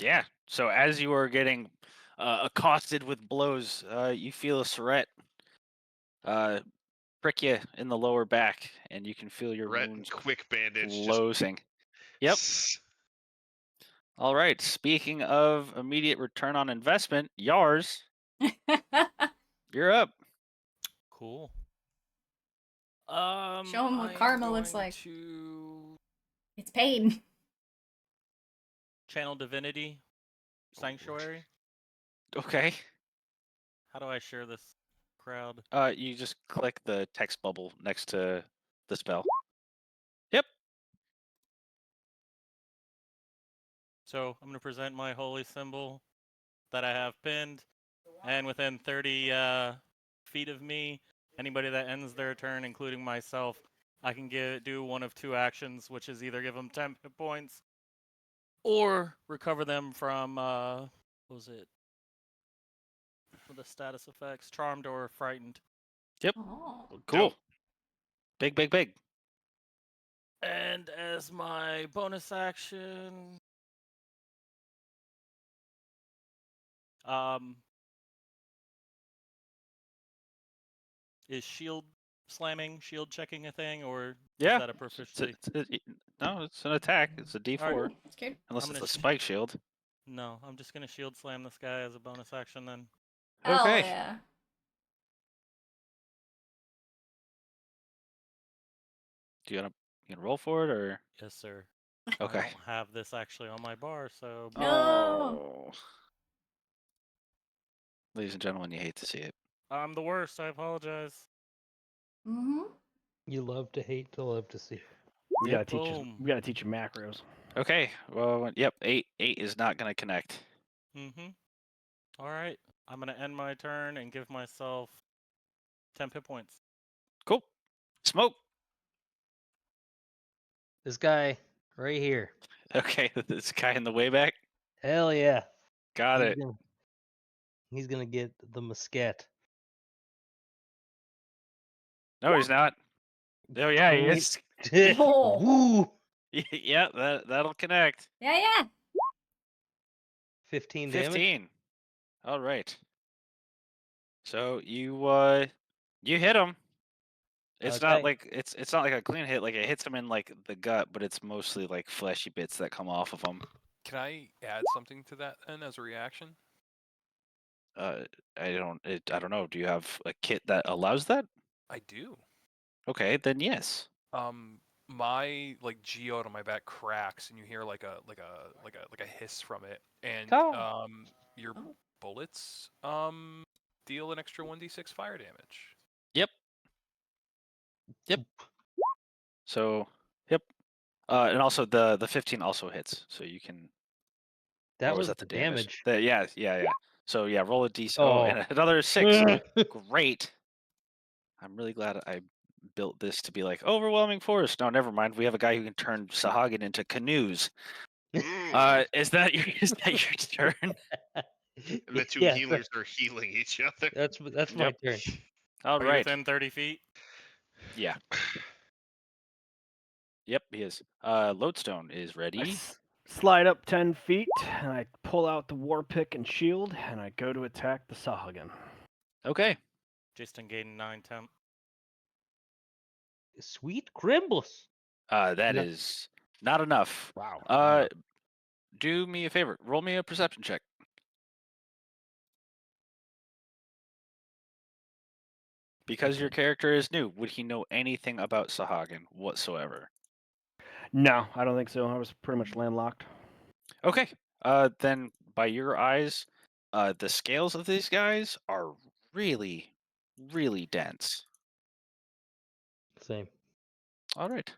[SPEAKER 3] Yeah. So as you are getting accosted with blows, you feel a Surette prick you in the lower back, and you can feel your
[SPEAKER 4] Ret,
[SPEAKER 3] wounds
[SPEAKER 4] quick bandage. Just
[SPEAKER 3] closing. Yep. All right. Speaking of immediate return on investment, Yars, you're up.
[SPEAKER 7] Cool.
[SPEAKER 2] Show 'em what
[SPEAKER 7] I am
[SPEAKER 2] karma looks
[SPEAKER 7] going
[SPEAKER 2] like.
[SPEAKER 7] To
[SPEAKER 2] It's pain.
[SPEAKER 7] channel divinity, sanctuary.
[SPEAKER 3] Okay.
[SPEAKER 7] How do I share this crowd?
[SPEAKER 3] You just click the text bubble next to the spell. Yep.
[SPEAKER 7] So I'm going to present my holy symbol that I have pinned, and within 30 feet of me, anybody that ends their turn, including myself, I can do one of two actions, which is either give them 10 hit points or recover them from, what was it? For the status effects, charmed or frightened.
[SPEAKER 2] Oh.
[SPEAKER 3] Cool.
[SPEAKER 4] Dope.
[SPEAKER 3] Big.
[SPEAKER 7] And as my bonus action, is shield slamming, shield checking a thing, or
[SPEAKER 3] Yeah.
[SPEAKER 7] is that a proficiency?
[SPEAKER 3] No, it's an attack. It's a D4.
[SPEAKER 7] Alright.
[SPEAKER 2] Ooh, scared.
[SPEAKER 3] Unless
[SPEAKER 7] I'm
[SPEAKER 3] it's
[SPEAKER 7] gonna
[SPEAKER 3] a spike shield.
[SPEAKER 7] No, I'm just gonna shield slam this guy as a bonus action then.
[SPEAKER 2] Hell
[SPEAKER 3] Okay.
[SPEAKER 2] yeah.
[SPEAKER 3] Do you gonna roll for it or?
[SPEAKER 7] Yes, sir.
[SPEAKER 3] Okay.
[SPEAKER 7] I don't have this actually on my bar, so
[SPEAKER 2] No.
[SPEAKER 3] Oh. Ladies and gentlemen, you hate to see it.
[SPEAKER 7] I'm the worst. I apologize.
[SPEAKER 2] Mm-hmm.
[SPEAKER 6] You love to hate to love to see.
[SPEAKER 5] We
[SPEAKER 3] Yep.
[SPEAKER 5] gotta teach you.
[SPEAKER 7] Boom.
[SPEAKER 5] We gotta teach you macros.
[SPEAKER 3] Okay. Well, yep. 8 is not gonna connect.
[SPEAKER 7] Mm-hmm. All right. I'm gonna end my turn and give myself 10 hit points.
[SPEAKER 3] Cool. Smoke.
[SPEAKER 6] This guy right here.
[SPEAKER 3] Okay, this guy in the way back.
[SPEAKER 6] Hell yeah.
[SPEAKER 3] Got
[SPEAKER 6] He's
[SPEAKER 3] it.
[SPEAKER 6] gonna, he's gonna get the musket.
[SPEAKER 3] No, he's not. Oh yeah, he
[SPEAKER 6] Great.
[SPEAKER 3] is.
[SPEAKER 2] Oh.
[SPEAKER 6] Woo!
[SPEAKER 3] Yeah, that'll connect.
[SPEAKER 2] Yeah, yeah.
[SPEAKER 6] 15 damage.
[SPEAKER 3] 15. All right. So you hit him. It's not
[SPEAKER 6] Okay.
[SPEAKER 3] like it's not like a clean hit. Like it hits him in like the gut, but it's mostly like fleshy bits that come off of him.
[SPEAKER 1] Can I add something to that then as a reaction?
[SPEAKER 3] I don't know. Do you have a kit that allows that?
[SPEAKER 1] I do.
[SPEAKER 3] Okay, then yes.
[SPEAKER 1] My like geode on my back cracks, and you hear like a hiss from it, and
[SPEAKER 6] Oh.
[SPEAKER 1] your
[SPEAKER 2] Oh.
[SPEAKER 1] bullets deal an extra 1d6 fire damage.
[SPEAKER 3] Yep. So, yep. And also the 15 also hits, so you can.
[SPEAKER 6] That
[SPEAKER 3] Or
[SPEAKER 6] was
[SPEAKER 3] that
[SPEAKER 6] the damage.
[SPEAKER 3] Yeah. So yeah, roll a d6.
[SPEAKER 6] Oh.
[SPEAKER 3] And another 6. Great. I'm really glad I built this to be like overwhelming force. No, never mind. We have a guy who can turn Sahagin into canoes. Is that your turn?
[SPEAKER 4] And the two
[SPEAKER 6] Yeah,
[SPEAKER 4] healers are healing each other.
[SPEAKER 6] That's my
[SPEAKER 3] Yep.
[SPEAKER 6] turn.
[SPEAKER 3] All
[SPEAKER 7] Are you
[SPEAKER 3] right.
[SPEAKER 7] within 30 feet?
[SPEAKER 3] Yeah. Yep, he is. Lodestone is
[SPEAKER 5] I
[SPEAKER 3] ready.
[SPEAKER 5] slide up 10 feet, and I pull out the war pick and shield, and I go to attack the Sahagin.
[SPEAKER 3] Okay.
[SPEAKER 7] Jason gained 9 temp.
[SPEAKER 6] Sweet Grimbles.
[SPEAKER 3] That
[SPEAKER 6] No-
[SPEAKER 3] is not enough.
[SPEAKER 5] Wow.
[SPEAKER 3] Do me a favor. Roll me a perception check. Because your character is new, would he know anything about Sahagin whatsoever?
[SPEAKER 5] No, I don't think so. I was pretty much landlocked.
[SPEAKER 3] Okay. Then by your eyes, the scales of these guys are really, really dense.
[SPEAKER 6] Same.
[SPEAKER 3] All right.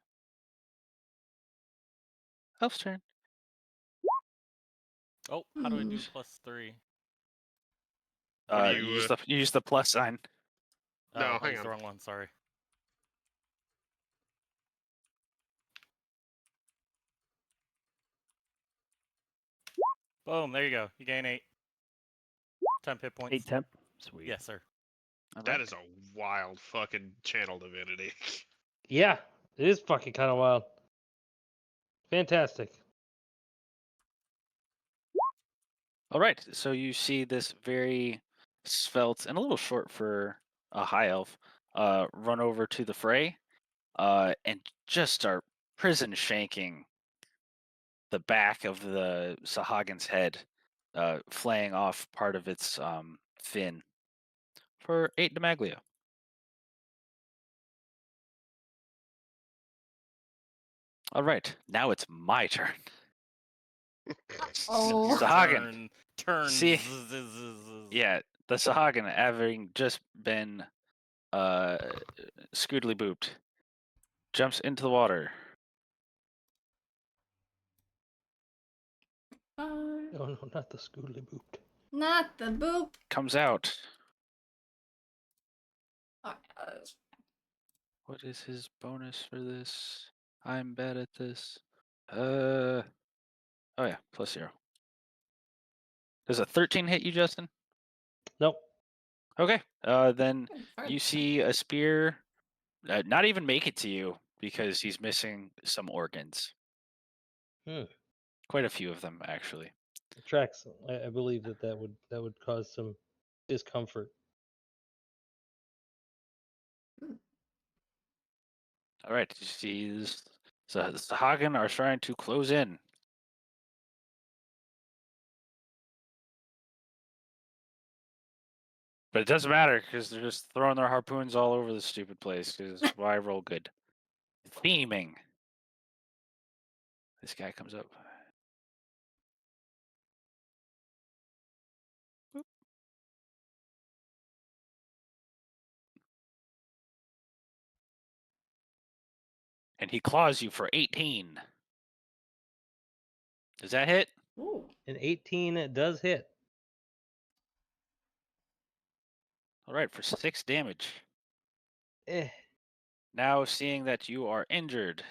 [SPEAKER 3] Elf's turn.
[SPEAKER 7] Oh, how do I do
[SPEAKER 2] Hmm.
[SPEAKER 7] +3?
[SPEAKER 4] What do
[SPEAKER 3] You
[SPEAKER 4] you,
[SPEAKER 3] use the plus sign.
[SPEAKER 4] No,
[SPEAKER 7] Oh, I
[SPEAKER 4] hang
[SPEAKER 7] used
[SPEAKER 4] on.
[SPEAKER 7] the wrong one. Sorry. Boom. There you go. You gain 8 temp hit points.
[SPEAKER 5] 8 temp. Sweet.
[SPEAKER 7] Yes, sir.
[SPEAKER 3] All
[SPEAKER 4] that
[SPEAKER 3] right.
[SPEAKER 4] is a wild fucking channel divinity.
[SPEAKER 6] Yeah, it is fucking kind of wild. Fantastic.
[SPEAKER 3] All right. So you see this very svelte and a little short for a high elf run over to the fray and just start prison shanking the back of the Sahagin's head, flaying off part of its fin for 8 Damaglia. All right, now it's my turn.
[SPEAKER 2] Oh.
[SPEAKER 7] Your
[SPEAKER 3] Sahagin.
[SPEAKER 7] turn.
[SPEAKER 3] See? Yeah, the Sahagin, having just been scootily booped, jumps into the water.
[SPEAKER 6] Oh no, not the Scoodly Booped.
[SPEAKER 2] Not the boop.
[SPEAKER 3] Comes out.
[SPEAKER 2] Oh,
[SPEAKER 3] What is his bonus for this? I'm bad at this. Oh yeah, +0. Does a 13 hit you, Justin?
[SPEAKER 6] Nope.
[SPEAKER 3] Okay. Then
[SPEAKER 2] far-
[SPEAKER 3] you see a spear not even make it to you because he's missing some organs.
[SPEAKER 6] Hmm.
[SPEAKER 3] Quite a few of them, actually.
[SPEAKER 6] It tracks. I believe that would cause some discomfort.
[SPEAKER 3] All right. You see this. So the Sahagin are trying to close in. But it doesn't matter because they're just throwing their harpoons all over the stupid place. Because why roll good? Theming. This guy comes up. Boop. And he claws you for 18. Does that hit?
[SPEAKER 2] Ooh.
[SPEAKER 6] An 18 does hit.
[SPEAKER 3] All right, for 6 damage.
[SPEAKER 6] Eh.
[SPEAKER 3] Now, seeing that you are injured,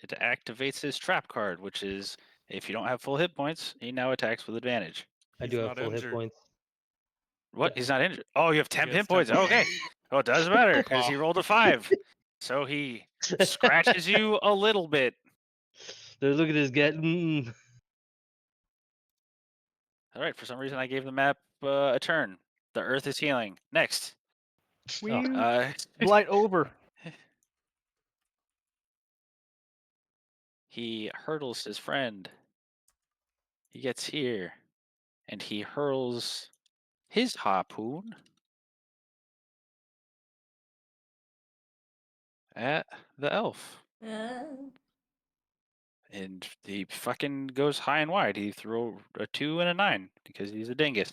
[SPEAKER 3] it activates his trap card, which is if you don't have full hit points, he now attacks with advantage.
[SPEAKER 6] I
[SPEAKER 7] He's
[SPEAKER 6] do have
[SPEAKER 7] not
[SPEAKER 6] full hit
[SPEAKER 7] injured.
[SPEAKER 6] points.
[SPEAKER 3] What?
[SPEAKER 6] Yeah.
[SPEAKER 3] He's not injured. Oh, you have 10
[SPEAKER 7] He has
[SPEAKER 3] hit
[SPEAKER 7] 10
[SPEAKER 3] points.
[SPEAKER 7] points.
[SPEAKER 3] Okay. Oh, it does matter because he
[SPEAKER 4] Oh.
[SPEAKER 3] rolled a 5. So he scratches you a little bit.
[SPEAKER 6] They're looking at this guy. Mm.
[SPEAKER 3] All right. For some reason, I gave the map a turn. The earth is healing. Next.
[SPEAKER 5] We
[SPEAKER 3] Uh,
[SPEAKER 5] blight over.
[SPEAKER 3] he hurdles his friend. He gets here. And he hurls his harpoon at the elf. And he fucking goes high and wide. He threw a 2 and a 9 because he's a dingus.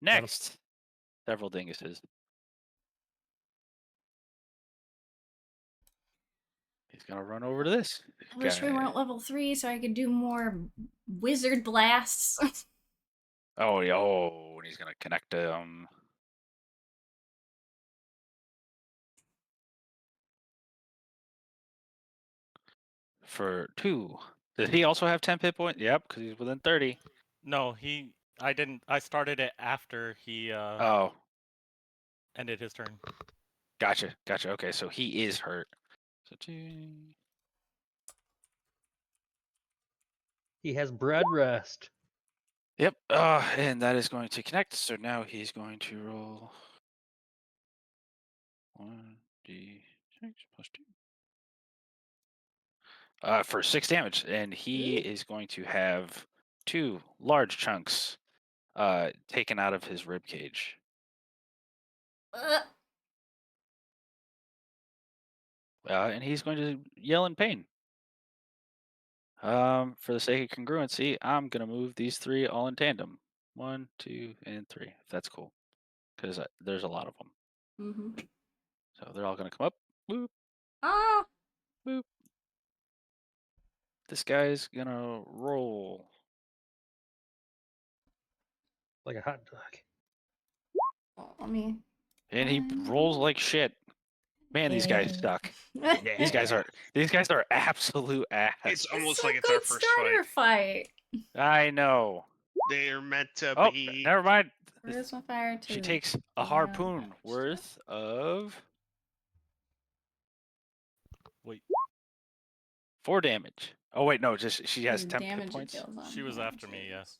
[SPEAKER 3] Next. Several dinguses. He's gonna run over to this
[SPEAKER 2] I wish we
[SPEAKER 3] guy.
[SPEAKER 2] weren't level 3 so I could do more wizard blasts.
[SPEAKER 3] Oh, yeah. Oh, and he's gonna connect for 2. Does he also have 10 hit points? Yep, because he's within 30.
[SPEAKER 7] No, I didn't. I started it after he
[SPEAKER 3] Oh,
[SPEAKER 7] ended his turn.
[SPEAKER 3] gotcha. Okay, so he is hurt. So 2.
[SPEAKER 6] He has bread rest.
[SPEAKER 3] Yep. And that is going to connect. So now he's going to roll 1d6 plus 2. For 6 damage, and he is going to have 2 large chunks taken out of his rib cage. And he's going to yell in pain. For the sake of congruency, I'm gonna move these 3 all in tandem. 1, 2, and 3. If that's cool, because there's a lot of them.
[SPEAKER 2] Mm-hmm.
[SPEAKER 3] So they're all gonna come up. Boop,
[SPEAKER 2] Oh,
[SPEAKER 3] boop. This guy's gonna roll.
[SPEAKER 6] Like a hot dog.
[SPEAKER 2] I mean,
[SPEAKER 3] And he rolls like shit. Man, these guys suck. These guys are absolute ass.
[SPEAKER 4] It's almost
[SPEAKER 2] a
[SPEAKER 4] like it's our
[SPEAKER 2] good
[SPEAKER 4] first
[SPEAKER 2] starter
[SPEAKER 4] fight.
[SPEAKER 2] fight.
[SPEAKER 3] I know.
[SPEAKER 4] They're meant to
[SPEAKER 3] Oh,
[SPEAKER 4] be.
[SPEAKER 3] never mind.
[SPEAKER 2] Where's my fire too?
[SPEAKER 3] She takes a
[SPEAKER 2] Yeah,
[SPEAKER 3] harpoon
[SPEAKER 2] that's
[SPEAKER 3] worth of
[SPEAKER 7] Wait,
[SPEAKER 3] 4 damage. Oh wait, no, just she has
[SPEAKER 2] the
[SPEAKER 3] 10 hit
[SPEAKER 2] damage it
[SPEAKER 3] points.
[SPEAKER 2] deals on
[SPEAKER 7] she was
[SPEAKER 2] him,
[SPEAKER 7] after me. Yes.
[SPEAKER 2] Jesus.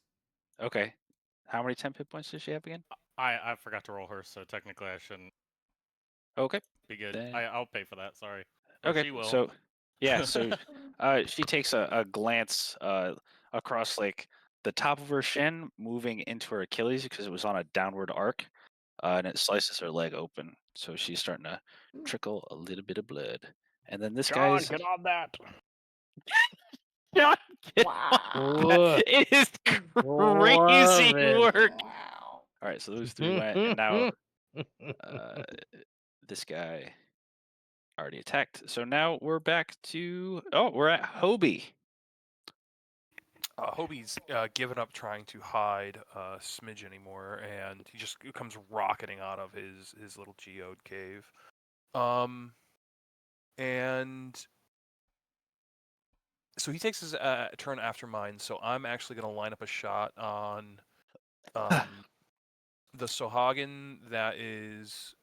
[SPEAKER 3] Okay. How many 10 hit points does she have again?
[SPEAKER 7] I forgot to roll her, so technically I shouldn't
[SPEAKER 3] Okay.
[SPEAKER 7] be good.
[SPEAKER 3] Then-
[SPEAKER 7] I'll pay for that. Sorry. Or
[SPEAKER 3] Okay.
[SPEAKER 7] she will.
[SPEAKER 3] So yeah, so she takes a glance across like the top of her shin, moving into her Achilles because it was on a downward arc, and it slices her leg open. So she's starting to trickle a little bit of blood. And then this
[SPEAKER 5] John,
[SPEAKER 3] guy's
[SPEAKER 5] get on that.
[SPEAKER 3] John, get
[SPEAKER 2] Wow.
[SPEAKER 3] on that. It is crazy
[SPEAKER 6] Love it.
[SPEAKER 3] work.
[SPEAKER 2] Wow.
[SPEAKER 3] All right, so those 3 went, and now this guy already attacked. So now we're back to we're at Hobie.
[SPEAKER 1] Hobie's given up trying to hide Smidge anymore, and he just comes rocketing out of his little geode cave. And so he takes his turn after mine. So I'm actually going to line up a shot on the Sohagan that is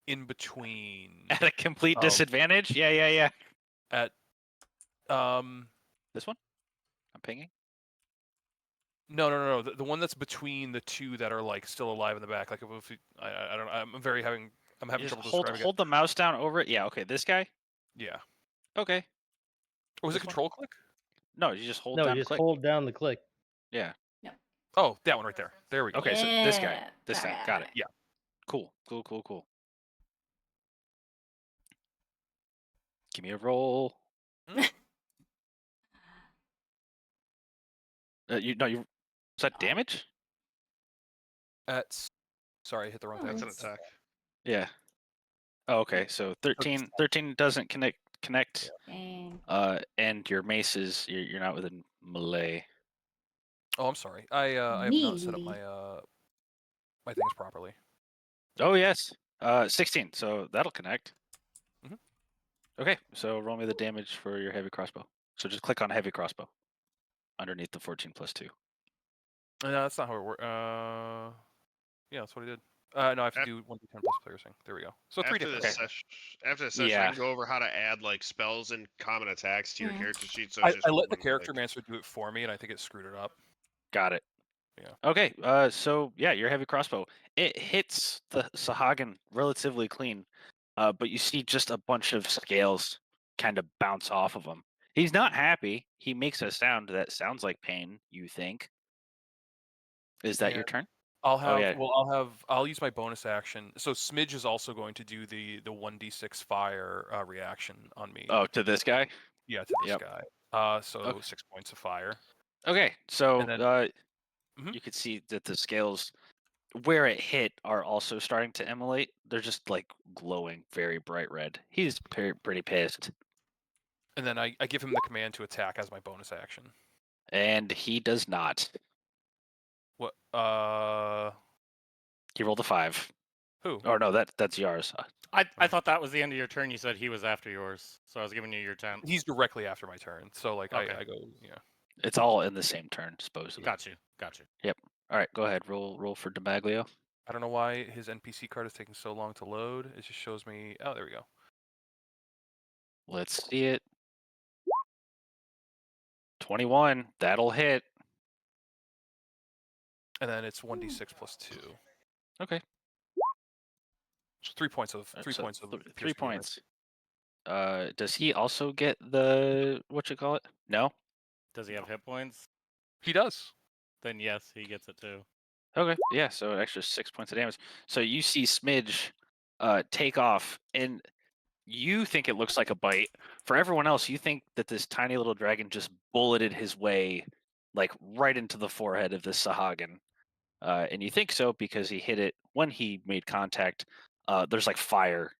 [SPEAKER 1] in between
[SPEAKER 3] At a complete
[SPEAKER 1] Oh.
[SPEAKER 3] disadvantage? Yeah.
[SPEAKER 1] at
[SPEAKER 3] This one? I'm pinging.
[SPEAKER 1] No. The one that's between the 2 that are like still alive in the back. Like if I don't know. I'm having
[SPEAKER 3] You just
[SPEAKER 1] trouble
[SPEAKER 3] hold
[SPEAKER 1] describing
[SPEAKER 3] hold the mouse down over it. Yeah, okay. This guy?
[SPEAKER 1] it. Yeah.
[SPEAKER 3] Okay.
[SPEAKER 1] Or was it
[SPEAKER 3] This one?
[SPEAKER 1] control click?
[SPEAKER 3] No, you just hold
[SPEAKER 6] No,
[SPEAKER 3] down
[SPEAKER 6] you just
[SPEAKER 3] click.
[SPEAKER 6] hold down the click.
[SPEAKER 3] Yeah.
[SPEAKER 1] Oh, that one right there. There we go.
[SPEAKER 3] Okay, so this guy.
[SPEAKER 2] Yeah,
[SPEAKER 3] This guy.
[SPEAKER 2] alright,
[SPEAKER 3] Got it.
[SPEAKER 2] alright.
[SPEAKER 3] Yeah. Cool. Give me a roll. Is that damage?
[SPEAKER 1] Sorry, I hit the wrong
[SPEAKER 4] That's
[SPEAKER 1] thing.
[SPEAKER 4] an attack.
[SPEAKER 3] Yeah. Oh, okay. So 13 doesn't connect.
[SPEAKER 2] Dang.
[SPEAKER 3] And your mace is you're not within melee.
[SPEAKER 1] Oh, I'm sorry. I have not set up
[SPEAKER 2] Needy.
[SPEAKER 1] my things properly.
[SPEAKER 3] Oh yes. 16. So that'll connect.
[SPEAKER 1] Mhm.
[SPEAKER 3] Okay, so roll me the damage for your heavy crossbow. So just click on heavy crossbow underneath the 14 plus 2.
[SPEAKER 1] No, that's not how it works. Yeah, that's what I did. No, I have to
[SPEAKER 4] Af-
[SPEAKER 1] do 1d10 plus piercing. There we go. So 3
[SPEAKER 4] After
[SPEAKER 1] damage.
[SPEAKER 4] this session, I
[SPEAKER 3] Yeah.
[SPEAKER 4] can go over how to add like spells and common attacks to your
[SPEAKER 2] Mm.
[SPEAKER 4] character sheet. So
[SPEAKER 1] I
[SPEAKER 4] it's just
[SPEAKER 1] let the
[SPEAKER 4] one,
[SPEAKER 1] character
[SPEAKER 4] like,
[SPEAKER 1] master do it for me, and I think it screwed it up.
[SPEAKER 3] Got it.
[SPEAKER 1] Yeah.
[SPEAKER 3] Okay, so yeah, your heavy crossbow. It hits the Sahagin relatively clean, but you see just a bunch of scales kind of bounce off of him. He's not happy. He makes a sound that sounds like pain, you think. Is that your
[SPEAKER 1] And
[SPEAKER 3] turn?
[SPEAKER 1] I'll
[SPEAKER 3] Oh,
[SPEAKER 1] have
[SPEAKER 3] yeah.
[SPEAKER 1] I'll use my bonus action. So Smidge is also going to do the 1d6 fire reaction on me.
[SPEAKER 3] Oh, to this guy?
[SPEAKER 1] Yeah, to this
[SPEAKER 3] Yep.
[SPEAKER 1] guy. So
[SPEAKER 3] Okay.
[SPEAKER 1] 6 points of fire.
[SPEAKER 3] Okay, so
[SPEAKER 1] And then Mhm.
[SPEAKER 3] you could see that the scales where it hit are also starting to immolate. They're just like glowing very bright red. He's pretty pissed.
[SPEAKER 1] and then I give him the command to attack as my bonus action.
[SPEAKER 3] And he does not.
[SPEAKER 1] What
[SPEAKER 3] He rolled a 5.
[SPEAKER 1] who?
[SPEAKER 3] Oh no, that's yours.
[SPEAKER 7] I thought that was the end of your turn. You said he was after yours, so I was giving you your 10.
[SPEAKER 1] He's directly after my turn. So like
[SPEAKER 7] Okay.
[SPEAKER 1] I go, yeah.
[SPEAKER 3] It's all in the same turn, supposedly.
[SPEAKER 7] Got you. Got you.
[SPEAKER 3] Yep. All right, go ahead. Roll for Demaglio.
[SPEAKER 1] I don't know why his NPC card is taking so long to load. It just shows me. Oh, there we go.
[SPEAKER 3] Let's see it. 21. That'll hit.
[SPEAKER 1] And then it's 1d6 plus 2.
[SPEAKER 3] Okay.
[SPEAKER 1] So 3 points of
[SPEAKER 3] So
[SPEAKER 1] 3 points of
[SPEAKER 3] 3
[SPEAKER 1] piercing damage.
[SPEAKER 3] points. Does he also get the what you call it? No.
[SPEAKER 7] Does he have hit points?
[SPEAKER 1] He does.
[SPEAKER 7] Then yes, he gets it too.
[SPEAKER 3] Okay. Yeah. So an extra 6 points of damage. So you see Smidge take off, and you think it looks like a bite. For everyone else, you think that this tiny little dragon just bulleted his way like right into the forehead of this Sahagin. And you think so because he hit it when he made contact. There's like fire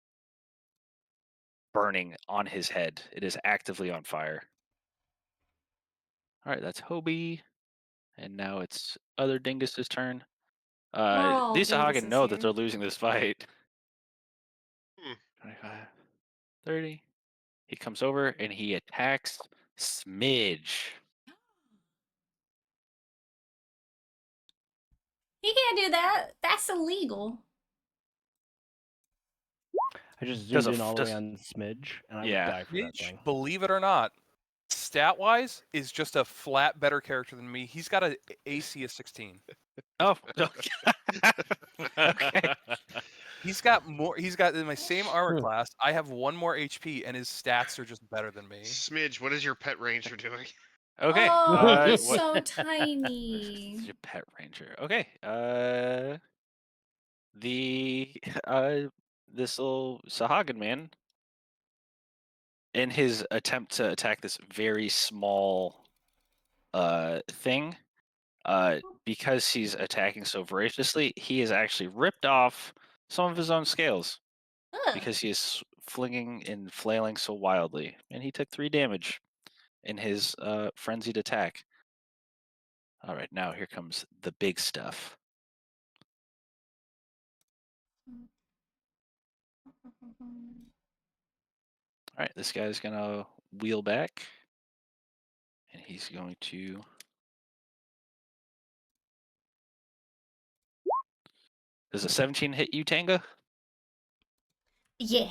[SPEAKER 3] burning on his head. It is actively on fire. All right, that's Hobie. And now it's other Dingus's turn.
[SPEAKER 2] all
[SPEAKER 3] These Sahagin
[SPEAKER 2] Dinguses
[SPEAKER 3] know that
[SPEAKER 2] here.
[SPEAKER 3] they're losing this fight.
[SPEAKER 4] Hmm.
[SPEAKER 3] 25, 30. He comes over and he attacks Smidge.
[SPEAKER 2] He can't do that. That's illegal.
[SPEAKER 5] I just
[SPEAKER 3] Does
[SPEAKER 5] zoomed
[SPEAKER 3] a
[SPEAKER 5] in
[SPEAKER 3] f-
[SPEAKER 5] all the way
[SPEAKER 3] does-
[SPEAKER 5] on Smidge, and I
[SPEAKER 3] Yeah.
[SPEAKER 5] would die for that
[SPEAKER 1] Mitch,
[SPEAKER 5] thing.
[SPEAKER 1] believe it or not, stat-wise is just a flat better character than me. He's got a AC of 16.
[SPEAKER 3] Oh, okay.
[SPEAKER 1] He's got more. He's got in my same armor class. I have 1 more HP, and his stats are just better than me.
[SPEAKER 4] Smidge, what is your pet ranger doing?
[SPEAKER 3] Okay.
[SPEAKER 2] Oh, he's
[SPEAKER 3] what-
[SPEAKER 2] so tiny.
[SPEAKER 3] It's your pet ranger. Okay. The this little Sahagin man, in his attempt to attack this very small thing, because he's attacking so voraciously, he has actually ripped off some of his own scales
[SPEAKER 2] Ugh.
[SPEAKER 3] because he is flinging and flailing so wildly, and he took 3 damage in his frenzied attack. All right, now here comes the big stuff. All right, this guy's gonna wheel back, and he's going to. Does a 17 hit you, Tanga?
[SPEAKER 2] Yeah.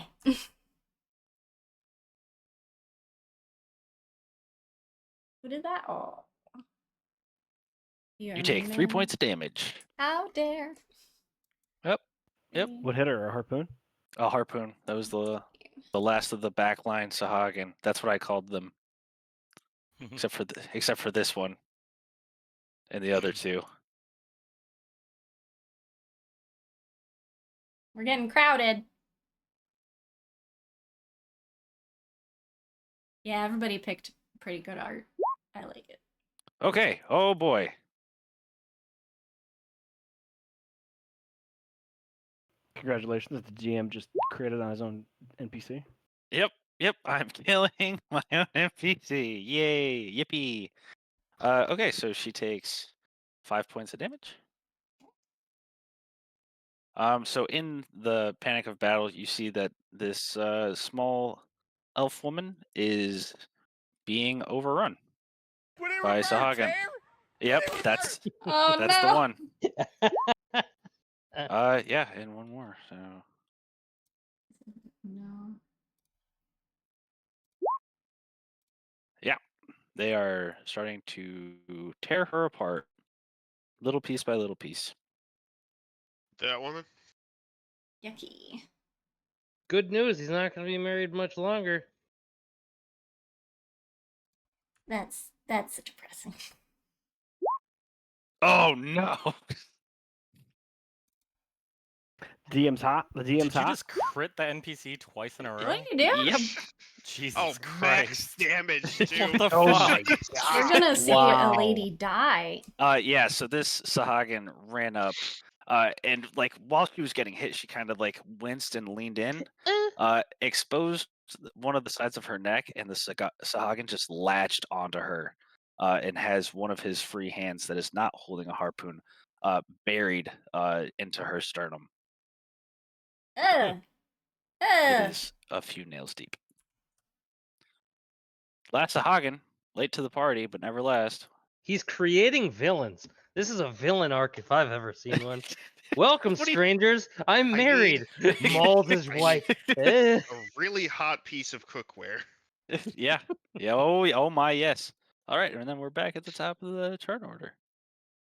[SPEAKER 2] Who did that? Oh.
[SPEAKER 3] You take 3 points of damage.
[SPEAKER 2] How dare.
[SPEAKER 3] Yep. Yep.
[SPEAKER 5] What hit her? A harpoon?
[SPEAKER 3] A harpoon. That was the last of the backline Sahagin. That's what I called them, except for this one, and the other 2.
[SPEAKER 2] We're getting crowded. Yeah, everybody picked pretty good art. I like it.
[SPEAKER 3] Okay. Oh boy.
[SPEAKER 5] Congratulations, the GM just created on his own NPC.
[SPEAKER 3] Yep. I'm killing my own NPC. Yay! Yippee! Okay, so she takes 5 points of damage. So in the panic of battle, you see that this small elf woman is being overrun by Sahagin. Yep, that's
[SPEAKER 2] Oh
[SPEAKER 3] that's the
[SPEAKER 2] no.
[SPEAKER 3] one. Yeah, and one more. So
[SPEAKER 2] No.
[SPEAKER 3] yeah, they are starting to tear her apart, little piece by little piece.
[SPEAKER 4] That woman?
[SPEAKER 2] Yucky.
[SPEAKER 6] Good news, he's not going to be married much longer.
[SPEAKER 2] That's depressing.
[SPEAKER 3] Oh no!
[SPEAKER 5] DM's hot. The DM's
[SPEAKER 7] Did you
[SPEAKER 5] hot.
[SPEAKER 7] just crit the NPC twice in a row?
[SPEAKER 2] What are you doing?
[SPEAKER 3] Yep.
[SPEAKER 7] Jesus
[SPEAKER 4] Oh, max
[SPEAKER 7] Christ.
[SPEAKER 4] damage,
[SPEAKER 7] What
[SPEAKER 4] dude.
[SPEAKER 7] the
[SPEAKER 5] Oh
[SPEAKER 7] fuck?
[SPEAKER 5] my
[SPEAKER 2] You're gonna see
[SPEAKER 5] Wow.
[SPEAKER 2] a lady die.
[SPEAKER 3] Yeah, so this Sahagin ran up, and like while she was getting hit, she kind of like winced and leaned in, exposed one of the sides of her neck, and the Sahagin just latched onto her, and has one of his free hands that is not holding a harpoon, buried into her sternum.
[SPEAKER 2] Ugh.
[SPEAKER 3] It
[SPEAKER 2] Ugh.
[SPEAKER 3] is a few nails deep. Last Sahagin, late to the party, but never last.
[SPEAKER 6] He's creating villains. This is a villain arc if I've ever seen one. Welcome,
[SPEAKER 3] What do you-
[SPEAKER 6] strangers. I'm
[SPEAKER 4] I
[SPEAKER 6] married. Mauled his
[SPEAKER 4] I
[SPEAKER 6] wife.
[SPEAKER 4] need
[SPEAKER 6] Eh.
[SPEAKER 4] a really hot piece of cookware.
[SPEAKER 3] Yeah. Yeah. Oh my, yes. All right, and then we're back at the top of the turn order.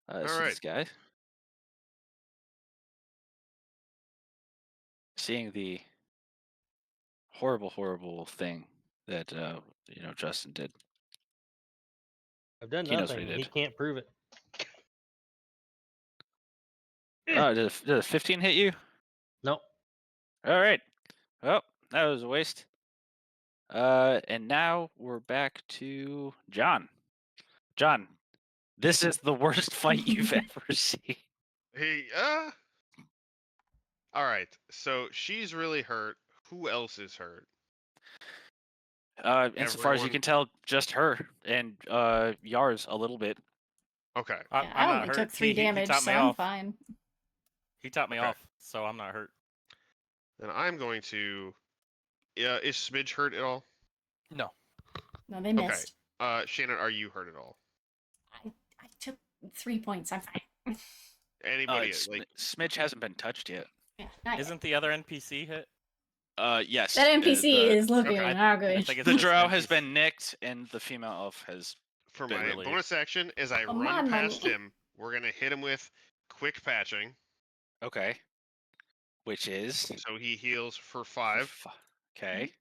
[SPEAKER 4] All
[SPEAKER 3] So
[SPEAKER 4] right.
[SPEAKER 3] this guy, seeing the horrible thing that Justin did.
[SPEAKER 6] I've done
[SPEAKER 3] He knows what
[SPEAKER 6] nothing.
[SPEAKER 3] he
[SPEAKER 6] He
[SPEAKER 3] did.
[SPEAKER 6] can't prove it.
[SPEAKER 3] Did a 15 hit you?
[SPEAKER 6] Nope.
[SPEAKER 3] All right. Well, that was a waste. And now we're back to John. John, this is the worst fight you've ever seen.
[SPEAKER 4] Hey, all right. So she's really hurt. Who else is hurt?
[SPEAKER 3] Insofar as you
[SPEAKER 4] Everyone-
[SPEAKER 3] can tell, just her and Yars a little bit.
[SPEAKER 4] Okay.
[SPEAKER 2] Yeah, I
[SPEAKER 7] I'm
[SPEAKER 2] only
[SPEAKER 7] not
[SPEAKER 2] took
[SPEAKER 7] hurt.
[SPEAKER 2] 3
[SPEAKER 7] He
[SPEAKER 2] damage,
[SPEAKER 7] topped
[SPEAKER 2] so
[SPEAKER 7] me
[SPEAKER 2] I'm
[SPEAKER 7] off.
[SPEAKER 2] fine.
[SPEAKER 7] He topped me
[SPEAKER 4] Okay.
[SPEAKER 7] off, so I'm not hurt.
[SPEAKER 4] Then I'm going to. Yeah, is Smidge hurt at all?
[SPEAKER 1] No.
[SPEAKER 2] No, they
[SPEAKER 4] Okay.
[SPEAKER 2] missed.
[SPEAKER 4] Shannon, are you hurt at all?
[SPEAKER 2] I took 3 points. I'm fine.
[SPEAKER 4] Anybody? Like,
[SPEAKER 3] Smidge hasn't been touched yet.
[SPEAKER 2] Yeah, not yet.
[SPEAKER 7] Isn't the other NPC hit?
[SPEAKER 3] Yes.
[SPEAKER 2] That NPC is looking
[SPEAKER 4] okay.
[SPEAKER 2] not
[SPEAKER 7] I
[SPEAKER 2] good.
[SPEAKER 7] think it's
[SPEAKER 3] The
[SPEAKER 7] just
[SPEAKER 3] drow has
[SPEAKER 7] NPC.
[SPEAKER 3] been nicked, and the female elf has.
[SPEAKER 4] for
[SPEAKER 3] been
[SPEAKER 4] my
[SPEAKER 3] relieved.
[SPEAKER 4] bonus action, as I
[SPEAKER 2] Come
[SPEAKER 4] run
[SPEAKER 2] on,
[SPEAKER 4] past
[SPEAKER 2] money.
[SPEAKER 4] him, we're gonna hit him with quick patching,
[SPEAKER 3] Okay. Which is.
[SPEAKER 4] so he heals for 5.
[SPEAKER 3] Okay.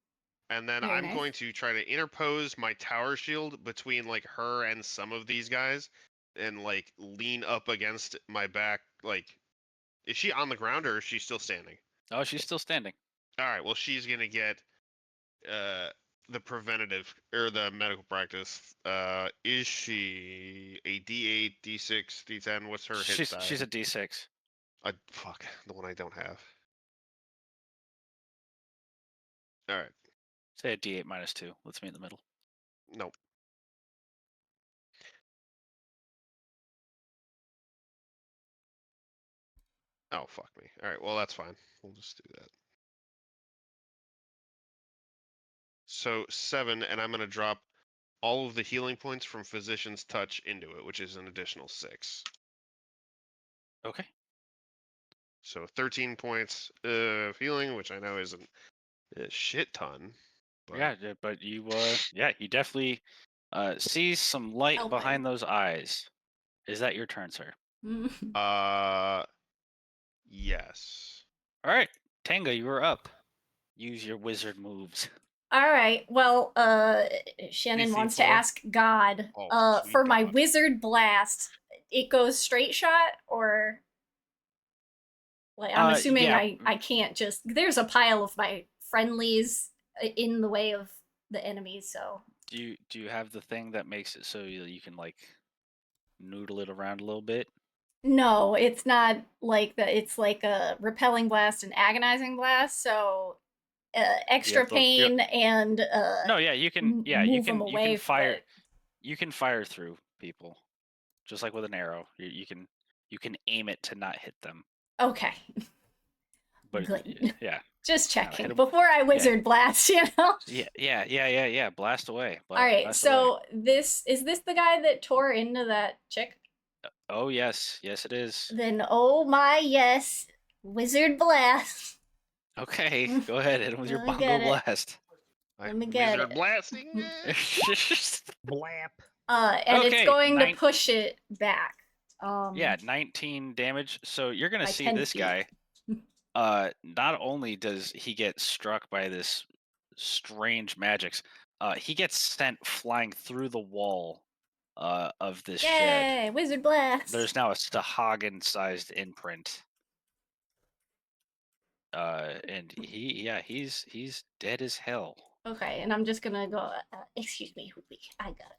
[SPEAKER 4] And then
[SPEAKER 2] Very
[SPEAKER 4] I'm
[SPEAKER 2] nice.
[SPEAKER 4] going to try to interpose my tower shield between like her and some of these guys, and like lean up against my back. Like, is she on the ground or is she still standing?
[SPEAKER 3] Oh, she's still standing.
[SPEAKER 4] All right. Well, she's gonna get the preventative or the medical practice. Is she a D8, D6, D10? What's her hit die?
[SPEAKER 3] She's a D6.
[SPEAKER 4] Fuck, the one I don't have. All right.
[SPEAKER 3] Say a D8 -2. Let's meet in the middle.
[SPEAKER 4] Nope. Oh, fuck me. All right, well, that's fine. We'll just do that. So 7, and I'm going to drop all of the healing points from Physician's Touch into it, which is an additional 6.
[SPEAKER 3] Okay.
[SPEAKER 4] So 13 points of healing, which I know isn't a shit ton. But
[SPEAKER 3] Yeah, but you you definitely see some light
[SPEAKER 2] Helping.
[SPEAKER 3] behind those eyes. Is that your turn, sir?
[SPEAKER 4] Yes.
[SPEAKER 3] All right, Tango, you are up. Use your wizard moves.
[SPEAKER 2] All right. Well, Shannon
[SPEAKER 7] DC
[SPEAKER 2] wants to
[SPEAKER 7] 4.
[SPEAKER 2] ask God,
[SPEAKER 4] Oh, sweet
[SPEAKER 2] for my
[SPEAKER 4] God.
[SPEAKER 2] wizard blast. It goes straight shot, or like I'm assuming
[SPEAKER 3] yeah.
[SPEAKER 2] I can't just. There's a pile of my friendlies in the way of the enemies, so.
[SPEAKER 3] Do you have the thing that makes it so you can like noodle it around a little bit?
[SPEAKER 2] No, it's not like that. It's like a repelling blast and agonizing blast, so extra
[SPEAKER 3] the-
[SPEAKER 2] pain and
[SPEAKER 3] No, yeah, you can. Yeah, you
[SPEAKER 2] move them
[SPEAKER 3] can. You
[SPEAKER 2] away.
[SPEAKER 3] can fire. You can fire through people. just like with an arrow. You can aim it to not hit them.
[SPEAKER 2] Okay.
[SPEAKER 3] But
[SPEAKER 2] Good.
[SPEAKER 3] yeah,
[SPEAKER 2] Just
[SPEAKER 3] hit
[SPEAKER 2] checking
[SPEAKER 3] 'em.
[SPEAKER 2] before I wizard blast, you know?
[SPEAKER 3] yeah. Blast away.
[SPEAKER 2] All right,
[SPEAKER 3] blast away.
[SPEAKER 2] so this the guy that tore into that chick?
[SPEAKER 3] Oh yes, it is.
[SPEAKER 2] Then oh my yes, wizard blast.
[SPEAKER 3] Okay, go ahead. Hit him with your
[SPEAKER 2] Let me
[SPEAKER 3] bongo
[SPEAKER 2] get it.
[SPEAKER 3] blast.
[SPEAKER 2] Let me get
[SPEAKER 4] Wizard
[SPEAKER 2] it.
[SPEAKER 4] blasting.
[SPEAKER 6] Blap.
[SPEAKER 2] And it's
[SPEAKER 3] Okay,
[SPEAKER 2] going to push it back.
[SPEAKER 3] Yeah, 19 damage. So you're gonna
[SPEAKER 2] by
[SPEAKER 3] see
[SPEAKER 2] 10
[SPEAKER 3] this
[SPEAKER 2] feet.
[SPEAKER 3] guy. Not only does he get struck by this strange magics, he gets sent flying through the wall of this shed.
[SPEAKER 2] Yay, wizard blast.
[SPEAKER 3] There's now a Stahagen-sized imprint. And he's dead as hell.
[SPEAKER 2] Okay, and I'm just gonna go. Excuse me, Hoopy. I got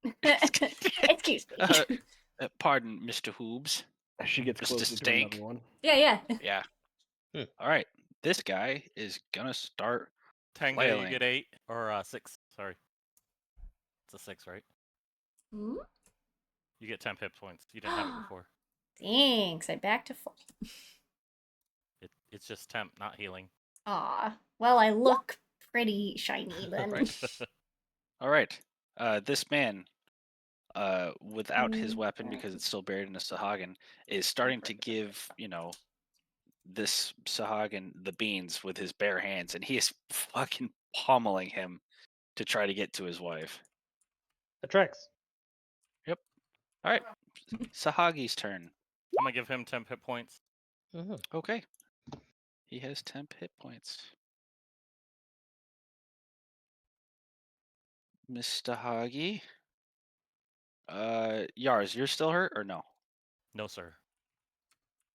[SPEAKER 2] it. Excuse me.
[SPEAKER 3] Pardon, Mr. Hoobs.
[SPEAKER 5] She gets
[SPEAKER 3] Just a
[SPEAKER 5] closer to
[SPEAKER 3] stink.
[SPEAKER 5] another one.
[SPEAKER 2] Yeah.
[SPEAKER 3] Yeah. All right. This guy is gonna start.
[SPEAKER 7] Tango,
[SPEAKER 3] Flailing.
[SPEAKER 7] you get 8 or 6. Sorry, it's a 6, right?
[SPEAKER 2] Hmm?
[SPEAKER 7] You get 10 hit points. You didn't have it before.
[SPEAKER 2] Thanks. I back to full.
[SPEAKER 7] It's just temp, not healing.
[SPEAKER 2] Aw. Well, I look pretty shiny then.
[SPEAKER 7] Right.
[SPEAKER 3] All right. This man, without his
[SPEAKER 2] Mm,
[SPEAKER 3] weapon because it's still buried in a Sahagan, is starting to give this Sahagan the beans with his bare hands, and he is fucking pummeling him to try to get to his wife.
[SPEAKER 6] The tricks.
[SPEAKER 3] All right. Sahagi's turn.
[SPEAKER 7] I'm gonna give him 10 hit points.
[SPEAKER 3] Okay. He has 10 hit points. Mr. Hagi. Yars, you're still hurt or no?
[SPEAKER 7] No, sir.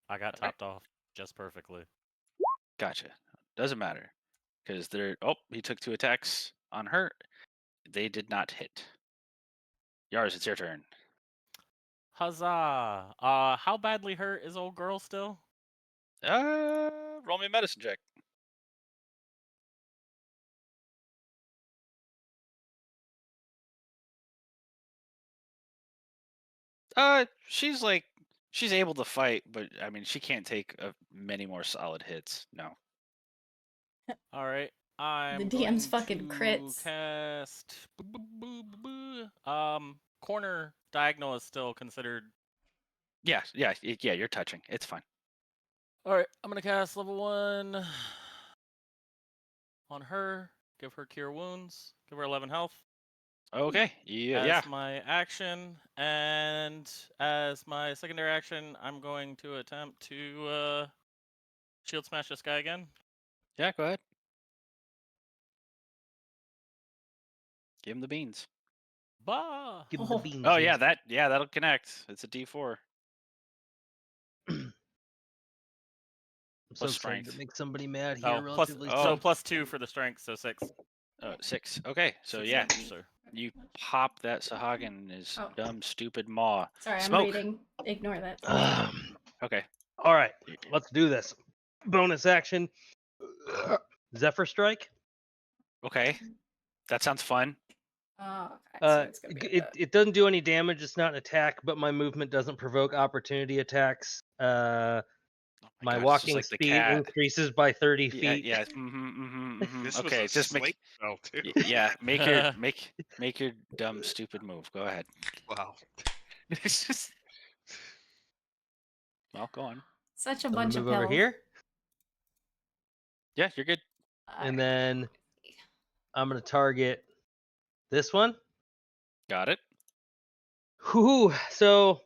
[SPEAKER 7] I got
[SPEAKER 3] Okay.
[SPEAKER 7] topped off just perfectly.
[SPEAKER 3] Gotcha. Doesn't matter. Because he took 2 attacks on her. They did not hit. Yars, it's your turn.
[SPEAKER 7] Huzzah! How badly hurt is old girl still?
[SPEAKER 3] Roll me a medicine check. She's able to fight, but I mean, she can't take many more solid hits. No.
[SPEAKER 7] All right. I'm
[SPEAKER 2] DM's
[SPEAKER 7] going
[SPEAKER 2] fucking
[SPEAKER 7] to
[SPEAKER 2] crits.
[SPEAKER 7] Cast. Corner diagonal is still considered.
[SPEAKER 3] Yeah. You're touching. It's fine.
[SPEAKER 7] All right. I'm gonna cast level 1 on her. Give her cure wounds. Give her 11 health.
[SPEAKER 3] Okay.
[SPEAKER 7] As my action, and as my secondary action, I'm going to attempt to shield smash this guy again.
[SPEAKER 3] Yeah. Go ahead. Give him the beans.
[SPEAKER 7] Bah!
[SPEAKER 6] Give him
[SPEAKER 2] Oh.
[SPEAKER 6] the beans.
[SPEAKER 3] Oh yeah, that'll connect. It's a D4.
[SPEAKER 6] I'm so
[SPEAKER 3] Plus
[SPEAKER 6] excited to
[SPEAKER 3] strength.
[SPEAKER 6] make somebody mad here.
[SPEAKER 7] Oh, plus,
[SPEAKER 6] relatively
[SPEAKER 7] so
[SPEAKER 6] soon.
[SPEAKER 7] plus 2 for the strength, so 6.
[SPEAKER 3] 6. Okay. So
[SPEAKER 7] 6
[SPEAKER 3] yeah,
[SPEAKER 7] damage, sir.
[SPEAKER 3] you pop that Sahagan in his
[SPEAKER 2] Oh.
[SPEAKER 3] dumb, stupid maw.
[SPEAKER 2] Sorry,
[SPEAKER 3] Smoke.
[SPEAKER 2] I'm reading. Ignore that.
[SPEAKER 3] Okay.
[SPEAKER 6] All right, let's do this. Bonus action. Zephyr Strike.
[SPEAKER 3] Okay. That sounds fun.
[SPEAKER 2] Oh, okay. So it's gonna be
[SPEAKER 6] It doesn't do any damage. It's not an attack, but my movement doesn't provoke opportunity attacks.
[SPEAKER 3] Oh
[SPEAKER 6] My
[SPEAKER 3] God, it's just
[SPEAKER 6] walking
[SPEAKER 3] like the
[SPEAKER 6] speed
[SPEAKER 3] cat.
[SPEAKER 6] increases by 30
[SPEAKER 3] Yeah.
[SPEAKER 6] feet.
[SPEAKER 3] Yeah.
[SPEAKER 4] This
[SPEAKER 3] Okay.
[SPEAKER 4] was a
[SPEAKER 3] Just make.
[SPEAKER 4] slate spell too.
[SPEAKER 3] Yeah. Make your dumb, stupid move. Go ahead.
[SPEAKER 4] Wow.
[SPEAKER 3] Well, go on.
[SPEAKER 2] such a
[SPEAKER 6] I'm gonna
[SPEAKER 2] bunch of
[SPEAKER 6] move over
[SPEAKER 2] pills.
[SPEAKER 6] here,
[SPEAKER 3] Yeah, you're good.
[SPEAKER 6] and then I'm gonna target this one.
[SPEAKER 3] Got it.
[SPEAKER 6] Whoo! So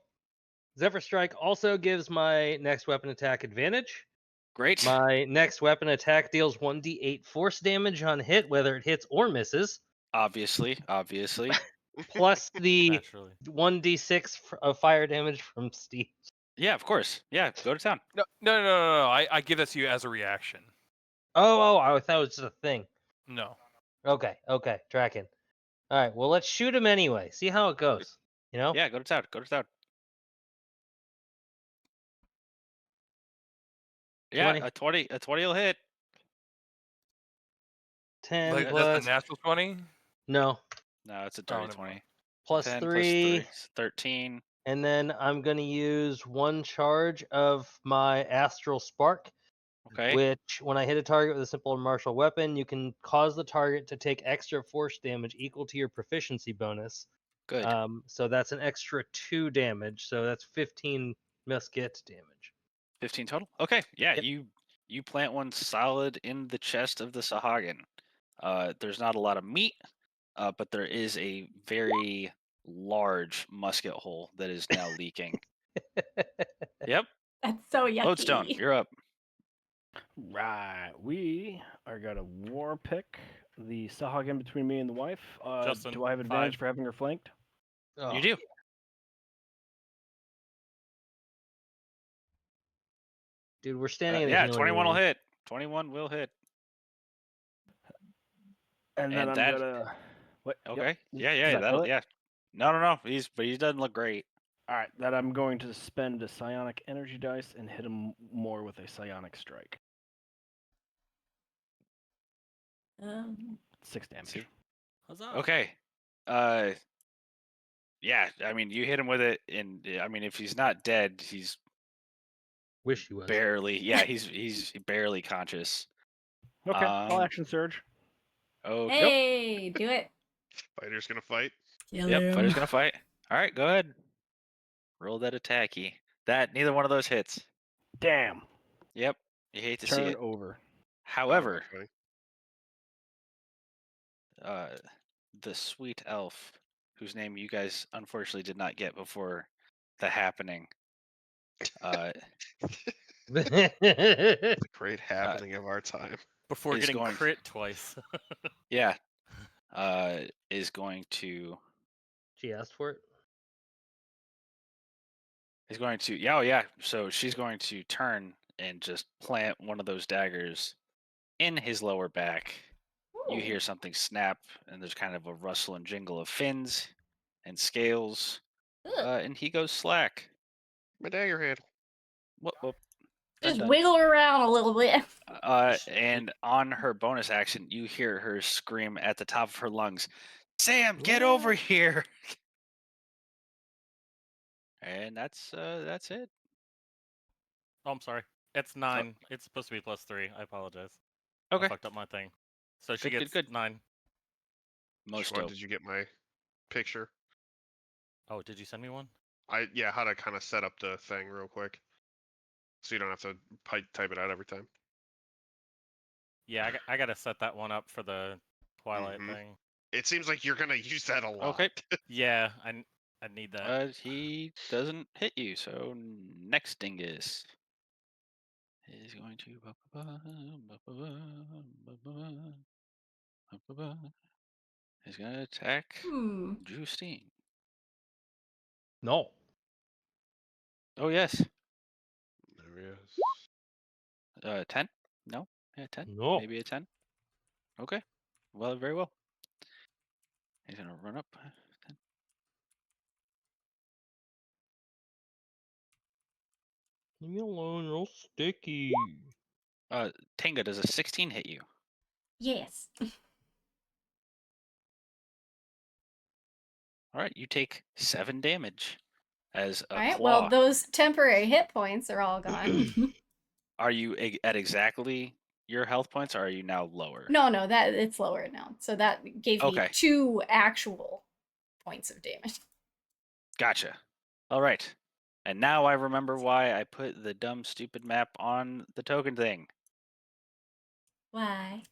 [SPEAKER 6] Zephyr Strike also gives my next weapon attack advantage.
[SPEAKER 3] Great.
[SPEAKER 6] My next weapon attack deals 1d8 force damage on hit, whether it hits or misses,
[SPEAKER 3] Obviously.
[SPEAKER 6] plus the
[SPEAKER 7] Naturally.
[SPEAKER 6] 1d6 of fire damage from Steve.
[SPEAKER 3] Yeah, of course. Yeah, go to town.
[SPEAKER 1] No. I give that to you as a reaction.
[SPEAKER 6] Oh, I thought it was just a thing.
[SPEAKER 1] No.
[SPEAKER 6] Okay, tracking. All right, well, let's shoot him anyway. See how it goes. You know?
[SPEAKER 3] Yeah, go to town. Yeah,
[SPEAKER 6] 20.
[SPEAKER 3] a 20 will hit.
[SPEAKER 6] 10
[SPEAKER 1] Like
[SPEAKER 6] plus.
[SPEAKER 1] that's a natural 20.
[SPEAKER 6] No,
[SPEAKER 3] No, it's a
[SPEAKER 1] Oh,
[SPEAKER 3] dirty
[SPEAKER 1] never
[SPEAKER 3] 20.
[SPEAKER 1] mind.
[SPEAKER 6] plus
[SPEAKER 3] 10
[SPEAKER 6] 3.
[SPEAKER 3] plus 3 is 13.
[SPEAKER 6] And then I'm going to use 1 charge of my Astral Spark,
[SPEAKER 3] Okay.
[SPEAKER 6] which, when I hit a target with a simple martial weapon, you can cause the target to take extra force damage equal to your proficiency bonus.
[SPEAKER 3] Good.
[SPEAKER 6] So that's an extra 2 damage. So that's 15 musket damage.
[SPEAKER 3] 15 total. Okay. Yeah,
[SPEAKER 6] Yep.
[SPEAKER 3] you plant one solid in the chest of the Sahagin. There's not a lot of meat, but there is a very large musket hole that is now leaking. Yep.
[SPEAKER 2] That's so yucky.
[SPEAKER 3] Lodestone, you're up.
[SPEAKER 5] Right. We are got a war pick. The Sahagin between me and the wife.
[SPEAKER 7] Justin,
[SPEAKER 5] Do I have advantage
[SPEAKER 7] 5.
[SPEAKER 5] for having her flanked?
[SPEAKER 6] Oh,
[SPEAKER 3] You do.
[SPEAKER 6] Dude, we're standing in a
[SPEAKER 3] Yeah,
[SPEAKER 6] healing
[SPEAKER 3] 21 will
[SPEAKER 6] room.
[SPEAKER 3] hit. 21 will hit.
[SPEAKER 5] And then
[SPEAKER 3] And
[SPEAKER 5] I'm
[SPEAKER 3] that-
[SPEAKER 5] gonna. What? Yep.
[SPEAKER 3] Okay.
[SPEAKER 5] Does
[SPEAKER 3] Yeah,
[SPEAKER 5] that kill
[SPEAKER 3] that'll
[SPEAKER 5] it?
[SPEAKER 3] yeah. No. He doesn't look great.
[SPEAKER 5] All right. That I'm going to spend a psionic energy dice and hit him more with a psionic strike. 6 damage.
[SPEAKER 3] See?
[SPEAKER 7] Huzzah.
[SPEAKER 3] Okay. Yeah, I mean, you hit him with it, and I mean, if he's not dead, he's
[SPEAKER 6] Wish he was.
[SPEAKER 3] barely. Yeah, he's barely conscious.
[SPEAKER 5] Okay. I'll
[SPEAKER 3] Um,
[SPEAKER 5] action surge.
[SPEAKER 3] Okay.
[SPEAKER 2] Hey, do it.
[SPEAKER 4] Fighter's gonna fight.
[SPEAKER 2] Kill
[SPEAKER 3] Yep. Fighter's gonna fight. All right, go ahead. Roll that attacky. Neither one of those hits.
[SPEAKER 5] Damn.
[SPEAKER 3] Yep. You hate to see
[SPEAKER 5] Turn
[SPEAKER 3] it.
[SPEAKER 5] over.
[SPEAKER 3] However,
[SPEAKER 4] Funny.
[SPEAKER 3] the sweet elf, whose name you guys unfortunately did not get before the happening,
[SPEAKER 4] The great happening of our time.
[SPEAKER 7] Before
[SPEAKER 3] is
[SPEAKER 7] getting
[SPEAKER 3] going-
[SPEAKER 7] crit twice.
[SPEAKER 3] yeah, is going to
[SPEAKER 6] She asked for it.
[SPEAKER 3] yeah, oh yeah. So she's going to turn and just plant one of those daggers in his lower back. You hear something snap, and there's kind of a rustle and jingle of fins and scales, and he goes slack.
[SPEAKER 4] My dagger hand.
[SPEAKER 3] Whoop.
[SPEAKER 2] Just
[SPEAKER 3] Dun-dun.
[SPEAKER 2] wiggle around a little bit.
[SPEAKER 3] And on her bonus action, you hear her scream at the top of her lungs, "Sam, get over here!" And that's it.
[SPEAKER 7] Oh, I'm sorry. It's 9. It's supposed to be plus 3. I apologize.
[SPEAKER 3] Okay.
[SPEAKER 7] I fucked up my thing. So she
[SPEAKER 3] Good,
[SPEAKER 7] gets
[SPEAKER 3] good.
[SPEAKER 7] 9.
[SPEAKER 3] Most
[SPEAKER 4] Schwan,
[SPEAKER 3] dope.
[SPEAKER 4] did you get my picture?
[SPEAKER 7] Oh, did you send me one?
[SPEAKER 4] How to kind of set up the thing real quick, so you don't have to type it out every time.
[SPEAKER 7] Yeah, I gotta set that one up for the Twilight
[SPEAKER 4] Mhm.
[SPEAKER 7] thing.
[SPEAKER 4] It seems like you're gonna use that a lot.
[SPEAKER 3] Okay.
[SPEAKER 7] Yeah, I need that.
[SPEAKER 3] He doesn't hit you, so next dingus is going to he's gonna attack Justine.
[SPEAKER 6] No.
[SPEAKER 3] Oh yes.
[SPEAKER 4] There he is.
[SPEAKER 3] 10? No? Yeah, 10?
[SPEAKER 6] No.
[SPEAKER 3] Maybe a 10? Okay. Well, very well. He's gonna run up. 10.
[SPEAKER 6] Leave me alone, you're all sticky.
[SPEAKER 3] Tenga, does a 16 hit you?
[SPEAKER 2] Yes.
[SPEAKER 3] All right, you take 7 damage as a
[SPEAKER 2] All right.
[SPEAKER 3] claw.
[SPEAKER 2] Well, those temporary hit points are all gone.
[SPEAKER 3] Are you at exactly your health points, or are you now lower?
[SPEAKER 2] no, that it's lower now. So that gave me
[SPEAKER 3] Okay.
[SPEAKER 2] 2 actual points of damage.
[SPEAKER 3] Gotcha. All right. And now I remember why I put the dumb, stupid map on the token thing.
[SPEAKER 2] Why?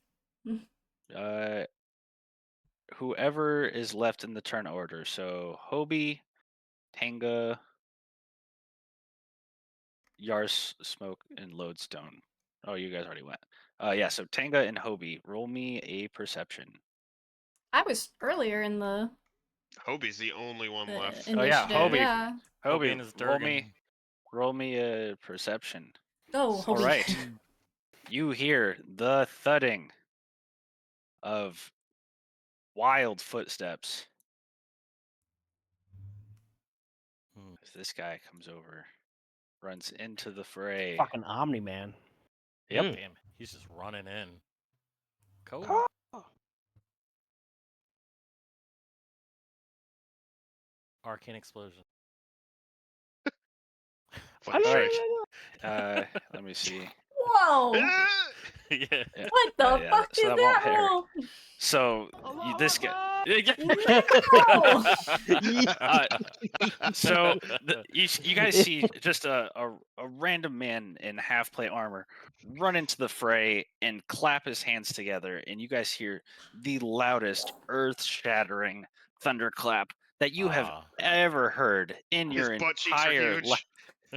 [SPEAKER 3] Whoever is left in the turn order. So Hobie, Tenga, Yars, Smoke, and Lodestone. Oh, you guys already went. Yeah, so Tenga and Hobie, roll me a perception.
[SPEAKER 2] I was earlier in the
[SPEAKER 4] Hobie's the only one left.
[SPEAKER 2] initiative.
[SPEAKER 3] Oh, yeah, Hobie.
[SPEAKER 2] Yeah.
[SPEAKER 3] Hobie,
[SPEAKER 7] and his
[SPEAKER 3] roll
[SPEAKER 7] Durgan.
[SPEAKER 3] me a perception.
[SPEAKER 2] Go,
[SPEAKER 3] All
[SPEAKER 2] Hobie.
[SPEAKER 3] right. You hear the thudding of wild footsteps. As this guy comes over, runs into the fray.
[SPEAKER 5] Fucking Omni Man.
[SPEAKER 3] Yep.
[SPEAKER 7] Damn, he's just running in. Cool. Arcane explosion.
[SPEAKER 4] Fun
[SPEAKER 3] All
[SPEAKER 4] strike.
[SPEAKER 3] right. Let me see.
[SPEAKER 2] Whoa!
[SPEAKER 7] Yeah.
[SPEAKER 3] Yeah.
[SPEAKER 2] What the
[SPEAKER 3] yeah,
[SPEAKER 2] fuck
[SPEAKER 3] so
[SPEAKER 2] is
[SPEAKER 3] that won't
[SPEAKER 2] that
[SPEAKER 3] hit her.
[SPEAKER 2] roll?
[SPEAKER 3] So this guy.
[SPEAKER 2] No!
[SPEAKER 3] So you guys see just a random man in half plate armor run into the fray and clap his hands together, and you guys hear the loudest earth-shattering thunderclap that you have
[SPEAKER 7] Ah.
[SPEAKER 3] ever heard in
[SPEAKER 4] His
[SPEAKER 3] your
[SPEAKER 4] butt cheeks are
[SPEAKER 3] entire
[SPEAKER 4] huge.
[SPEAKER 3] life.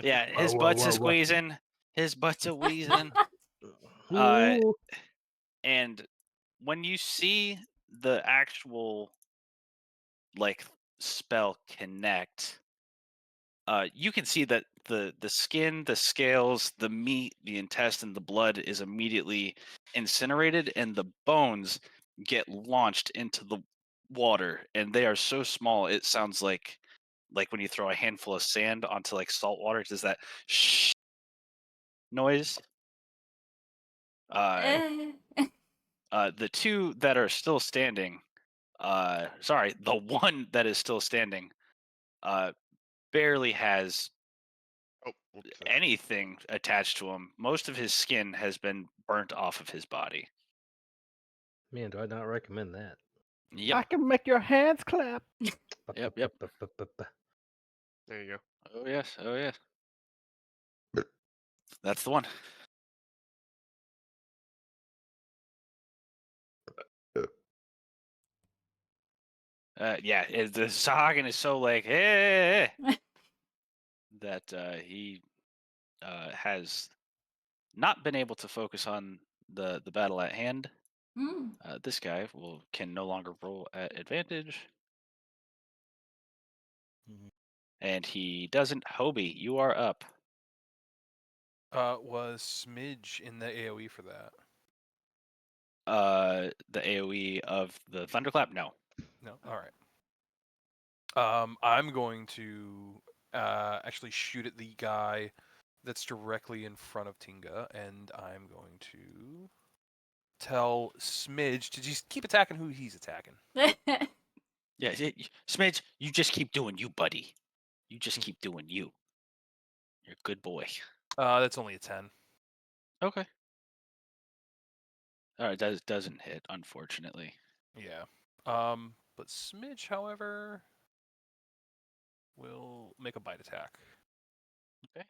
[SPEAKER 3] Yeah, his
[SPEAKER 6] Whoa,
[SPEAKER 3] butt's
[SPEAKER 6] whoa,
[SPEAKER 3] a
[SPEAKER 6] whoa.
[SPEAKER 3] squeezing. His butt's a wheezing. Uh,
[SPEAKER 6] Ooh.
[SPEAKER 3] and when you see the actual like spell connect, you can see that the skin, the scales, the meat, the intestine, the blood is immediately incinerated, and the bones get launched into the water, and they are so small it sounds like when you throw a handful of sand onto like salt water. It does that shh noise. Uh,
[SPEAKER 2] Eh.
[SPEAKER 3] the two that are still standing, sorry, the one that is still standing, barely has
[SPEAKER 4] Oh, whoops,
[SPEAKER 3] anything attached to him. Most of his skin has been burnt off of his body.
[SPEAKER 6] Man, do I not recommend that?
[SPEAKER 5] I
[SPEAKER 3] Yep.
[SPEAKER 5] can make your hands clap.
[SPEAKER 3] Yep.
[SPEAKER 4] there you go.
[SPEAKER 3] Oh yes. Oh yes. That's the one. Yeah. The Sahagin is so like, hey, that he has not been able to focus on the battle at hand.
[SPEAKER 2] Hmm.
[SPEAKER 3] This guy can no longer roll at advantage.
[SPEAKER 7] Mhm.
[SPEAKER 3] And he doesn't. Hobie, you are up.
[SPEAKER 1] Was Smidge in the AOE for that?
[SPEAKER 3] The AOE of the thunderclap? No.
[SPEAKER 1] No. All right. I'm going to actually shoot at the guy that's directly in front of Tinga, and I'm going to tell Smidge to just keep attacking who he's attacking.
[SPEAKER 3] Yeah, Smidge, you just keep doing you, buddy. You just keep doing you. You're a good boy.
[SPEAKER 1] That's only a 10.
[SPEAKER 3] Okay. All right, that doesn't hit, unfortunately.
[SPEAKER 1] Yeah. But Smidge, however, will make a bite attack.
[SPEAKER 3] Okay.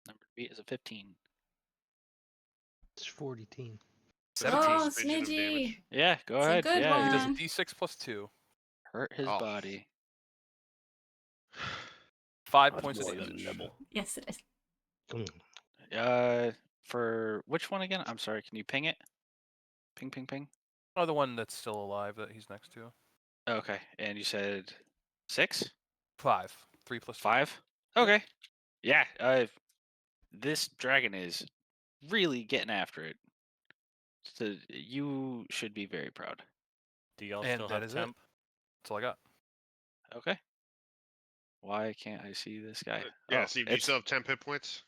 [SPEAKER 3] Number to beat is a 15.
[SPEAKER 6] It's 40 teen.
[SPEAKER 1] 17.
[SPEAKER 2] Oh,
[SPEAKER 4] Smidgen of damage.
[SPEAKER 2] Smidgy.
[SPEAKER 3] Yeah, go
[SPEAKER 2] It's a
[SPEAKER 3] ahead.
[SPEAKER 2] good
[SPEAKER 3] Yeah,
[SPEAKER 1] He does
[SPEAKER 3] he
[SPEAKER 2] one.
[SPEAKER 1] D6 plus 2.
[SPEAKER 3] hurt his
[SPEAKER 4] Oh.
[SPEAKER 3] body.
[SPEAKER 1] 5
[SPEAKER 5] That's
[SPEAKER 1] points of
[SPEAKER 5] more than a
[SPEAKER 1] damage.
[SPEAKER 5] nibble.
[SPEAKER 2] Yes, it is.
[SPEAKER 3] For which one again? I'm sorry. Can you ping it? Ping, ping, ping.
[SPEAKER 1] Oh, the one that's still alive that he's next to.
[SPEAKER 3] Okay, and you said 6,
[SPEAKER 1] 5. 3 plus 2.
[SPEAKER 3] 5. Okay. Yeah. This dragon is really getting after it. So you should be very proud.
[SPEAKER 7] Do y'all
[SPEAKER 1] And
[SPEAKER 7] still
[SPEAKER 1] that
[SPEAKER 7] have
[SPEAKER 1] is it.
[SPEAKER 7] temp?
[SPEAKER 1] That's all I got.
[SPEAKER 3] Okay. Why can't I see this guy?
[SPEAKER 4] Yeah,
[SPEAKER 3] Oh,
[SPEAKER 4] Steve, do you
[SPEAKER 3] it's-
[SPEAKER 4] still have 10 hit points?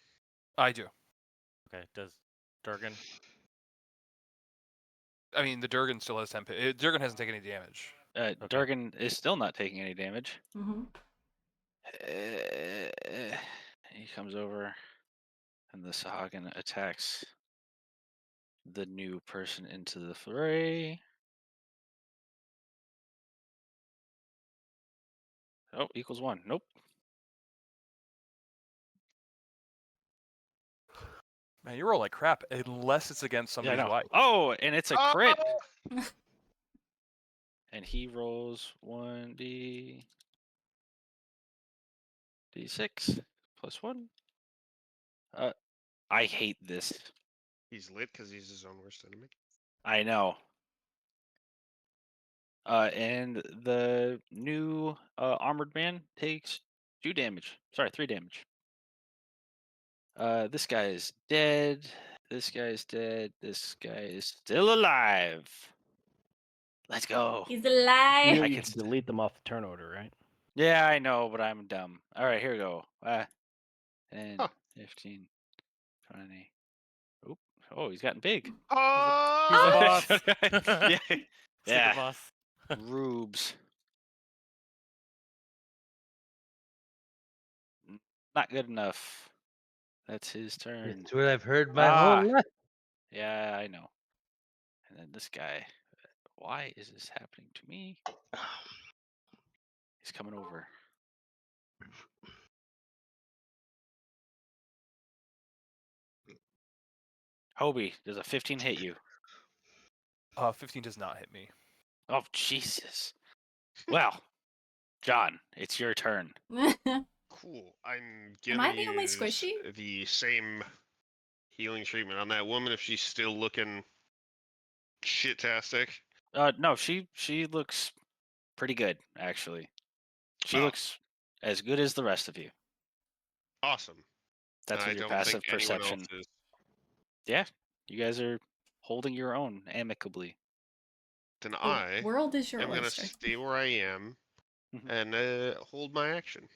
[SPEAKER 1] I do.
[SPEAKER 7] Okay. Does Durgan?
[SPEAKER 1] I mean, the Durgan still has 10 pit. Durgan hasn't taken any damage.
[SPEAKER 3] Durgan is still not taking any damage.
[SPEAKER 2] Hmm.
[SPEAKER 3] He comes over, and the Sahagin attacks the new person into the fray. Oh, equals 1. Nope.
[SPEAKER 1] Man, you roll like crap unless it's against
[SPEAKER 3] Yeah, I
[SPEAKER 1] somebody's
[SPEAKER 3] know.
[SPEAKER 1] wife.
[SPEAKER 3] Oh, and it's a crit.
[SPEAKER 4] Oh!
[SPEAKER 3] And he rolls 1d6 plus 1. I hate this.
[SPEAKER 4] He's lit because he's his own worst enemy.
[SPEAKER 3] I know. And the new armored man takes 2 damage. Sorry, 3 damage. This guy is dead. This guy is dead. This guy is still alive. Let's go.
[SPEAKER 2] He's
[SPEAKER 5] You
[SPEAKER 2] alive.
[SPEAKER 5] know
[SPEAKER 3] I
[SPEAKER 5] you
[SPEAKER 3] can
[SPEAKER 5] can delete them off the turn order, right?
[SPEAKER 3] Yeah, I know, but I'm dumb. All right, here we go. 10,
[SPEAKER 4] Huh.
[SPEAKER 3] 15, 20. Oop. Oh, he's gotten big.
[SPEAKER 4] Oh!
[SPEAKER 7] He's a boss.
[SPEAKER 3] yeah.
[SPEAKER 7] Super
[SPEAKER 3] Yeah.
[SPEAKER 7] boss.
[SPEAKER 3] Rubes. Not good enough. That's his turn.
[SPEAKER 6] It's what I've heard my
[SPEAKER 3] Ah.
[SPEAKER 6] whole life.
[SPEAKER 3] Yeah, I know. And then this guy. Why is this happening to me? He's coming over. Hobie, does a 15 hit you?
[SPEAKER 1] 15 does not hit me.
[SPEAKER 3] Oh, Jesus. Well, John, it's your turn.
[SPEAKER 4] Cool. I'm
[SPEAKER 2] Am
[SPEAKER 4] gonna
[SPEAKER 2] I the only
[SPEAKER 4] use
[SPEAKER 2] squishy?
[SPEAKER 4] the same healing treatment on that woman if she's still looking shit-tastic.
[SPEAKER 3] No, she looks pretty good, actually. She
[SPEAKER 4] Oh.
[SPEAKER 3] looks as good as the rest of you.
[SPEAKER 4] Awesome.
[SPEAKER 3] That's
[SPEAKER 4] I
[SPEAKER 3] with your
[SPEAKER 4] don't
[SPEAKER 3] passive
[SPEAKER 4] think anyone
[SPEAKER 3] perception.
[SPEAKER 4] else is.
[SPEAKER 3] Yeah, you guys are holding your own amicably.
[SPEAKER 4] Then
[SPEAKER 2] The
[SPEAKER 4] I
[SPEAKER 2] world is your
[SPEAKER 4] am gonna
[SPEAKER 2] oyster.
[SPEAKER 4] stay where I am
[SPEAKER 3] Mhm.
[SPEAKER 4] and hold my action.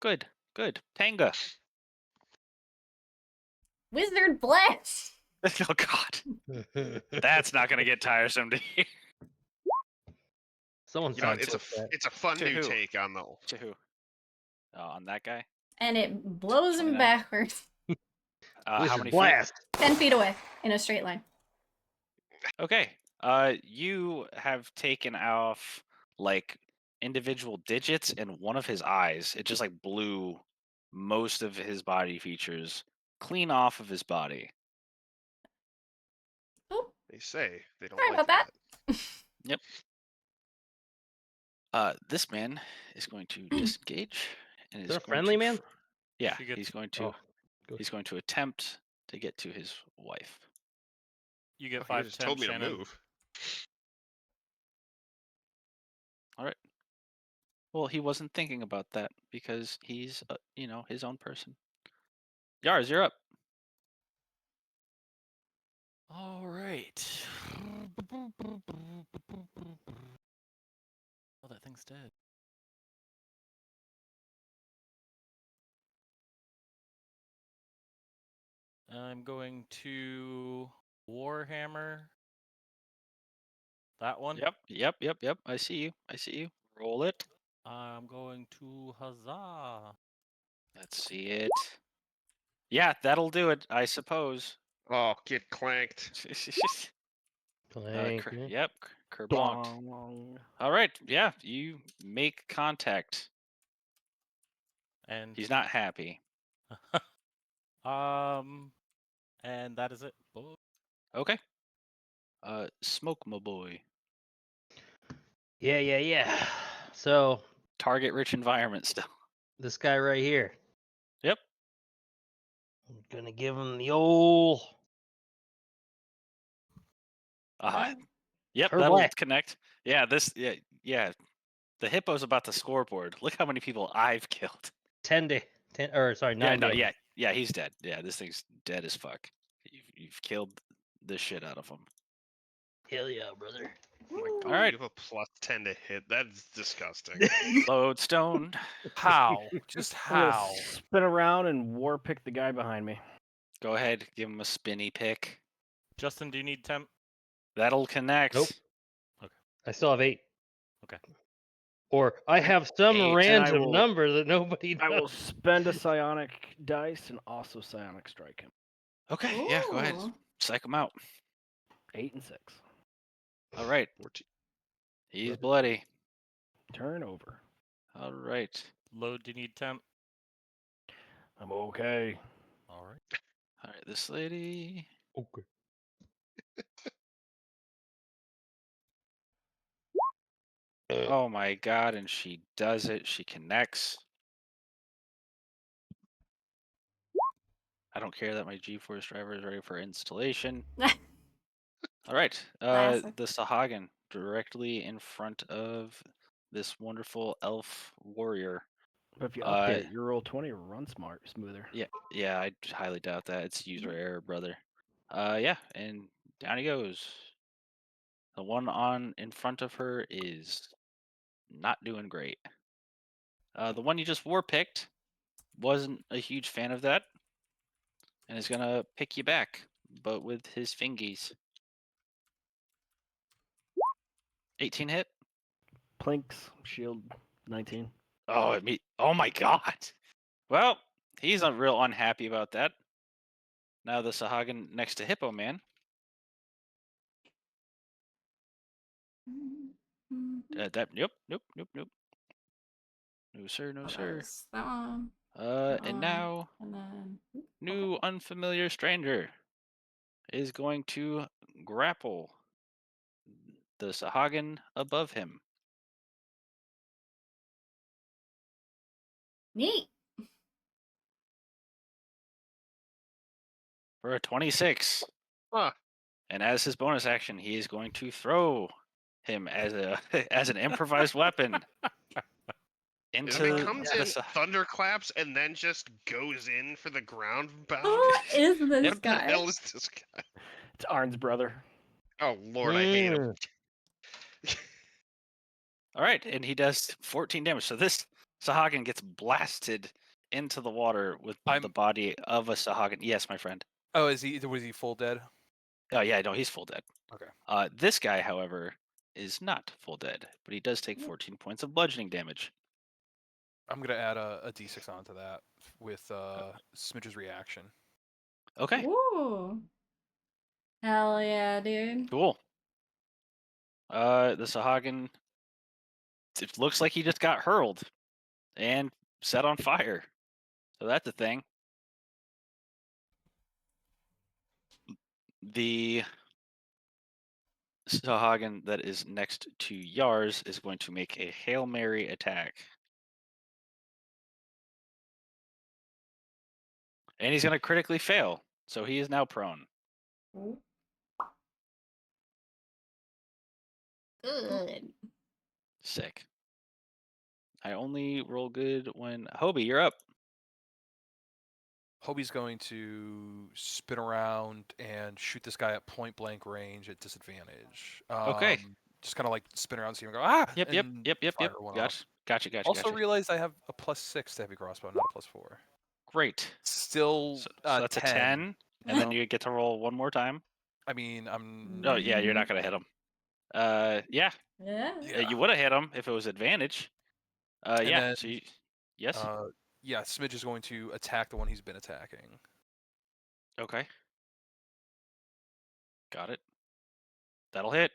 [SPEAKER 3] Good, good. Tanga.
[SPEAKER 2] Wizard blast.
[SPEAKER 3] Oh, God. That's not going to get tiresome to hear.
[SPEAKER 6] Someone
[SPEAKER 4] You know,
[SPEAKER 6] sounds
[SPEAKER 4] it's
[SPEAKER 6] like that.
[SPEAKER 4] it's a fun
[SPEAKER 3] To
[SPEAKER 4] new
[SPEAKER 3] who?
[SPEAKER 4] take on the.
[SPEAKER 3] To who? On that guy?
[SPEAKER 2] And it blows him
[SPEAKER 3] 29.
[SPEAKER 2] backwards.
[SPEAKER 3] How
[SPEAKER 6] Wizard
[SPEAKER 3] many
[SPEAKER 6] blast.
[SPEAKER 2] 10 feet away in a straight line.
[SPEAKER 3] feet? Okay. You have taken off like individual digits in one of his eyes. It just like blew most of his body features clean off of his body.
[SPEAKER 2] Oh,
[SPEAKER 4] They say they don't
[SPEAKER 2] sorry
[SPEAKER 4] like
[SPEAKER 2] about that.
[SPEAKER 3] This man is going to disengage and
[SPEAKER 6] Is
[SPEAKER 3] is
[SPEAKER 6] that a
[SPEAKER 3] going
[SPEAKER 6] friendly
[SPEAKER 3] to
[SPEAKER 6] man?
[SPEAKER 3] yeah,
[SPEAKER 7] She gets-
[SPEAKER 3] he's going to
[SPEAKER 6] Oh, good.
[SPEAKER 3] he's going to attempt to get to his wife.
[SPEAKER 7] You
[SPEAKER 4] Oh,
[SPEAKER 7] get
[SPEAKER 4] you
[SPEAKER 7] 5
[SPEAKER 4] just
[SPEAKER 7] temp,
[SPEAKER 4] told me
[SPEAKER 7] Shannon.
[SPEAKER 4] to move.
[SPEAKER 3] All right. Well, he wasn't thinking about that because he's, his own person. Yars, you're up.
[SPEAKER 7] All right. Oh, that thing's dead. I'm going to Warhammer. That one.
[SPEAKER 3] Yep. I see you. Roll it.
[SPEAKER 7] I'm going to Huzzah.
[SPEAKER 3] Let's see it. Yeah, that'll do it, I suppose.
[SPEAKER 4] Oh, get clanked.
[SPEAKER 6] Clank, yeah.
[SPEAKER 3] Yep, Kerblonked.
[SPEAKER 5] Dong.
[SPEAKER 3] All right, yeah, you make contact.
[SPEAKER 7] And
[SPEAKER 3] He's not happy.
[SPEAKER 7] and that is it. Oh,
[SPEAKER 3] Okay. Smoke my boy.
[SPEAKER 6] Yeah. So
[SPEAKER 3] Target-rich environment still.
[SPEAKER 6] this guy right here.
[SPEAKER 3] Yep.
[SPEAKER 6] I'm gonna give him the old
[SPEAKER 3] Yep,
[SPEAKER 6] Her
[SPEAKER 3] that'll
[SPEAKER 6] blast.
[SPEAKER 3] connect. Yeah, yeah. The hippo's about the scoreboard. Look how many people I've killed.
[SPEAKER 6] 10 or sorry, 9
[SPEAKER 3] Yeah, no,
[SPEAKER 6] damage.
[SPEAKER 3] yeah, he's dead. Yeah, this thing's dead as fuck. You've killed the shit out of him.
[SPEAKER 6] Hell yeah, brother.
[SPEAKER 3] All right.
[SPEAKER 4] You have a +10 to hit. That's disgusting.
[SPEAKER 3] Lodestone.
[SPEAKER 1] How? Just
[SPEAKER 5] I'm gonna
[SPEAKER 1] how?
[SPEAKER 5] spin around and war pick the guy behind me.
[SPEAKER 3] Go ahead, give him a spinny pick.
[SPEAKER 7] Justin, do you need temp?
[SPEAKER 3] That'll connect.
[SPEAKER 6] Nope. I still have 8.
[SPEAKER 7] Okay.
[SPEAKER 6] Or I have some
[SPEAKER 3] 8, and
[SPEAKER 6] random
[SPEAKER 5] will-
[SPEAKER 6] number that nobody knows.
[SPEAKER 5] I will spend a psionic dice and also psionic strike him.
[SPEAKER 3] Okay, yeah, go ahead.
[SPEAKER 2] Ooh.
[SPEAKER 3] Psych him out.
[SPEAKER 5] 8 and 6.
[SPEAKER 3] All right.
[SPEAKER 4] 14.
[SPEAKER 3] He's bloody.
[SPEAKER 5] Turn over.
[SPEAKER 3] All right.
[SPEAKER 7] Load, do you need temp?
[SPEAKER 5] I'm okay.
[SPEAKER 7] All right.
[SPEAKER 3] All right, this lady.
[SPEAKER 6] Okay.
[SPEAKER 3] Oh my god, and she does it. She connects. I don't care that my GeForce driver is ready for installation. All right.
[SPEAKER 2] Classic.
[SPEAKER 3] The Sahagin directly in front of this wonderful elf warrior.
[SPEAKER 5] But if you update your roll 20, run smoother.
[SPEAKER 3] Yeah, I highly doubt that. It's user error, brother. Yeah, and down he goes. The one on in front of her is not doing great. The one you just war picked wasn't a huge fan of that, and is gonna pick you back, but with his fingies. 18 hit.
[SPEAKER 5] Plinks, shield 19.
[SPEAKER 3] Oh, oh my god. Well, He's not real unhappy about that. Now the Sahagin next to Hippo Man. Nope. No sir, no
[SPEAKER 2] Oh, that
[SPEAKER 3] sir.
[SPEAKER 2] was that one.
[SPEAKER 3] And now
[SPEAKER 2] And then
[SPEAKER 3] new unfamiliar stranger is going to grapple the Sahagin above him
[SPEAKER 2] neat.
[SPEAKER 3] for a 26.
[SPEAKER 4] Huh.
[SPEAKER 3] And as his bonus action, he is going to throw him as a as an improvised weapon into
[SPEAKER 4] If it comes
[SPEAKER 3] the
[SPEAKER 4] in thunderclaps and then just goes in for the ground pound.
[SPEAKER 2] Who is this
[SPEAKER 4] What the
[SPEAKER 2] guy?
[SPEAKER 4] hell is this guy?
[SPEAKER 5] It's Arn's brother.
[SPEAKER 4] Oh Lord, I hate him.
[SPEAKER 3] All right, and he does 14 damage. So this Sahagin gets blasted into the water with the body of a Sahagin. Yes, my friend.
[SPEAKER 1] Oh, was he full dead?
[SPEAKER 3] Oh yeah, no, he's full dead.
[SPEAKER 1] Okay.
[SPEAKER 3] This guy, however, is not full dead, but he does take 14 points of bludgeoning damage.
[SPEAKER 1] I'm gonna add a d6 onto that with Smidge's reaction.
[SPEAKER 3] Okay.
[SPEAKER 2] Ooh. Hell yeah, dude.
[SPEAKER 3] Cool. The Sahagin, it looks like he just got hurled and set on fire. So that's a thing. The Sahagin that is next to Yars is going to make a Hail Mary attack. And he's going to critically fail. So he is now prone.
[SPEAKER 2] Good.
[SPEAKER 3] Sick. I only roll good when... Hobie, you're up.
[SPEAKER 1] Hobie's going to spin around and shoot this guy at point blank range at disadvantage.
[SPEAKER 3] Okay.
[SPEAKER 1] Just kind of like spin around, see him go, ah!
[SPEAKER 3] Yep.
[SPEAKER 1] and fire one off.
[SPEAKER 3] Gotcha.
[SPEAKER 1] Also realized I have a +6 to heavy crossbow, not a +4.
[SPEAKER 3] Great.
[SPEAKER 1] Still,
[SPEAKER 3] So that's
[SPEAKER 1] 10.
[SPEAKER 3] a 10, and then you get to roll one more time.
[SPEAKER 1] I mean, I'm.
[SPEAKER 3] Oh, yeah, you're not going to hit him. Yeah.
[SPEAKER 2] Yeah.
[SPEAKER 3] You would have hit him if it was advantage. Yeah.
[SPEAKER 1] then,
[SPEAKER 3] So yes.
[SPEAKER 1] Yeah, Smidge is going to attack the one he's been attacking.
[SPEAKER 3] Okay. Got it. That'll hit.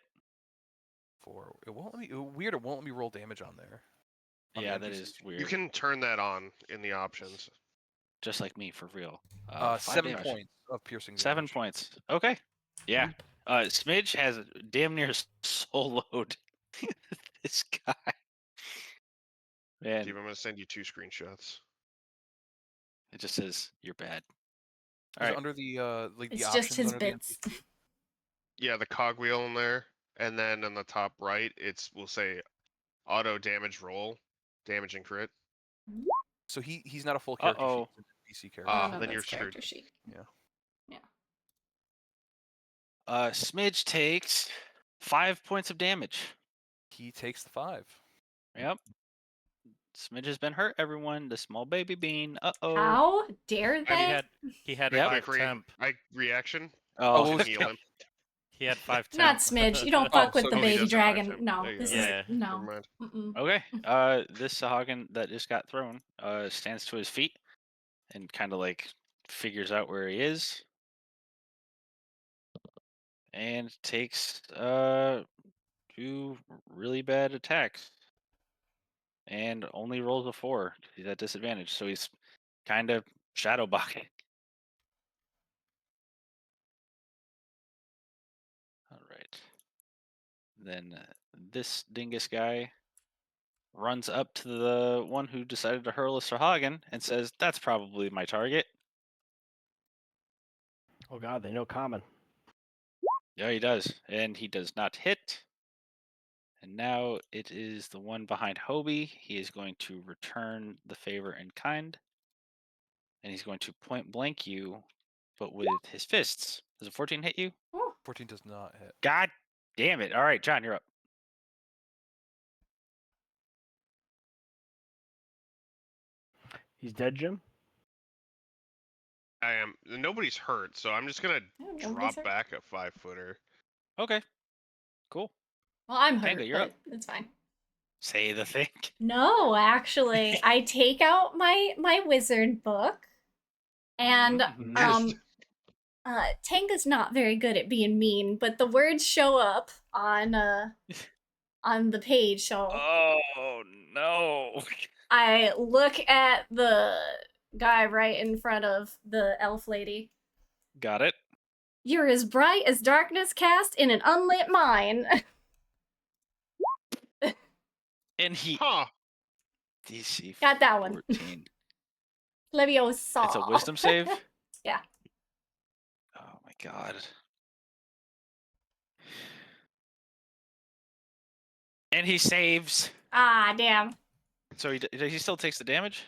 [SPEAKER 1] It won't let me. Weird. It won't let me roll damage on there. on the
[SPEAKER 3] Yeah, that
[SPEAKER 1] NPC.
[SPEAKER 3] is weird.
[SPEAKER 4] You can turn that on in the options.
[SPEAKER 3] Just like me, for real.
[SPEAKER 1] 7
[SPEAKER 3] damage.
[SPEAKER 1] points of piercing.
[SPEAKER 3] 7
[SPEAKER 1] damage.
[SPEAKER 3] points. Okay. Yeah. Smidge has damn near soloed this guy. Man,
[SPEAKER 4] Steve, I'm gonna send you 2 screenshots.
[SPEAKER 3] it just says you're bad.
[SPEAKER 1] Is
[SPEAKER 3] All
[SPEAKER 1] it
[SPEAKER 3] right.
[SPEAKER 1] under the like the
[SPEAKER 2] It's
[SPEAKER 1] options
[SPEAKER 2] just his
[SPEAKER 1] under the
[SPEAKER 2] bits.
[SPEAKER 1] NPC?
[SPEAKER 4] Yeah, the cogwheel in there, and then on the top right, will say auto damage roll, damage and crit.
[SPEAKER 1] So he's not a full character
[SPEAKER 3] Uh-oh.
[SPEAKER 1] sheet. He's an NPC character.
[SPEAKER 4] Ah,
[SPEAKER 2] No,
[SPEAKER 4] then
[SPEAKER 2] that's
[SPEAKER 4] you're screwed.
[SPEAKER 2] character sheet.
[SPEAKER 3] Smidge takes 5 points of damage.
[SPEAKER 1] He takes the 5.
[SPEAKER 3] Yep. Smidge has been hurt, everyone. The small baby bean. Uh-oh.
[SPEAKER 2] How dare
[SPEAKER 4] I
[SPEAKER 2] they?
[SPEAKER 7] He had
[SPEAKER 3] Yep.
[SPEAKER 7] 5 temp.
[SPEAKER 4] Reaction.
[SPEAKER 3] Oh,
[SPEAKER 1] what
[SPEAKER 4] Heal him.
[SPEAKER 7] He had 5 temp.
[SPEAKER 2] Not Smidge. You don't fuck with
[SPEAKER 1] so
[SPEAKER 2] the
[SPEAKER 1] he
[SPEAKER 2] baby
[SPEAKER 4] does have five
[SPEAKER 2] dragon.
[SPEAKER 4] temp.
[SPEAKER 2] No,
[SPEAKER 4] There you
[SPEAKER 2] this
[SPEAKER 4] go.
[SPEAKER 7] Yeah.
[SPEAKER 2] is no.
[SPEAKER 4] Never mind.
[SPEAKER 2] Mm-mm.
[SPEAKER 3] okay. This Sahagin that just got thrown stands to his feet and kind of like figures out where he is and takes 2 really bad attacks and only rolls a 4. He's at disadvantage, so he's kind of shadow boxing. All right. Then this dingus guy runs up to the one who decided to hurl a Sahagin and says, "That's probably my target."
[SPEAKER 5] Oh God, they know common.
[SPEAKER 3] Yeah, he does. And he does not hit. And now it is the one behind Hobie. He is going to return the favor in kind. And he's going to point blank you, but with his fists. Does a 14 hit you?
[SPEAKER 1] 14 does not hit.
[SPEAKER 3] God damn it. All right, John, you're up.
[SPEAKER 5] He's dead, Jim.
[SPEAKER 4] I am. Nobody's hurt, so I'm just gonna
[SPEAKER 2] nobody's
[SPEAKER 4] drop
[SPEAKER 2] hurt.
[SPEAKER 4] back a 5-footer.
[SPEAKER 3] Okay. Cool.
[SPEAKER 2] Well, I'm hurt,
[SPEAKER 3] Panga, you're
[SPEAKER 2] but
[SPEAKER 3] up.
[SPEAKER 2] it's fine.
[SPEAKER 3] Say the thing.
[SPEAKER 2] No, actually, I take out my wizard book And
[SPEAKER 5] Mhm.
[SPEAKER 2] Tanga's not very good at being mean, but the words show up on the page, so
[SPEAKER 3] Oh no!
[SPEAKER 2] I look at the guy right in front of the elf lady.
[SPEAKER 3] Got it.
[SPEAKER 2] You're as bright as darkness cast in an unlit mine.
[SPEAKER 3] And he
[SPEAKER 4] Huh.
[SPEAKER 3] DC
[SPEAKER 2] Got that one.
[SPEAKER 3] 14.
[SPEAKER 2] Leviosa.
[SPEAKER 3] It's a wisdom save.
[SPEAKER 2] Yeah.
[SPEAKER 3] Oh my god. And he saves.
[SPEAKER 2] Ah, damn.
[SPEAKER 3] So he still takes the damage.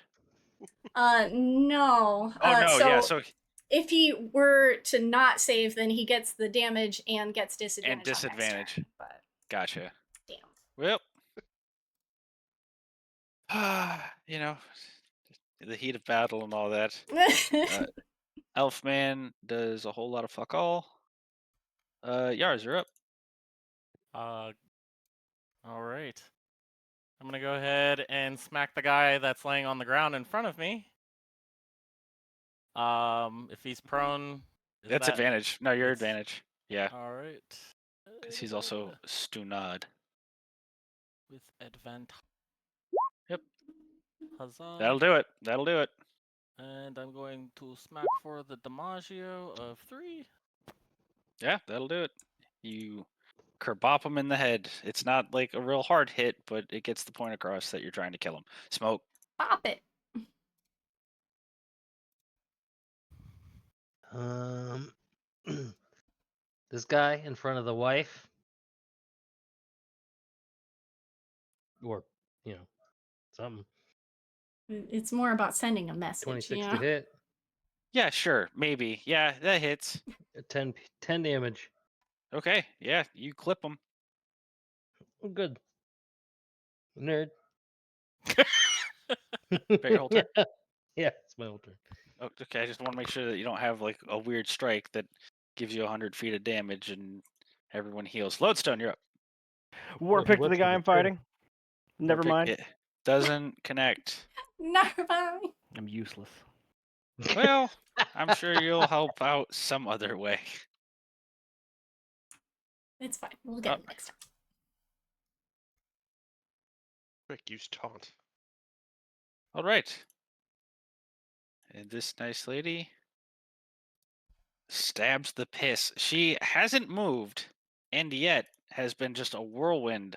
[SPEAKER 2] No.
[SPEAKER 3] Oh no, yeah. So
[SPEAKER 2] if he were to not save, then he gets the damage and gets disadvantage.
[SPEAKER 3] and disadvantage.
[SPEAKER 2] On next turn, but
[SPEAKER 3] Gotcha.
[SPEAKER 2] damn.
[SPEAKER 3] Well, you know, the heat of battle and all that. Elfman does a whole lot of fuck all. Yars, you're up.
[SPEAKER 7] All right. I'm gonna go ahead and smack the guy that's laying on the ground in front of me. If he's prone,
[SPEAKER 3] That's advantage. No, your advantage. Yeah,
[SPEAKER 7] All right.
[SPEAKER 3] because he's also stunad.
[SPEAKER 7] With advantage.
[SPEAKER 3] Yep.
[SPEAKER 7] Huzzah.
[SPEAKER 3] That'll do it. That'll do it.
[SPEAKER 7] And I'm going to smack for the Damaggio of 3.
[SPEAKER 3] Yeah, that'll do it. You kerbop him in the head. It's not like a real hard hit, but it gets the point across that you're trying to kill him. Smoke.
[SPEAKER 2] Pop it.
[SPEAKER 6] This guy in front of the wife, or something.
[SPEAKER 2] It's more about sending a message.
[SPEAKER 6] 26
[SPEAKER 2] you know?
[SPEAKER 6] to hit,
[SPEAKER 3] Yeah, sure, maybe. Yeah, that hits.
[SPEAKER 6] 10 damage.
[SPEAKER 3] Okay, yeah, you clip him.
[SPEAKER 6] Oh, good. Nerd.
[SPEAKER 3] Your whole turn?
[SPEAKER 6] Yeah, it's my whole turn.
[SPEAKER 3] Oh, okay, I just want to make sure that you don't have like a weird strike that gives you 100 feet of damage and everyone heals. Lodestone, you're up.
[SPEAKER 5] War
[SPEAKER 6] Well, he
[SPEAKER 5] pick to
[SPEAKER 6] was
[SPEAKER 5] the
[SPEAKER 6] for
[SPEAKER 5] guy
[SPEAKER 6] the
[SPEAKER 5] I'm
[SPEAKER 6] turn.
[SPEAKER 5] fighting. Never
[SPEAKER 3] Warpick,
[SPEAKER 5] mind.
[SPEAKER 3] it doesn't connect.
[SPEAKER 2] Never mind.
[SPEAKER 5] I'm useless.
[SPEAKER 3] Well, I'm sure you'll help out some other way.
[SPEAKER 2] It's fine. We'll get
[SPEAKER 3] Oh.
[SPEAKER 2] it next time.
[SPEAKER 4] Quick, use taunt.
[SPEAKER 3] All right. And this nice lady stabs the piss. She hasn't moved, and yet has been just a whirlwind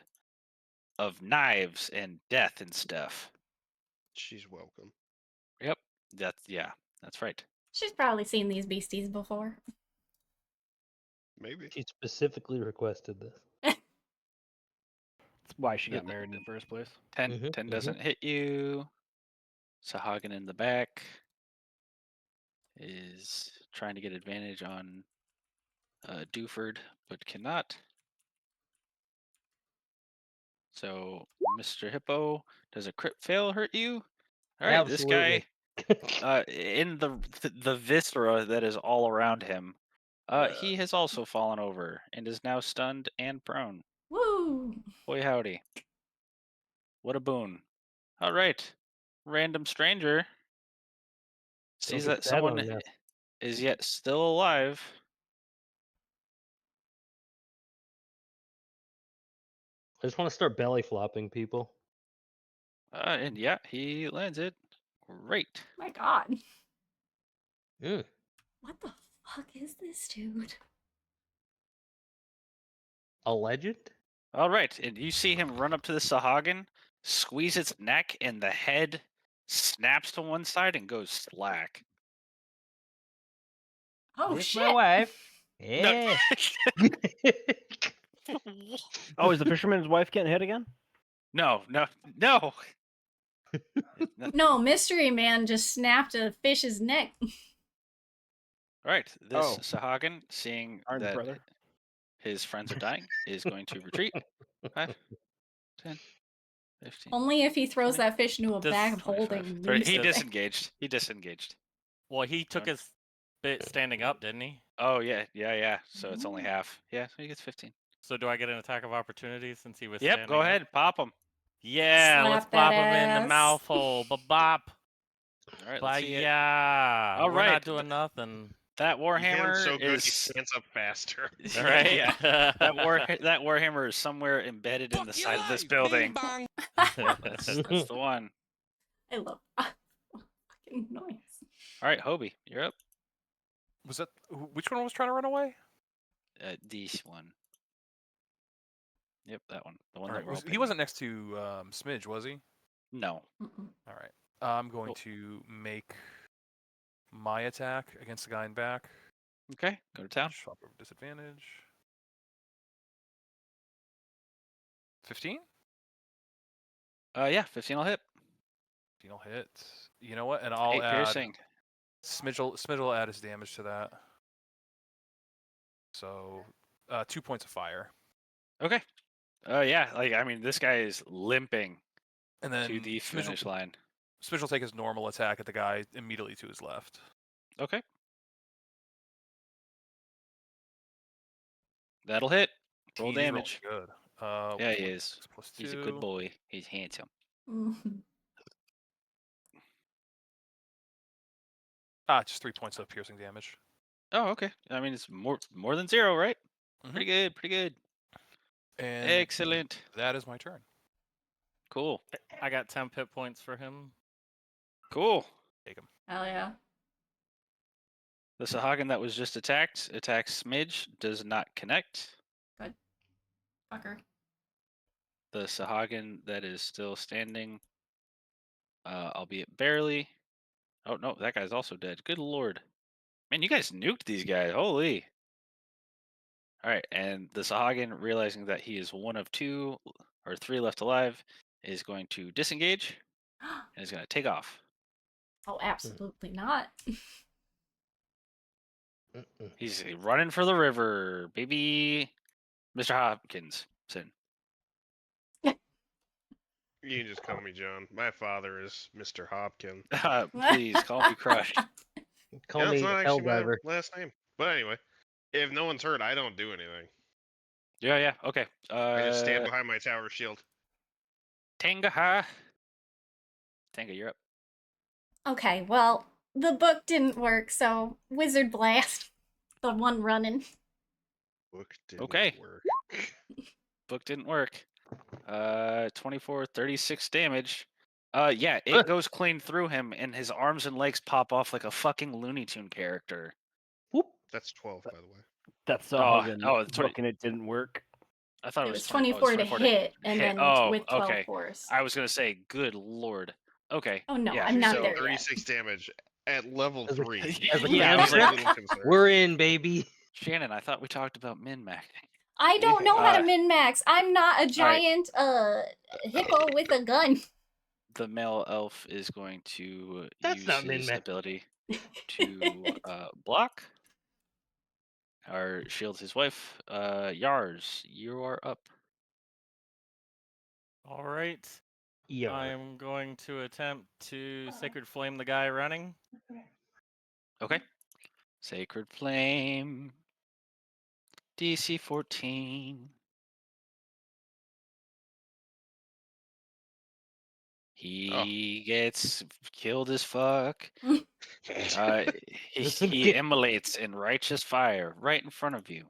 [SPEAKER 3] of knives and death and stuff.
[SPEAKER 4] She's welcome.
[SPEAKER 3] Yep. That's right.
[SPEAKER 2] She's probably seen these beasties before.
[SPEAKER 4] Maybe.
[SPEAKER 6] She specifically requested this.
[SPEAKER 5] That's why she got married in the first place.
[SPEAKER 3] 10,
[SPEAKER 6] Mhm,
[SPEAKER 3] 10
[SPEAKER 6] mhm.
[SPEAKER 3] doesn't hit you. Sahagin in the back is trying to get advantage on Duford, but cannot. So, Mr. Hippo, does a crit fail hurt you? All right, this guy, in the viscera that is all around him, he has also fallen over and is now stunned and prone.
[SPEAKER 2] Woo!
[SPEAKER 3] Boy howdy. What a boon. All right. Random stranger sees
[SPEAKER 6] get
[SPEAKER 3] that
[SPEAKER 6] that on
[SPEAKER 3] someone
[SPEAKER 6] there.
[SPEAKER 3] is yet still alive.
[SPEAKER 6] I just want to start belly flopping people.
[SPEAKER 3] And yeah, he lands it. Great.
[SPEAKER 2] My god.
[SPEAKER 6] Mm.
[SPEAKER 2] What the fuck is this dude?
[SPEAKER 6] A legend?
[SPEAKER 3] All right. And you see him run up to the Sahagin, squeeze its neck, and the head snaps to one side and goes slack.
[SPEAKER 2] Oh
[SPEAKER 6] It's
[SPEAKER 2] shit.
[SPEAKER 6] my wife.
[SPEAKER 3] No.
[SPEAKER 6] Yeah.
[SPEAKER 5] Oh, is the fisherman's wife getting hit again?
[SPEAKER 3] No.
[SPEAKER 2] No, Mystery Man just snapped a fish's neck.
[SPEAKER 3] All right. This
[SPEAKER 5] Oh.
[SPEAKER 3] Sahagin, seeing
[SPEAKER 5] Iron
[SPEAKER 3] that
[SPEAKER 5] brother.
[SPEAKER 3] his friends are dying, is going to retreat. 5, 10, 15.
[SPEAKER 2] Only if he throws
[SPEAKER 3] 20,
[SPEAKER 2] that fish into a
[SPEAKER 7] Does-
[SPEAKER 2] bag of
[SPEAKER 3] 25,
[SPEAKER 2] holding. and
[SPEAKER 3] 30.
[SPEAKER 2] leaves
[SPEAKER 3] He
[SPEAKER 2] it there.
[SPEAKER 3] disengaged. He disengaged.
[SPEAKER 7] Well, he took
[SPEAKER 3] Don't-
[SPEAKER 7] his bit standing up, didn't he?
[SPEAKER 3] Oh, yeah. So it's only half. Yeah, so he gets 15.
[SPEAKER 7] So do I get an attack of opportunity since he was
[SPEAKER 3] Yep,
[SPEAKER 7] standing
[SPEAKER 3] go
[SPEAKER 7] up?
[SPEAKER 3] ahead. Pop him.
[SPEAKER 7] Yeah, let's
[SPEAKER 2] Slap that
[SPEAKER 7] pop him in
[SPEAKER 2] ass.
[SPEAKER 7] the mouth hole. Bop.
[SPEAKER 3] All right, let's
[SPEAKER 7] But
[SPEAKER 3] see it.
[SPEAKER 7] yeah,
[SPEAKER 3] All
[SPEAKER 7] we're
[SPEAKER 3] right,
[SPEAKER 7] not doing nothing.
[SPEAKER 3] That
[SPEAKER 4] You hit him
[SPEAKER 3] Warhammer
[SPEAKER 4] so good, he
[SPEAKER 3] is
[SPEAKER 4] stands up faster.
[SPEAKER 3] right. Yeah, that Warhammer is somewhere embedded in the side of this building. That's the one.
[SPEAKER 2] I love fucking noise.
[SPEAKER 3] All right, Hobie, you're up.
[SPEAKER 1] Was that which one was trying to run away?
[SPEAKER 3] This one. Yep, that one. The one
[SPEAKER 1] All
[SPEAKER 3] that
[SPEAKER 1] right,
[SPEAKER 3] we're
[SPEAKER 1] he
[SPEAKER 3] opening.
[SPEAKER 1] wasn't next to Smidge, was he?
[SPEAKER 3] No.
[SPEAKER 2] Mm-mm.
[SPEAKER 1] All right. I'm going
[SPEAKER 3] Cool.
[SPEAKER 1] to make my attack against the guy in back.
[SPEAKER 3] Okay, go to town.
[SPEAKER 1] Swap over disadvantage. 15?
[SPEAKER 3] Yeah, 15 will hit.
[SPEAKER 1] 15 will hit. You know what? And I'll
[SPEAKER 3] 8
[SPEAKER 1] add
[SPEAKER 3] piercing.
[SPEAKER 1] Smidge will add his damage to that. So 2 points of fire.
[SPEAKER 3] Okay. Yeah, like I mean, this guy is limping
[SPEAKER 1] And then
[SPEAKER 3] to the finish line.
[SPEAKER 1] Smidge will take his normal attack at the guy immediately to his left.
[SPEAKER 3] Okay. That'll hit. Roll
[SPEAKER 1] He's rolling
[SPEAKER 3] damage.
[SPEAKER 1] good.
[SPEAKER 3] Yeah, he is.
[SPEAKER 1] 6 plus
[SPEAKER 3] He's a
[SPEAKER 1] 2.
[SPEAKER 3] good boy. He's handsome.
[SPEAKER 2] Mhm.
[SPEAKER 1] Just 3 points of piercing damage.
[SPEAKER 3] Oh, okay. I mean, it's more than 0, right?
[SPEAKER 1] Mhm.
[SPEAKER 3] Pretty good. Pretty good.
[SPEAKER 1] And
[SPEAKER 3] Excellent.
[SPEAKER 1] that is my turn.
[SPEAKER 3] Cool.
[SPEAKER 7] I got 10 hit points for him.
[SPEAKER 3] Cool.
[SPEAKER 2] Hell yeah.
[SPEAKER 3] The Sahagin that was just attacks Smidge, does not connect.
[SPEAKER 2] Fucker.
[SPEAKER 3] The Sahagin that is still standing, albeit barely. Oh no, that guy's also dead. Good lord. Man, you guys nuked these guys. Holy. Alright, and the Sahagin, realizing that he is one of 2 or 3 left alive, is going to disengage and is going to take off.
[SPEAKER 2] Oh, absolutely not.
[SPEAKER 6] Mm-mm.
[SPEAKER 3] He's running for the river, baby. Mr. Hopkins.
[SPEAKER 4] You can just call me John. My father is Mr. Hopkins.
[SPEAKER 3] Please call me Crush.
[SPEAKER 6] Call
[SPEAKER 4] Yeah,
[SPEAKER 6] me
[SPEAKER 4] it's not actually my
[SPEAKER 6] Helldiver.
[SPEAKER 4] last name. But anyway, if no one's hurt, I don't do anything.
[SPEAKER 3] Yeah, okay.
[SPEAKER 4] I just stand behind my tower shield.
[SPEAKER 3] Tanga, you're up.
[SPEAKER 2] Okay, well, the book didn't work, so Wizard Blast. The one running.
[SPEAKER 4] Book didn't
[SPEAKER 3] Okay.
[SPEAKER 4] work.
[SPEAKER 3] Book didn't work. 24, 36 damage. Yeah, it goes clean through him, and his arms and legs pop off like a fucking Looney Tune character.
[SPEAKER 6] Whoop.
[SPEAKER 4] That's 12, by the way.
[SPEAKER 5] That's
[SPEAKER 3] Oh,
[SPEAKER 5] Sahagin
[SPEAKER 3] it's 20
[SPEAKER 5] book and it didn't work.
[SPEAKER 3] I thought
[SPEAKER 2] It
[SPEAKER 3] it
[SPEAKER 2] was
[SPEAKER 3] was 20,
[SPEAKER 2] 24 to hit, and
[SPEAKER 3] hit.
[SPEAKER 2] then
[SPEAKER 3] Oh,
[SPEAKER 2] with 12
[SPEAKER 3] okay.
[SPEAKER 2] force.
[SPEAKER 3] I was gonna say, good lord. Okay.
[SPEAKER 2] Oh no,
[SPEAKER 3] yeah,
[SPEAKER 2] I'm not
[SPEAKER 3] so-
[SPEAKER 2] there yet.
[SPEAKER 4] 36 damage at level
[SPEAKER 6] As a-
[SPEAKER 4] 3.
[SPEAKER 6] as a
[SPEAKER 3] Yeah, I was
[SPEAKER 6] cancer,
[SPEAKER 3] like,
[SPEAKER 4] a little concerned.
[SPEAKER 6] We're in, baby.
[SPEAKER 3] Shannon, I thought we talked about min-max.
[SPEAKER 2] I don't know how to
[SPEAKER 3] Uh,
[SPEAKER 2] min-max. I'm not a
[SPEAKER 3] right.
[SPEAKER 2] giant hippo with a gun.
[SPEAKER 3] The male elf is going to
[SPEAKER 6] That's
[SPEAKER 3] use
[SPEAKER 6] not
[SPEAKER 3] his
[SPEAKER 6] min-max.
[SPEAKER 3] ability to block. Or shields his wife. Yars, you are up.
[SPEAKER 7] All right.
[SPEAKER 6] Yeah.
[SPEAKER 7] I am going to attempt to Sacred Flame the guy running.
[SPEAKER 3] Okay. Sacred Flame. DC 14. He gets killed as fuck. He immolates in righteous fire right in front of you.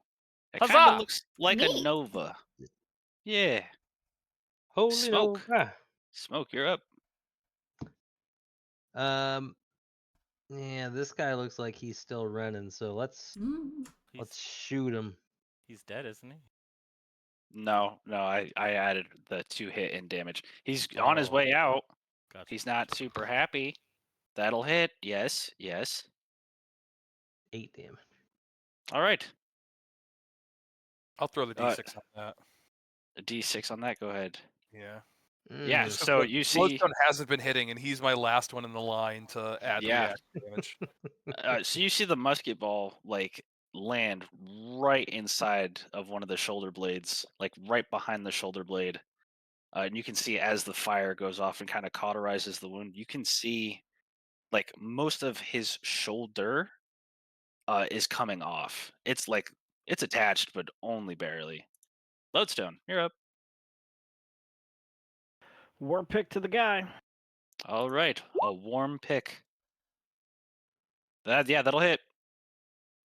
[SPEAKER 3] It kind
[SPEAKER 7] Huzzah!
[SPEAKER 3] of looks like
[SPEAKER 2] Neat.
[SPEAKER 3] a nova. Yeah.
[SPEAKER 6] Holy
[SPEAKER 3] Smoke.
[SPEAKER 6] Nova.
[SPEAKER 3] Smoke, you're up.
[SPEAKER 6] Yeah, this guy looks like he's still running, so let's
[SPEAKER 7] He's,
[SPEAKER 6] shoot him.
[SPEAKER 7] he's dead, isn't he?
[SPEAKER 3] No, I added the 2 hit and damage. He's on his
[SPEAKER 7] Oh.
[SPEAKER 3] way out.
[SPEAKER 7] Gotcha.
[SPEAKER 3] He's not super happy. That'll hit. Yes.
[SPEAKER 6] 8 damage.
[SPEAKER 3] All right.
[SPEAKER 1] I'll throw the D6 on that.
[SPEAKER 3] A D6 on that. Go ahead.
[SPEAKER 1] Yeah.
[SPEAKER 3] Yeah.
[SPEAKER 6] Mm.
[SPEAKER 3] So you see,
[SPEAKER 1] Lodestone hasn't been hitting, and he's my last one in the line to add
[SPEAKER 3] Yeah.
[SPEAKER 1] reaction damage.
[SPEAKER 3] so you see the musket ball like land right inside of one of the shoulder blades, like right behind the shoulder blade. And you can see as the fire goes off and kind of cauterizes the wound, you can see like most of his shoulder is coming off. It's like it's attached, but only barely. Lodestone, you're up.
[SPEAKER 5] War pick to the guy.
[SPEAKER 3] All right, a warm pick. Yeah, that'll hit.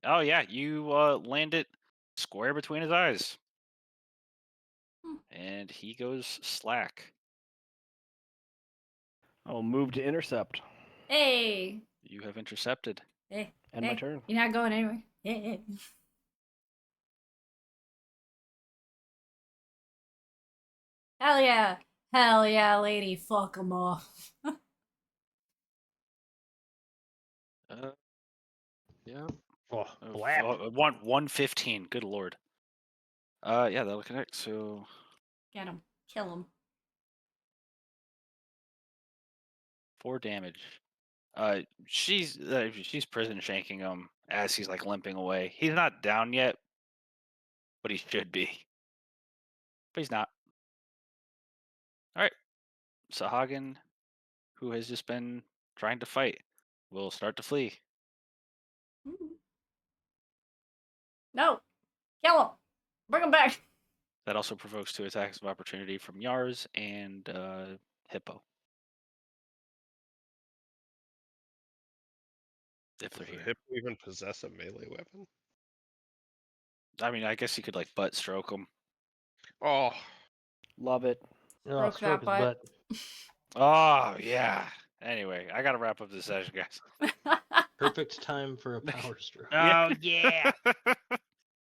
[SPEAKER 3] Oh yeah, you land it square between his eyes,
[SPEAKER 2] Hmm.
[SPEAKER 3] and he goes slack.
[SPEAKER 5] I'll move to intercept.
[SPEAKER 2] Hey.
[SPEAKER 3] You have intercepted.
[SPEAKER 2] Hey.
[SPEAKER 5] End my turn.
[SPEAKER 2] You're not going anywhere. Hey. Hell yeah. Hell yeah, lady. Fuck 'em all.
[SPEAKER 3] Yeah.
[SPEAKER 6] Oh, blap.
[SPEAKER 3] 115. Good lord. Yeah, that'll connect. So
[SPEAKER 2] Get him. Kill him.
[SPEAKER 3] 4 damage. She's prison shanking him as he's like limping away. He's not down yet, but he should be. But he's not. All right. Sahagin, who has just been trying to fight, will start to flee.
[SPEAKER 2] No. Kill him. Bring him back.
[SPEAKER 3] That also provokes 2 attacks of opportunity from Yars and Hippo. If
[SPEAKER 4] Does
[SPEAKER 3] they're
[SPEAKER 4] a
[SPEAKER 3] here.
[SPEAKER 4] hippo even possess a melee weapon?
[SPEAKER 3] I mean, I guess you could like butt stroke him.
[SPEAKER 4] Oh,
[SPEAKER 5] Love it.
[SPEAKER 6] Oh,
[SPEAKER 2] Broke
[SPEAKER 6] stroke
[SPEAKER 2] that
[SPEAKER 6] his
[SPEAKER 2] butt.
[SPEAKER 3] Oh yeah. Anyway, I gotta wrap up this session, guys.
[SPEAKER 6] Perfect time for a power stroke.
[SPEAKER 3] Oh yeah.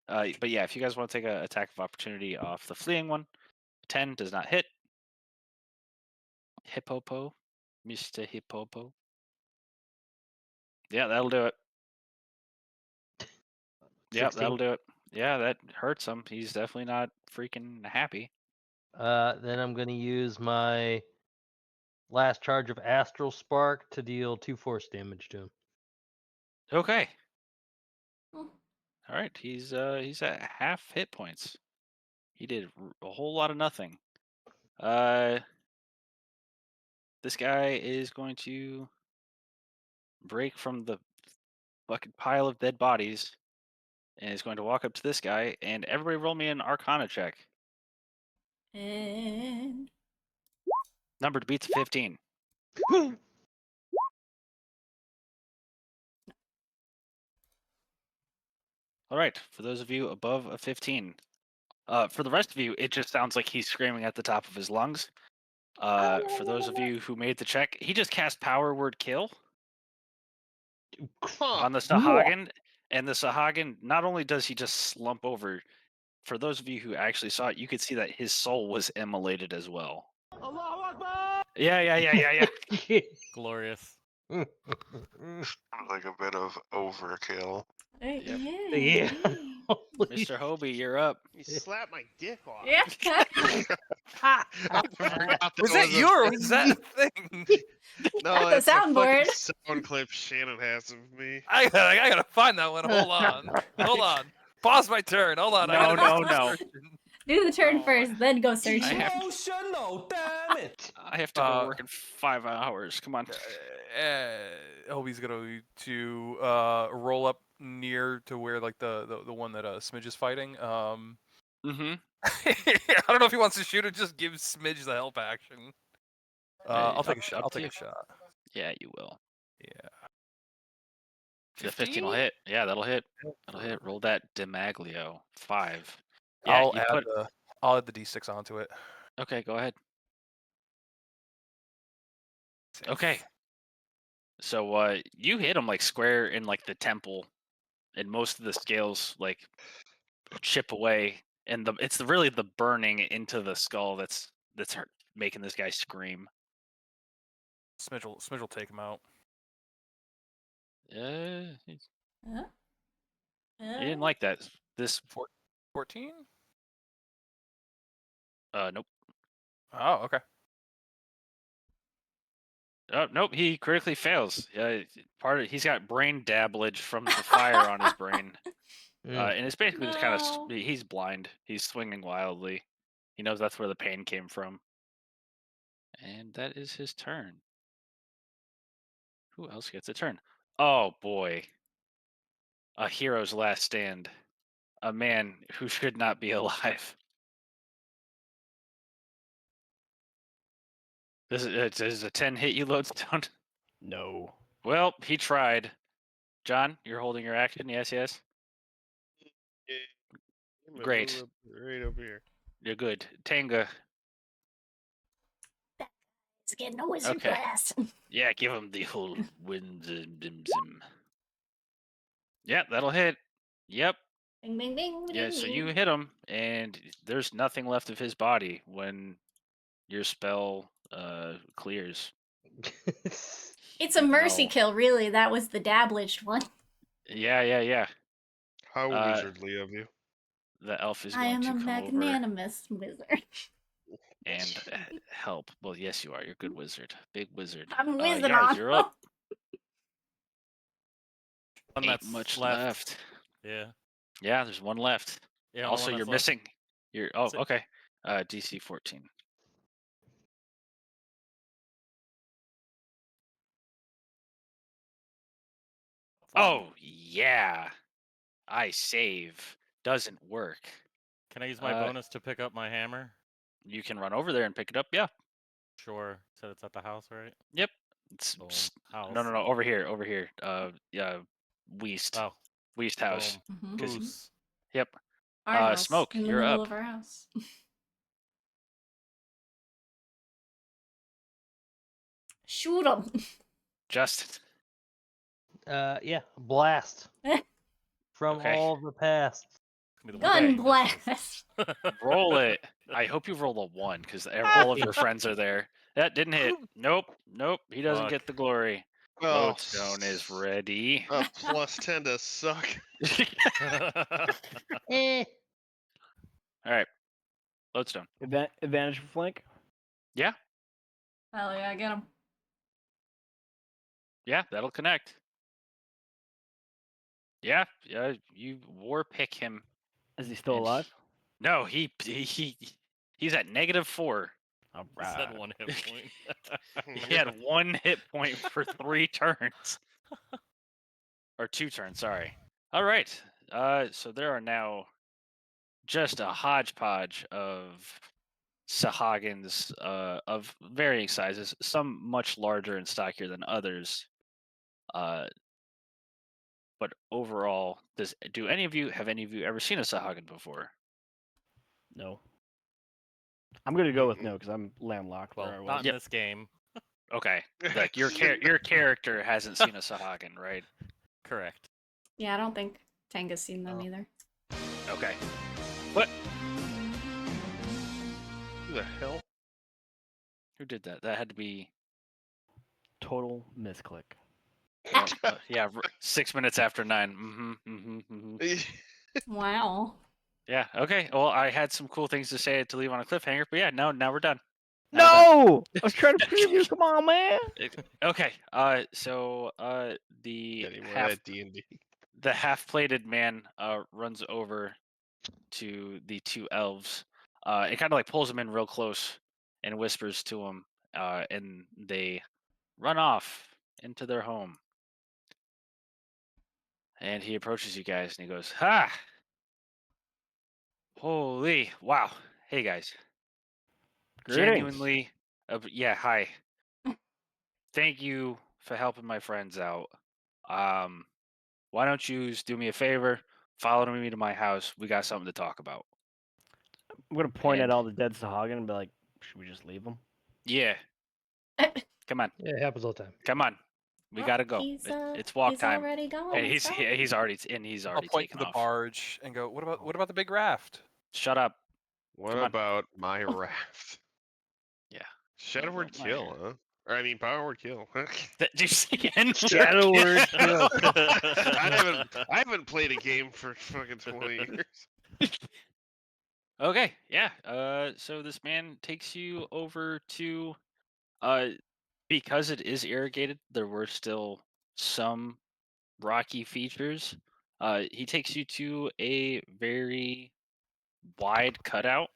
[SPEAKER 3] But yeah, if you guys want to take an attack of opportunity off the fleeing one, 10 does not hit. Hippopo, Mr. Hippopo. Yeah, that'll do it. Yeah,
[SPEAKER 6] 16.
[SPEAKER 3] that'll do it. Yeah, that hurts him. He's definitely not freaking happy.
[SPEAKER 6] Then I'm going to use my last charge of Astral Spark to deal 2 force damage to him.
[SPEAKER 3] Okay.
[SPEAKER 2] Hmm.
[SPEAKER 3] All right, he's at half hit points. He did a whole lot of nothing. This guy is going to break from the fucking pile of dead bodies and is going to walk up to this guy, and everybody roll me an Arcana check.
[SPEAKER 2] And
[SPEAKER 3] Number to beat's 15. All right, for those of you above a 15. For the rest of you, it just sounds like he's screaming at the top of his lungs. For those of you who made the check, he just cast Power Word Kill on the Sahagin, and the Sahagin, not only does he just slump over, for those of you who actually saw it, you could see that his soul was immolated as well. Yeah.
[SPEAKER 7] Glorious.
[SPEAKER 8] Like a bit of overkill.
[SPEAKER 3] Yep.
[SPEAKER 6] Yeah. Holy
[SPEAKER 3] Mr. Hobie, you're up.
[SPEAKER 4] you slapped my dick off.
[SPEAKER 2] Yeah.
[SPEAKER 4] I forgot
[SPEAKER 1] Was
[SPEAKER 4] was
[SPEAKER 1] that
[SPEAKER 4] a
[SPEAKER 1] your?
[SPEAKER 4] thing.
[SPEAKER 1] Was that a thing?
[SPEAKER 4] No,
[SPEAKER 2] That's the
[SPEAKER 4] it's a fucking
[SPEAKER 2] soundboard.
[SPEAKER 4] sound clip Shannon has of me.
[SPEAKER 1] I gotta find that one. Hold on. Hold on. Pause my turn. Hold on. I gotta
[SPEAKER 3] No,
[SPEAKER 1] do some
[SPEAKER 3] no.
[SPEAKER 1] searching.
[SPEAKER 2] Do the turn
[SPEAKER 1] Oh,
[SPEAKER 2] first, then go search.
[SPEAKER 3] I have,
[SPEAKER 9] Emotional, damn it!
[SPEAKER 3] I have to go work in 5 hours. Come on.
[SPEAKER 1] Hobie's gonna to roll up near to where like the one that Smidge is fighting.
[SPEAKER 3] Mm-hmm.
[SPEAKER 1] I don't know if he wants to shoot or just give Smidge the help action. I'll take a shot.
[SPEAKER 3] up
[SPEAKER 1] I'll
[SPEAKER 3] to
[SPEAKER 1] take
[SPEAKER 3] you.
[SPEAKER 1] a shot.
[SPEAKER 3] Yeah, you will.
[SPEAKER 1] Yeah.
[SPEAKER 3] The 15 will hit. Yeah, that'll hit. That'll hit. Roll that Demaglio. 5. Yeah,
[SPEAKER 1] I'll
[SPEAKER 3] you
[SPEAKER 1] add
[SPEAKER 3] put.
[SPEAKER 1] the d6 onto it.
[SPEAKER 3] Okay, go ahead. Okay. So you hit him like square in like the temple, and most of the scales like chip away, and it's really the burning into the skull that's making this guy scream.
[SPEAKER 1] Smidge will take him out.
[SPEAKER 3] He
[SPEAKER 2] Huh?
[SPEAKER 3] didn't like that. This
[SPEAKER 1] 14?
[SPEAKER 3] nope.
[SPEAKER 1] Oh, okay.
[SPEAKER 3] Oh, nope, he critically fails. He's got brain dabblage from the fire on his brain. And it's basically just kind
[SPEAKER 2] No.
[SPEAKER 3] of he's blind. He's swinging wildly. He knows that's where the pain came from. And that is his turn. Who else gets a turn? Oh boy. A hero's last stand. A man who should not be alive. Does a 10 hit you, Lodestone?
[SPEAKER 5] No.
[SPEAKER 3] Well, he tried. John, you're holding your action. Yes, yes.
[SPEAKER 4] Yeah, I'm gonna
[SPEAKER 3] Great.
[SPEAKER 4] move up right over here.
[SPEAKER 3] You're good. Tanga.
[SPEAKER 2] He's getting a wizard
[SPEAKER 3] Okay.
[SPEAKER 2] blast.
[SPEAKER 3] Yeah, give him the whole wind. Yeah, that'll hit. Yep.
[SPEAKER 2] Ding, ding, ding,
[SPEAKER 3] Yeah,
[SPEAKER 2] ding,
[SPEAKER 3] so
[SPEAKER 2] ding.
[SPEAKER 3] you hit him, and there's nothing left of his body when your spell clears.
[SPEAKER 2] It's a mercy
[SPEAKER 3] No.
[SPEAKER 2] kill, really. That was the dabbledged one.
[SPEAKER 3] Yeah.
[SPEAKER 4] How
[SPEAKER 3] Uh,
[SPEAKER 4] wizardly of you.
[SPEAKER 3] The elf is
[SPEAKER 2] I
[SPEAKER 3] going
[SPEAKER 2] am
[SPEAKER 3] to
[SPEAKER 2] a
[SPEAKER 3] come over
[SPEAKER 2] magnanimous wizard.
[SPEAKER 3] and help. Well, yes, you are. You're a good wizard. Big wizard.
[SPEAKER 2] I'm wizard
[SPEAKER 3] Yars,
[SPEAKER 2] on.
[SPEAKER 3] you're up.
[SPEAKER 7] One
[SPEAKER 3] Ain't
[SPEAKER 7] that's
[SPEAKER 3] much
[SPEAKER 7] left.
[SPEAKER 3] left.
[SPEAKER 7] Yeah.
[SPEAKER 3] Yeah, there's one left.
[SPEAKER 7] Yeah. only
[SPEAKER 3] Also,
[SPEAKER 7] one
[SPEAKER 3] you're
[SPEAKER 7] that's left.
[SPEAKER 3] missing. Oh,
[SPEAKER 7] So-
[SPEAKER 3] okay. DC 14. Oh yeah, I save. Doesn't work.
[SPEAKER 7] Can I use my bonus to pick up my hammer?
[SPEAKER 3] You can run over there and pick it up. Yeah.
[SPEAKER 7] Sure. Said it's at the house, right?
[SPEAKER 3] Yep. It's
[SPEAKER 7] Boom.
[SPEAKER 3] no,
[SPEAKER 7] House.
[SPEAKER 3] no. Over here. Yeah. Weast.
[SPEAKER 7] Oh.
[SPEAKER 3] Weast house.
[SPEAKER 7] Boom.
[SPEAKER 2] Mhm.
[SPEAKER 3] 'Cause-
[SPEAKER 7] Goose.
[SPEAKER 3] Yep.
[SPEAKER 2] Our house,
[SPEAKER 3] Smoke,
[SPEAKER 2] in the
[SPEAKER 3] you're
[SPEAKER 2] middle
[SPEAKER 3] up.
[SPEAKER 2] of our house. Shoot him.
[SPEAKER 3] Justin.
[SPEAKER 6] Yeah, blast from
[SPEAKER 3] Okay.
[SPEAKER 6] all the past.
[SPEAKER 7] It's gonna be the
[SPEAKER 2] Gun
[SPEAKER 7] one that misses.
[SPEAKER 2] blast.
[SPEAKER 3] Roll it. I hope you roll a 1 because all of your friends are there. That didn't hit. Nope. He doesn't
[SPEAKER 7] Fuck.
[SPEAKER 3] get the glory.
[SPEAKER 4] Oh,
[SPEAKER 3] Lodestone is ready.
[SPEAKER 4] a +10 to suck.
[SPEAKER 6] Eh.
[SPEAKER 3] All right. Lodestone.
[SPEAKER 5] Advantage for flank.
[SPEAKER 3] Yeah.
[SPEAKER 2] Hell yeah, get him.
[SPEAKER 3] Yeah, that'll connect. Yeah. You war pick him.
[SPEAKER 5] Is he still
[SPEAKER 3] And
[SPEAKER 5] alive?
[SPEAKER 3] No, he's at -4.
[SPEAKER 5] All
[SPEAKER 7] He said
[SPEAKER 5] right.
[SPEAKER 7] 1 hit point.
[SPEAKER 3] He had 1 hit point for 3 turns. Or 2 turns, sorry. All right. So there are now just a hodgepodge of Sahagins of varying sizes, some much larger and stockier than others. But overall, have any of you ever seen a Sahagin before?
[SPEAKER 5] No. I'm gonna go with no because I'm landlocked where I
[SPEAKER 7] Well,
[SPEAKER 5] was.
[SPEAKER 7] not in
[SPEAKER 3] Yep.
[SPEAKER 7] this game.
[SPEAKER 3] Okay. Like your character hasn't seen a Sahagin, right?
[SPEAKER 7] Correct.
[SPEAKER 2] Yeah, I don't think Tanga's seen them
[SPEAKER 4] Oh.
[SPEAKER 2] either.
[SPEAKER 3] Okay. What?
[SPEAKER 4] Who the hell?
[SPEAKER 3] Who did that? That had to be
[SPEAKER 5] Total misclick.
[SPEAKER 3] yeah, 6 minutes after 9.
[SPEAKER 2] Wow.
[SPEAKER 3] Yeah. Okay. Well, I had some cool things to say to leave on a cliffhanger, but yeah, now we're done.
[SPEAKER 5] No! I was trying to preview. Come on, man.
[SPEAKER 3] Okay. So the
[SPEAKER 4] Any more of that D&D?
[SPEAKER 3] the half-plated man runs over to the 2 elves. It kind of like pulls them in real close and whispers to them, and they run off into their home. And he approaches you guys and he goes, "Ha! Holy wow! Hey guys,
[SPEAKER 5] Greetings.
[SPEAKER 3] genuinely, yeah, hi. Thank you for helping my friends out. Why don't you do me a favor? Follow me to my house. We got something to talk about."
[SPEAKER 5] I'm gonna point
[SPEAKER 3] And-
[SPEAKER 5] at all the dead Sahagin and be like, "Should we just leave them?"
[SPEAKER 3] Yeah. Come on,
[SPEAKER 6] Yeah, it happens all the time.
[SPEAKER 3] come on. We gotta go. It's walk
[SPEAKER 2] he's
[SPEAKER 3] time.
[SPEAKER 2] already gone.
[SPEAKER 3] And he's
[SPEAKER 2] so-
[SPEAKER 3] already
[SPEAKER 1] I'll point to
[SPEAKER 3] taken
[SPEAKER 1] the
[SPEAKER 3] off.
[SPEAKER 1] barge and go, what about the big raft?
[SPEAKER 3] Shut up.
[SPEAKER 4] What
[SPEAKER 3] Come on.
[SPEAKER 4] about my raft?
[SPEAKER 3] Yeah.
[SPEAKER 4] Shadow word
[SPEAKER 3] about my-
[SPEAKER 4] kill, huh? Or I mean, power word kill.
[SPEAKER 3] Did you see N-word?
[SPEAKER 6] Shadow word kill.
[SPEAKER 4] I haven't played a game for fucking 20 years.
[SPEAKER 3] Okay, yeah. So this man takes you over to, because it is irrigated, there were still some rocky features. He takes you to a very wide cutout,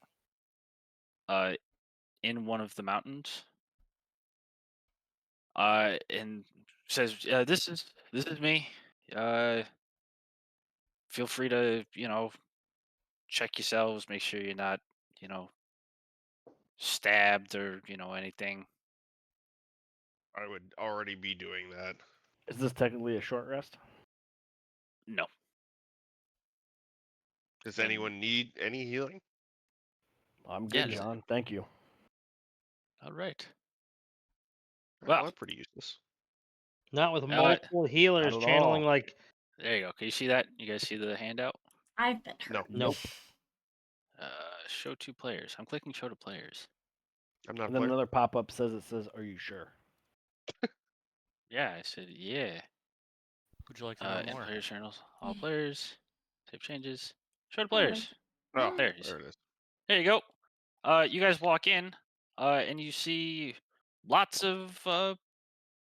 [SPEAKER 3] in one of the mountains. And says, "This is me. Feel free to, check yourselves, make sure you're not, stabbed or, anything."
[SPEAKER 4] I would already be doing that.
[SPEAKER 5] Is this technically a short rest?
[SPEAKER 3] No.
[SPEAKER 4] Does
[SPEAKER 3] Then-
[SPEAKER 4] anyone need any healing?
[SPEAKER 5] I'm
[SPEAKER 3] Yeah,
[SPEAKER 5] good,
[SPEAKER 3] does it-
[SPEAKER 5] John. Thank you.
[SPEAKER 3] All right.
[SPEAKER 4] Well,
[SPEAKER 3] Well,
[SPEAKER 4] I'm pretty useless.
[SPEAKER 6] Not with multiple healers
[SPEAKER 5] not at
[SPEAKER 6] channeling
[SPEAKER 5] all.
[SPEAKER 6] like.
[SPEAKER 3] there you go. Can you see that? You guys see the handout?
[SPEAKER 2] I've been hurt.
[SPEAKER 4] No,
[SPEAKER 6] Nope.
[SPEAKER 3] Show 2 players. I'm clicking show to players.
[SPEAKER 4] I'm not a
[SPEAKER 5] And then
[SPEAKER 4] player.
[SPEAKER 5] another pop-up says, "Are you sure?"
[SPEAKER 3] Yeah, I said yeah.
[SPEAKER 7] Would you like to know
[SPEAKER 3] In
[SPEAKER 7] more?
[SPEAKER 3] player channels, all players, save changes, show to
[SPEAKER 2] Oh,
[SPEAKER 3] players.
[SPEAKER 4] Oh,
[SPEAKER 3] There it is.
[SPEAKER 4] there it is.
[SPEAKER 3] There you go. You guys walk in, and you see lots of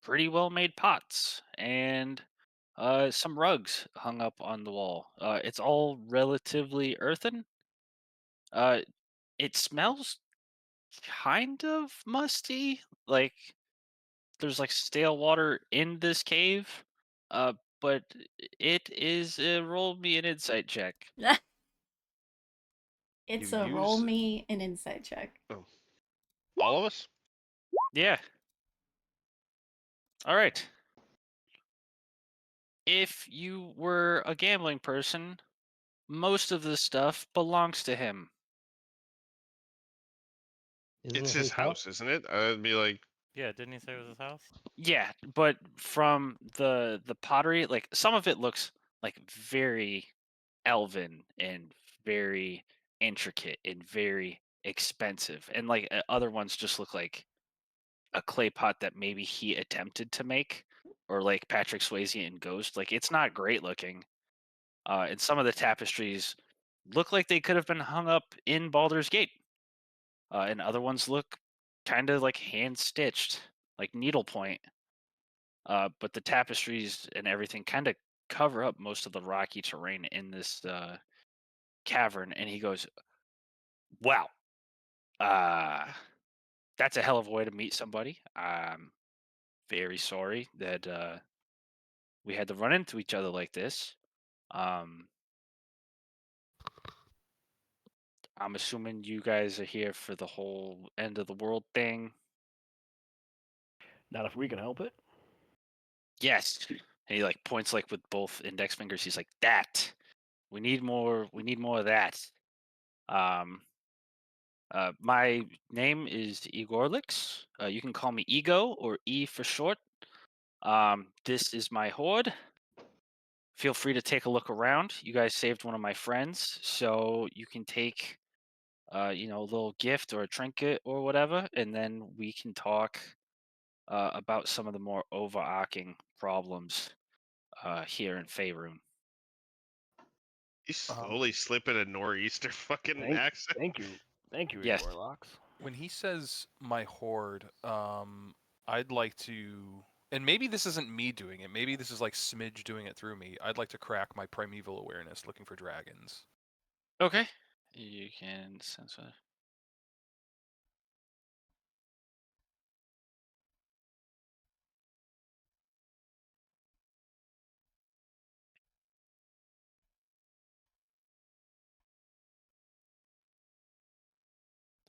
[SPEAKER 3] pretty well-made pots and some rugs hung up on the wall. It's all relatively earthen. It smells kind of musty. Like there's like stale water in this cave. But it is roll me an insight check.
[SPEAKER 2] It's
[SPEAKER 4] You
[SPEAKER 2] a roll
[SPEAKER 4] use-
[SPEAKER 2] me an insight check.
[SPEAKER 4] All of us?
[SPEAKER 3] Yeah. All right. If you were a gambling person, most of the stuff belongs to him.
[SPEAKER 6] Isn't
[SPEAKER 4] It's
[SPEAKER 6] it
[SPEAKER 4] his house, isn't it? I'd be like,
[SPEAKER 7] Yeah, didn't he say it was his house?
[SPEAKER 3] Yeah, but from the pottery, like some of it looks like very elven and very intricate and very expensive, and like other ones just look like a clay pot that maybe he attempted to make, or like Patrick Swayze in Ghost. Like it's not great looking. And some of the tapestries look like they could have been hung up in Baldur's Gate, and other ones look kind of like hand stitched, like needlepoint. But the tapestries and everything kind of cover up most of the rocky terrain in this cavern. And he goes, "Wow, that's a hell of a way to meet somebody. I'm very sorry that we had to run into each other like this. I'm assuming you guys are here for the whole end of the world thing."
[SPEAKER 5] Not if we can help it.
[SPEAKER 3] Yes. And he like points like with both index fingers. He's like, "That. We need more of that." My name is Igorlix. You can call me Ego or E for short. This is my horde. Feel free to take a look around. You guys saved one of my friends, so you can take a little gift or a trinket or whatever, and then we can talk about some of the more overarching problems here in Faerun.
[SPEAKER 4] you slowly slip in a nor'easter fucking accent.
[SPEAKER 5] Thank you,
[SPEAKER 3] Yes.
[SPEAKER 5] Igorlox.
[SPEAKER 1] When he says my horde, I'd like to, and maybe this isn't me doing it. Maybe this is like Smidge doing it through me. I'd like to crack my primeval awareness, looking for dragons.
[SPEAKER 3] Okay. You can sense it.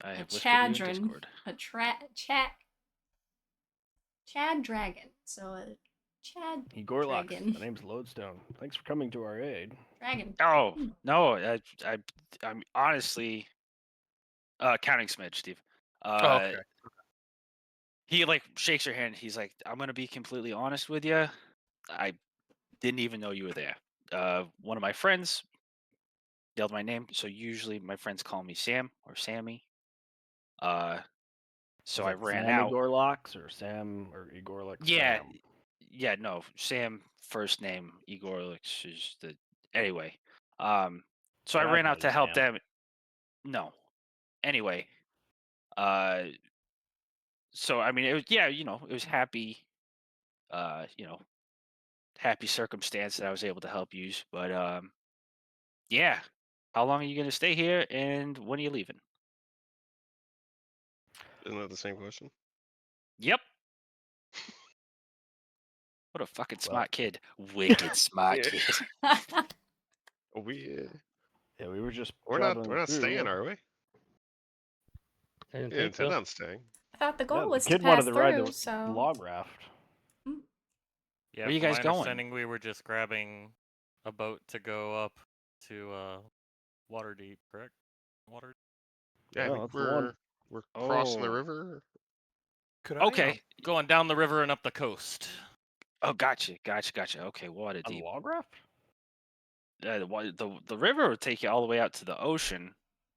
[SPEAKER 3] I
[SPEAKER 2] A
[SPEAKER 3] have whispered you in
[SPEAKER 2] chadron.
[SPEAKER 3] Discord.
[SPEAKER 2] A Chad dragon. So a Chad
[SPEAKER 5] Igorlox.
[SPEAKER 2] dragon.
[SPEAKER 5] My name's Lodestone. Thanks for coming to our aid.
[SPEAKER 2] Dragon.
[SPEAKER 3] Oh no, I'm honestly counting Smidge, Steve.
[SPEAKER 1] Oh, okay.
[SPEAKER 3] He like shakes your hand. He's like, "I'm gonna be completely honest with you. I didn't even know you were there. One of my friends yelled my name, so usually my friends call me Sam or Sammy. So
[SPEAKER 5] Is
[SPEAKER 3] I
[SPEAKER 5] it
[SPEAKER 3] ran
[SPEAKER 5] Sam
[SPEAKER 3] out.
[SPEAKER 5] Igorlox or Sam or Igorlox?
[SPEAKER 3] Yeah,
[SPEAKER 5] Sam?
[SPEAKER 3] yeah, no, Sam first name, Igorlix is the anyway. So I
[SPEAKER 5] Yeah,
[SPEAKER 3] ran
[SPEAKER 5] call
[SPEAKER 3] out
[SPEAKER 5] you
[SPEAKER 3] to help
[SPEAKER 5] Sam.
[SPEAKER 3] them. No, anyway. So I mean, it was it was happy. Happy circumstance that I was able to help you. But yeah. How long are you gonna stay here, and when are you leaving?
[SPEAKER 4] Isn't that the same question?
[SPEAKER 3] Yep. What a fucking
[SPEAKER 5] Well-
[SPEAKER 3] smart kid. Wicked smart
[SPEAKER 4] Yeah.
[SPEAKER 3] kid.
[SPEAKER 5] Yeah, we were just
[SPEAKER 4] We're
[SPEAKER 5] traveling
[SPEAKER 4] not
[SPEAKER 5] through.
[SPEAKER 4] staying, are we?
[SPEAKER 6] I didn't
[SPEAKER 4] Yeah,
[SPEAKER 6] think
[SPEAKER 4] intend
[SPEAKER 6] so.
[SPEAKER 4] on staying.
[SPEAKER 2] I thought the
[SPEAKER 5] Yeah,
[SPEAKER 2] goal
[SPEAKER 5] the
[SPEAKER 2] was to
[SPEAKER 5] kid wanted
[SPEAKER 2] pass
[SPEAKER 5] to ride
[SPEAKER 2] through,
[SPEAKER 5] the
[SPEAKER 2] so
[SPEAKER 5] log raft.
[SPEAKER 7] Yeah,
[SPEAKER 3] Where you
[SPEAKER 7] from
[SPEAKER 3] guys
[SPEAKER 7] my
[SPEAKER 3] going?
[SPEAKER 7] understanding, we were just grabbing a boat to go up to Waterdeep, correct? Water.
[SPEAKER 4] Yeah, I
[SPEAKER 5] Oh,
[SPEAKER 4] think
[SPEAKER 5] that's the one.
[SPEAKER 4] we're crossing the
[SPEAKER 3] Oh,
[SPEAKER 4] river.
[SPEAKER 1] Could
[SPEAKER 3] okay.
[SPEAKER 7] Going down the river and up the coast.
[SPEAKER 3] Oh, gotcha. Okay,
[SPEAKER 5] On
[SPEAKER 3] Waterdeep.
[SPEAKER 5] log raft?
[SPEAKER 3] The river will take you all the way out to the ocean,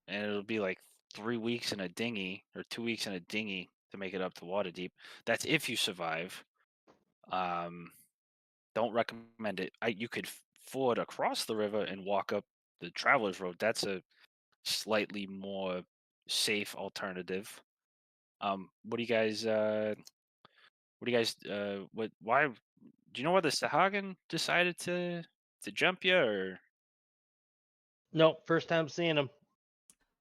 [SPEAKER 3] and it'll be like 3 weeks in a dinghy or 2 weeks in a dinghy to make it up to Waterdeep. That's if you survive. Don't recommend it. You could ford across the river and walk up the Travelers Road. That's a slightly more safe alternative. What do you guys? What do you guys? What? Why? Do you know why the Sahagin decided to jump you, or?
[SPEAKER 6] Nope, first time seeing him.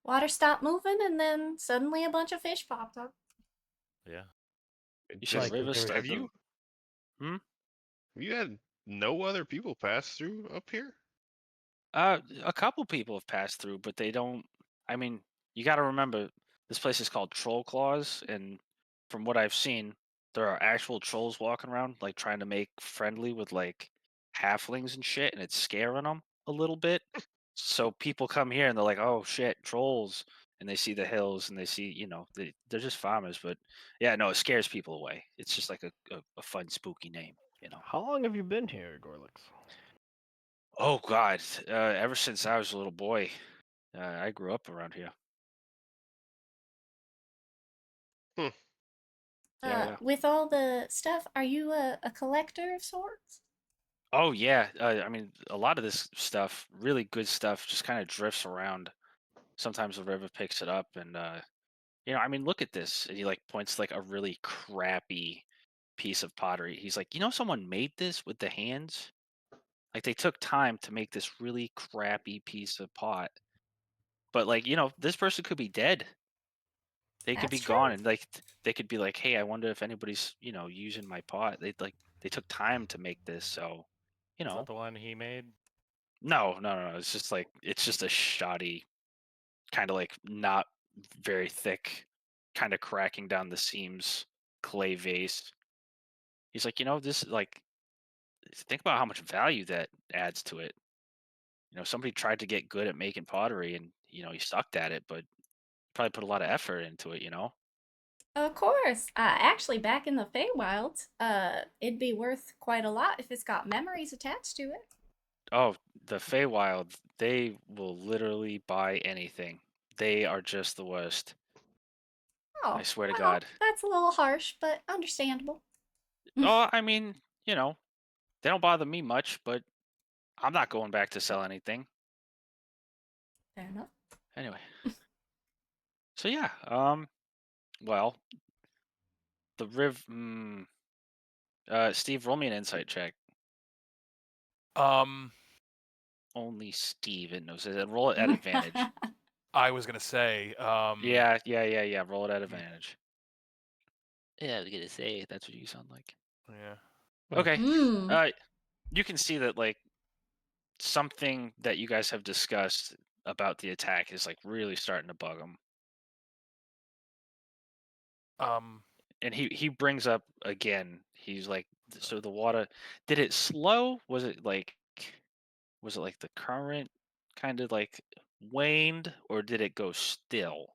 [SPEAKER 2] Water stopped moving, and then suddenly a bunch of fish popped up.
[SPEAKER 7] Yeah.
[SPEAKER 3] You said
[SPEAKER 6] Like
[SPEAKER 3] river
[SPEAKER 6] there was-
[SPEAKER 3] started.
[SPEAKER 4] Have you had no other people pass through up here?
[SPEAKER 3] A couple people have passed through, but they don't. I mean, you got to remember this place is called Troll Claws, and from what I've seen, there are actual trolls walking around, like trying to make friendly with like halflings and shit, and it's scaring them a little bit. So people come here and they're like, "Oh shit, trolls!" And they see the hills and they see, they're just farmers. But yeah, no, it scares people away. It's just like a fun, spooky name,
[SPEAKER 5] How long have you been here, Gorlix?
[SPEAKER 3] Oh God, ever since I was a little boy, I grew up around here.
[SPEAKER 4] Hmm.
[SPEAKER 3] Yeah.
[SPEAKER 2] With all the stuff, are you a collector of sorts?
[SPEAKER 3] Oh yeah. I mean, a lot of this stuff, really good stuff, just kind of drifts around. Sometimes the river picks it up, and I mean, look at this. And he like points to, like a really crappy piece of pottery. He's like, someone made this with the hands. Like they took time to make this really crappy piece of pot. But like, this person could be dead. They could be
[SPEAKER 2] That's
[SPEAKER 3] gone,
[SPEAKER 2] true.
[SPEAKER 3] and like they could be like, "Hey, I wonder if anybody's using my pot." They took time to make this, so
[SPEAKER 7] Is that the one he made?
[SPEAKER 3] no. It's just a shoddy, kind of like not very thick, kind of cracking down the seams clay vase. He's like, this is like, think about how much value that adds to it. Somebody tried to get good at making pottery, and he sucked at it, but probably put a lot of effort into it.
[SPEAKER 2] Of course. Actually, back in the Feywild, it'd be worth quite a lot if it's got memories attached to it.
[SPEAKER 3] Oh, the Feywild, they will literally buy anything. They are just the worst.
[SPEAKER 2] Oh,
[SPEAKER 3] I swear to
[SPEAKER 2] well,
[SPEAKER 3] God.
[SPEAKER 2] that's a little harsh, but understandable.
[SPEAKER 3] Oh, I mean, they don't bother me much, but I'm not going back to sell anything.
[SPEAKER 2] Fair enough.
[SPEAKER 3] Anyway. So yeah, well, the Steve, roll me an insight check. Only Steven knows it. Roll it at advantage.
[SPEAKER 1] I was gonna say.
[SPEAKER 3] Yeah. Roll it at advantage. Yeah, I was gonna say that's what you sound like.
[SPEAKER 1] Yeah.
[SPEAKER 3] Okay.
[SPEAKER 2] Mm.
[SPEAKER 3] You can see that like something that you guys have discussed about the attack is like really starting to bug him. And he brings up again. He's like, so the water, did it slow? Was it like the current kind of like waned, or did it go still?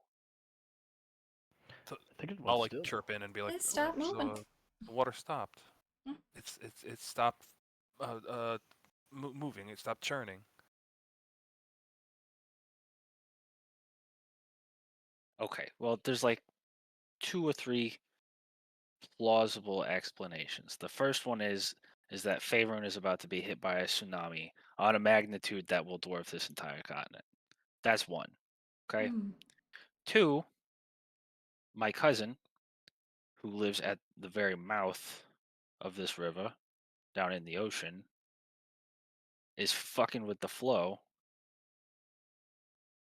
[SPEAKER 5] I think it
[SPEAKER 1] I'll
[SPEAKER 5] was
[SPEAKER 1] like
[SPEAKER 5] still.
[SPEAKER 1] chirp in and be like,
[SPEAKER 2] It stopped moving.
[SPEAKER 1] The water stopped.
[SPEAKER 2] Mm.
[SPEAKER 1] It stopped moving. It stopped churning.
[SPEAKER 3] Okay, well, there's like 2 or 3 plausible explanations. The first one is that Faerun is about to be hit by a tsunami on a magnitude that will dwarf this entire continent. That's one. Okay.
[SPEAKER 2] Mm.
[SPEAKER 3] 2, my cousin, who lives at the very mouth of this river down in the ocean, is fucking with the flow.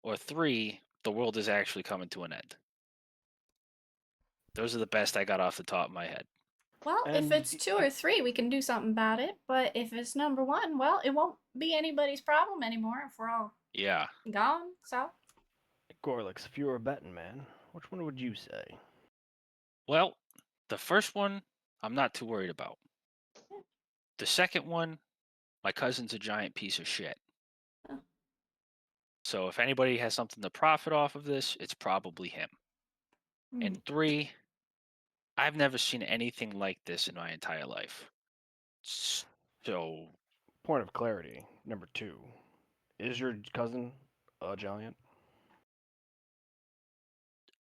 [SPEAKER 3] Or 3, the world is actually coming to an end. Those are the best I got off the top of my head.
[SPEAKER 2] Well, if
[SPEAKER 5] And
[SPEAKER 2] it's 2 or 3, we can do something about it. But if it's number 1, well, it won't be anybody's problem anymore if we're all
[SPEAKER 3] Yeah.
[SPEAKER 2] gone. So,
[SPEAKER 5] Gorlix, if you were a betting man, which one would you say?
[SPEAKER 3] Well, the first one, I'm not too worried about. The second one, My cousin's a giant piece of shit.
[SPEAKER 2] Oh.
[SPEAKER 3] So if anybody has something to profit off of this, it's probably him.
[SPEAKER 2] Mm.
[SPEAKER 3] And 3, I've never seen anything like this in my entire life. So
[SPEAKER 5] Point of clarity. Number 2. Is your cousin a giant?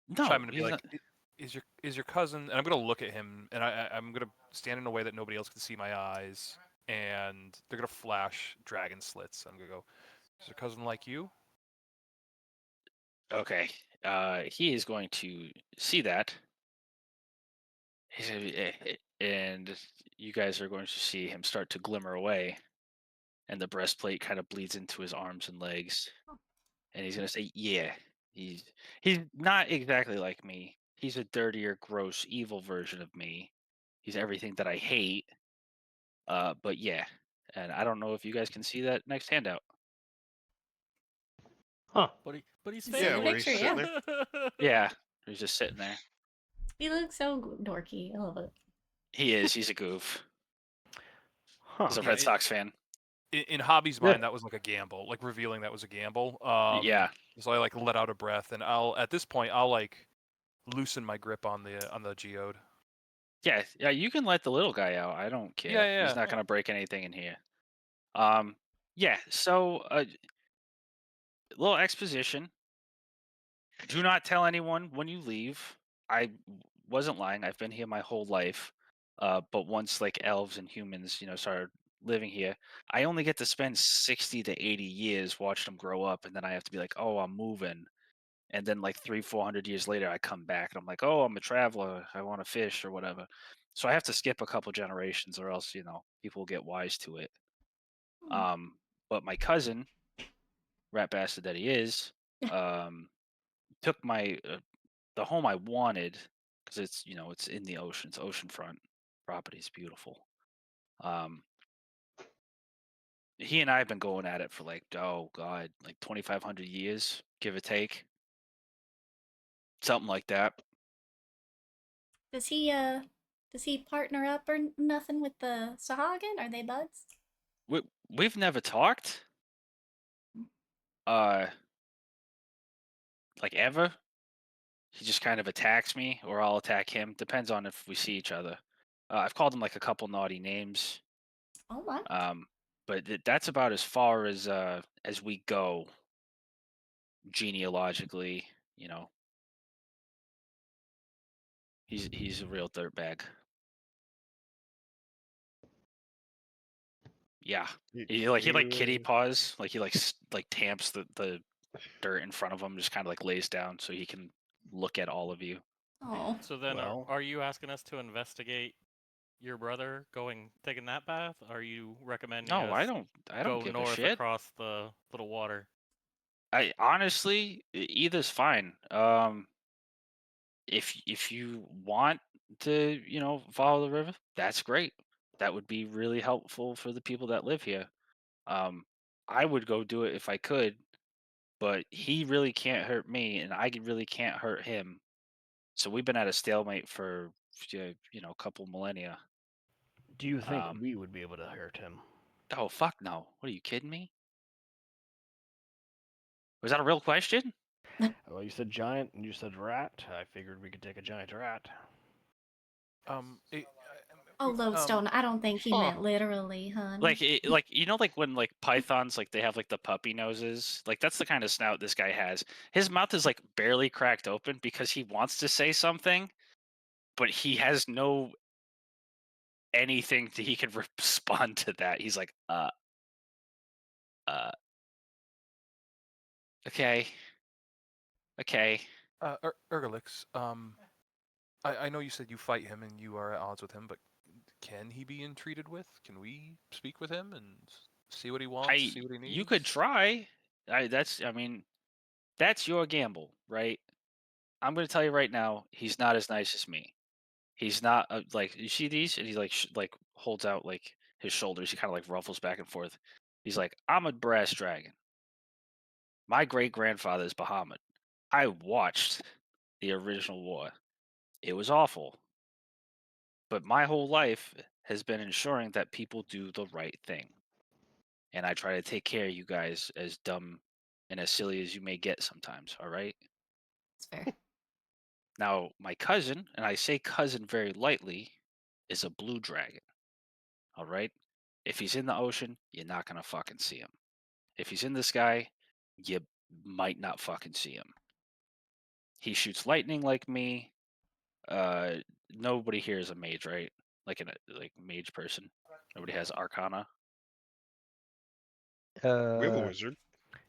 [SPEAKER 3] no,
[SPEAKER 1] Chime in and be
[SPEAKER 3] he's
[SPEAKER 1] like,
[SPEAKER 3] not.
[SPEAKER 1] is your cousin? And I'm gonna look at him, and I'm gonna stand in a way that nobody else can see my eyes, and they're gonna flash dragon slits. I'm gonna go, is your cousin like you?
[SPEAKER 3] Okay. He is going to see that. He's gonna be, and you guys are going to see him start to glimmer away, and the breastplate kind of bleeds into his arms and legs, and he's gonna say, "Yeah, he's not exactly like me. He's a dirtier, gross, evil version of me. He's everything that I hate. But yeah, and I don't know if you guys can see that next handout.
[SPEAKER 6] Huh.
[SPEAKER 7] But he's
[SPEAKER 2] Is it
[SPEAKER 4] Yeah,
[SPEAKER 2] the
[SPEAKER 4] where he's
[SPEAKER 2] picture?
[SPEAKER 4] sitting
[SPEAKER 2] Yeah.
[SPEAKER 4] there.
[SPEAKER 3] Yeah, he's just sitting there.
[SPEAKER 2] He looks so dorky. I love it.
[SPEAKER 3] He is. He's a goof.
[SPEAKER 5] Huh.
[SPEAKER 3] He's a
[SPEAKER 1] Yeah,
[SPEAKER 3] Red Sox fan.
[SPEAKER 1] In Hobby's
[SPEAKER 6] Yeah.
[SPEAKER 1] mind, that was like a gamble, like revealing that was a gamble.
[SPEAKER 3] Yeah.
[SPEAKER 1] So I like let out a breath, and at this point I'll like loosen my grip on the geode.
[SPEAKER 3] Yeah, yeah, you can let the little guy out. I don't care.
[SPEAKER 1] Yeah,
[SPEAKER 3] He's
[SPEAKER 1] yeah.
[SPEAKER 3] not gonna break anything in here. Yeah. So, little exposition. Do not tell anyone when you leave. I wasn't lying. I've been here my whole life. But once like elves and humans, started living here, I only get to spend 60 to 80 years watching them grow up, and then I have to be like, oh, I'm moving. And then like 300-400 years later I come back and I'm like, oh, I'm a traveler, I want to fish or whatever. So I have to skip a couple generations or else people will get wise to it. um but my cousin, rat bastard that he is, um took my the home I wanted, because it's in the ocean, it's oceanfront property, it's beautiful. um he and I have been going at it for like, oh god, like 2,500 years, give or take, something like that.
[SPEAKER 2] Does he partner up or nothing with the Sahagin? Are they buds?
[SPEAKER 3] We've never talked, uh like ever. He just kind of attacks me, or I'll attack him. Depends on if we see each other. I've called him like a couple naughty names,
[SPEAKER 2] Oh my.
[SPEAKER 3] but that's about as far as we go genealogically. You know, he's a real dirtbag. Yeah, he like kitty paws, like he like tamps the dirt in front of him, just kind of like lays down so he can look at all of you.
[SPEAKER 2] Oh.
[SPEAKER 7] So then,
[SPEAKER 5] Well-
[SPEAKER 7] are you asking us to investigate your brother taking that path? Are you recommending
[SPEAKER 3] No,
[SPEAKER 7] us
[SPEAKER 3] I
[SPEAKER 7] go
[SPEAKER 3] don't give a
[SPEAKER 7] north
[SPEAKER 3] shit.
[SPEAKER 7] across the little water?
[SPEAKER 3] I honestly, either's fine. If you want to, follow the river, that's great. That would be really helpful for the people that live here. Um, I would go do it if I could, but he really can't hurt me, and I really can't hurt him. So we've been at a stalemate for a couple millennia.
[SPEAKER 5] Do you think
[SPEAKER 3] Um,
[SPEAKER 5] we would be able to hurt him?
[SPEAKER 3] Oh fuck no! What are you kidding me? Was that a real question?
[SPEAKER 5] Well, you said giant and you said rat. I figured we could take a giant rat.
[SPEAKER 2] Oh, Lodestone. I don't think he
[SPEAKER 4] Huh.
[SPEAKER 2] meant literally, hun.
[SPEAKER 3] Like like when like pythons, like they have like the puppy noses, like that's the kind of snout this guy has. His mouth is like barely cracked open because he wants to say something, but he has no anything that he can respond to that. He's like, okay, okay.
[SPEAKER 1] Ergolix, I know you said you fight him and you are at odds with him, but can he be entreated with? Can we speak with him and see what he wants, see what he needs?
[SPEAKER 3] You could try. I mean, that's your gamble, right? I'm gonna tell you right now, he's not as nice as me. He's not like, you see these, and he like like holds out like his shoulders. He kind of like ruffles back and forth. He's like, I'm a brass dragon. My great grandfather is Bahamut. I watched the original war. It was awful, but my whole life has been ensuring that people do the right thing. and I try to take care of you guys, as dumb and as silly as you may get sometimes. All right.
[SPEAKER 2] It's fair.
[SPEAKER 3] Now, my cousin, and I say cousin very lightly, is a blue dragon. All right. If he's in the ocean, you're not gonna fucking see him. If he's in the sky, you might not fucking see him. He shoots lightning like me. Uh, Nobody here is a mage, right? Like like mage person. Nobody has Arcana.
[SPEAKER 4] We have a
[SPEAKER 6] Uh,
[SPEAKER 4] wizard.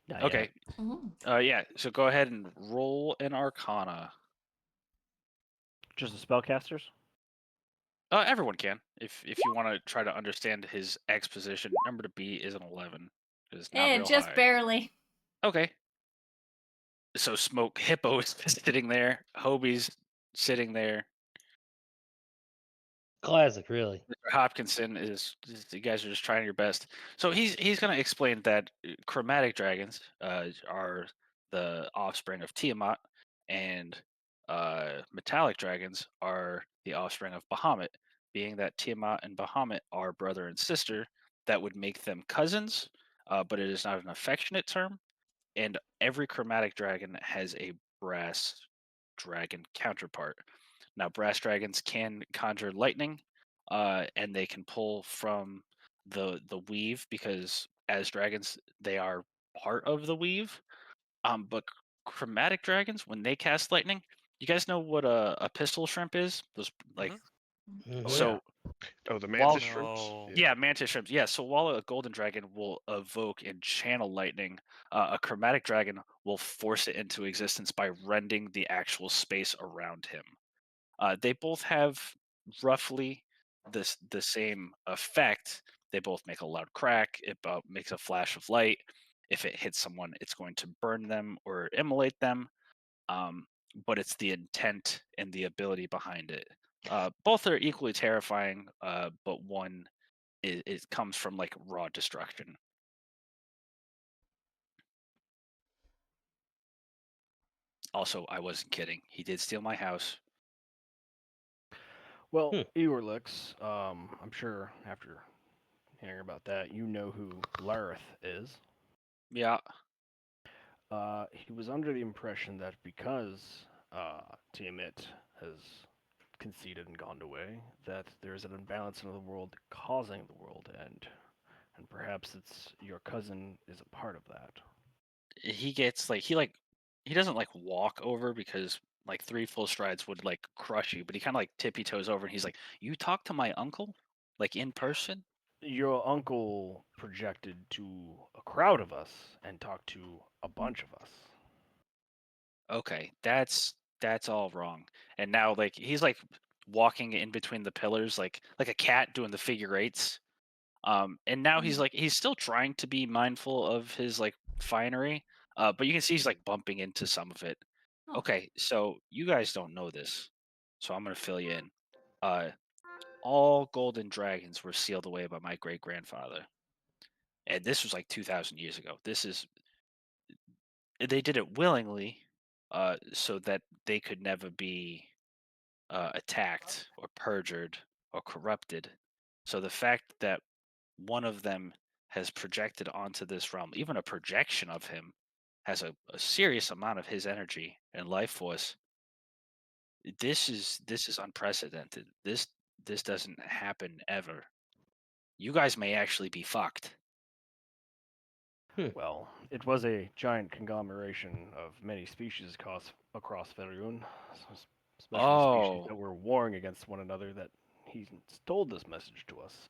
[SPEAKER 5] Not
[SPEAKER 3] Okay.
[SPEAKER 5] yet.
[SPEAKER 2] Ooh.
[SPEAKER 3] Yeah. So go ahead and roll an Arcana.
[SPEAKER 5] Just the spellcasters?
[SPEAKER 3] Everyone can, if you want to try to understand his exposition. Number to beat is an 11. It's not real
[SPEAKER 2] Just
[SPEAKER 3] high.
[SPEAKER 2] barely.
[SPEAKER 3] Okay. So Smoke Hippo is sitting there. Hobie's sitting there.
[SPEAKER 6] classic, really.
[SPEAKER 3] Mr. Hopkinson you guys are just trying your best. So he's going to explain that chromatic dragons are the offspring of Tiamat, and metallic dragons are the offspring of Bahamut. Being that Tiamat and Bahamut are brother and sister, that would make them cousins, but it is not an affectionate term. And every chromatic dragon has a brass dragon counterpart. Now, brass dragons can conjure lightning, and they can pull from the weave, because as dragons they are part of the weave. But chromatic dragons, when they cast lightning, you guys know what a pistol shrimp is? Those like
[SPEAKER 6] Mhm.
[SPEAKER 3] so.
[SPEAKER 4] Oh, the
[SPEAKER 3] While-
[SPEAKER 4] mantis shrimps.
[SPEAKER 7] No.
[SPEAKER 3] Yeah, mantis shrimps. Yeah, so while a golden dragon will evoke and channel lightning, a chromatic dragon will force it into existence by rending the actual space around him. They both have roughly the same effect. They both make a loud crack. It makes a flash of light. If it hits someone, it's going to burn them or immolate them. But it's the intent and the ability behind it. Both are equally terrifying, but one it comes from like raw destruction. Also, I wasn't kidding. He did steal my house.
[SPEAKER 5] Well,
[SPEAKER 6] Hmm.
[SPEAKER 5] Ewerlix, I'm sure after hearing about that, you know who Lareth is.
[SPEAKER 3] Yeah.
[SPEAKER 5] He was under the impression that because Tiamat has conceded and gone away, that there's an imbalance in the world causing the world to end. And perhaps it's your cousin is a part of that.
[SPEAKER 3] He gets he doesn't like walk over, because like 3 full strides would like crush you, but he kind of like tippy toes over and he's like, "You talk to my uncle, like in person?"
[SPEAKER 5] Your uncle projected to a crowd of us and talked to a bunch of us.
[SPEAKER 3] Okay, that's all wrong. And now like he's like walking in between the pillars, like a cat doing the figure eights. And now he's he's still trying to be mindful of his like finery, but you can see he's like bumping into some of it.
[SPEAKER 2] Oh.
[SPEAKER 3] Okay, so you guys don't know this, so I'm gonna fill you in. All golden dragons were sealed away by my great grandfather, and this was like 2,000 years ago. They did it willingly, so that they could never be attacked or perjured or corrupted. So the fact that one of them has projected onto this realm, even a projection of him, has a serious amount of his energy and life force. This is unprecedented. This doesn't happen ever. You guys may actually be fucked.
[SPEAKER 5] Well, it was a giant conglomeration of many species across Faerun, especially species that were warring against one another, that he told this message to us.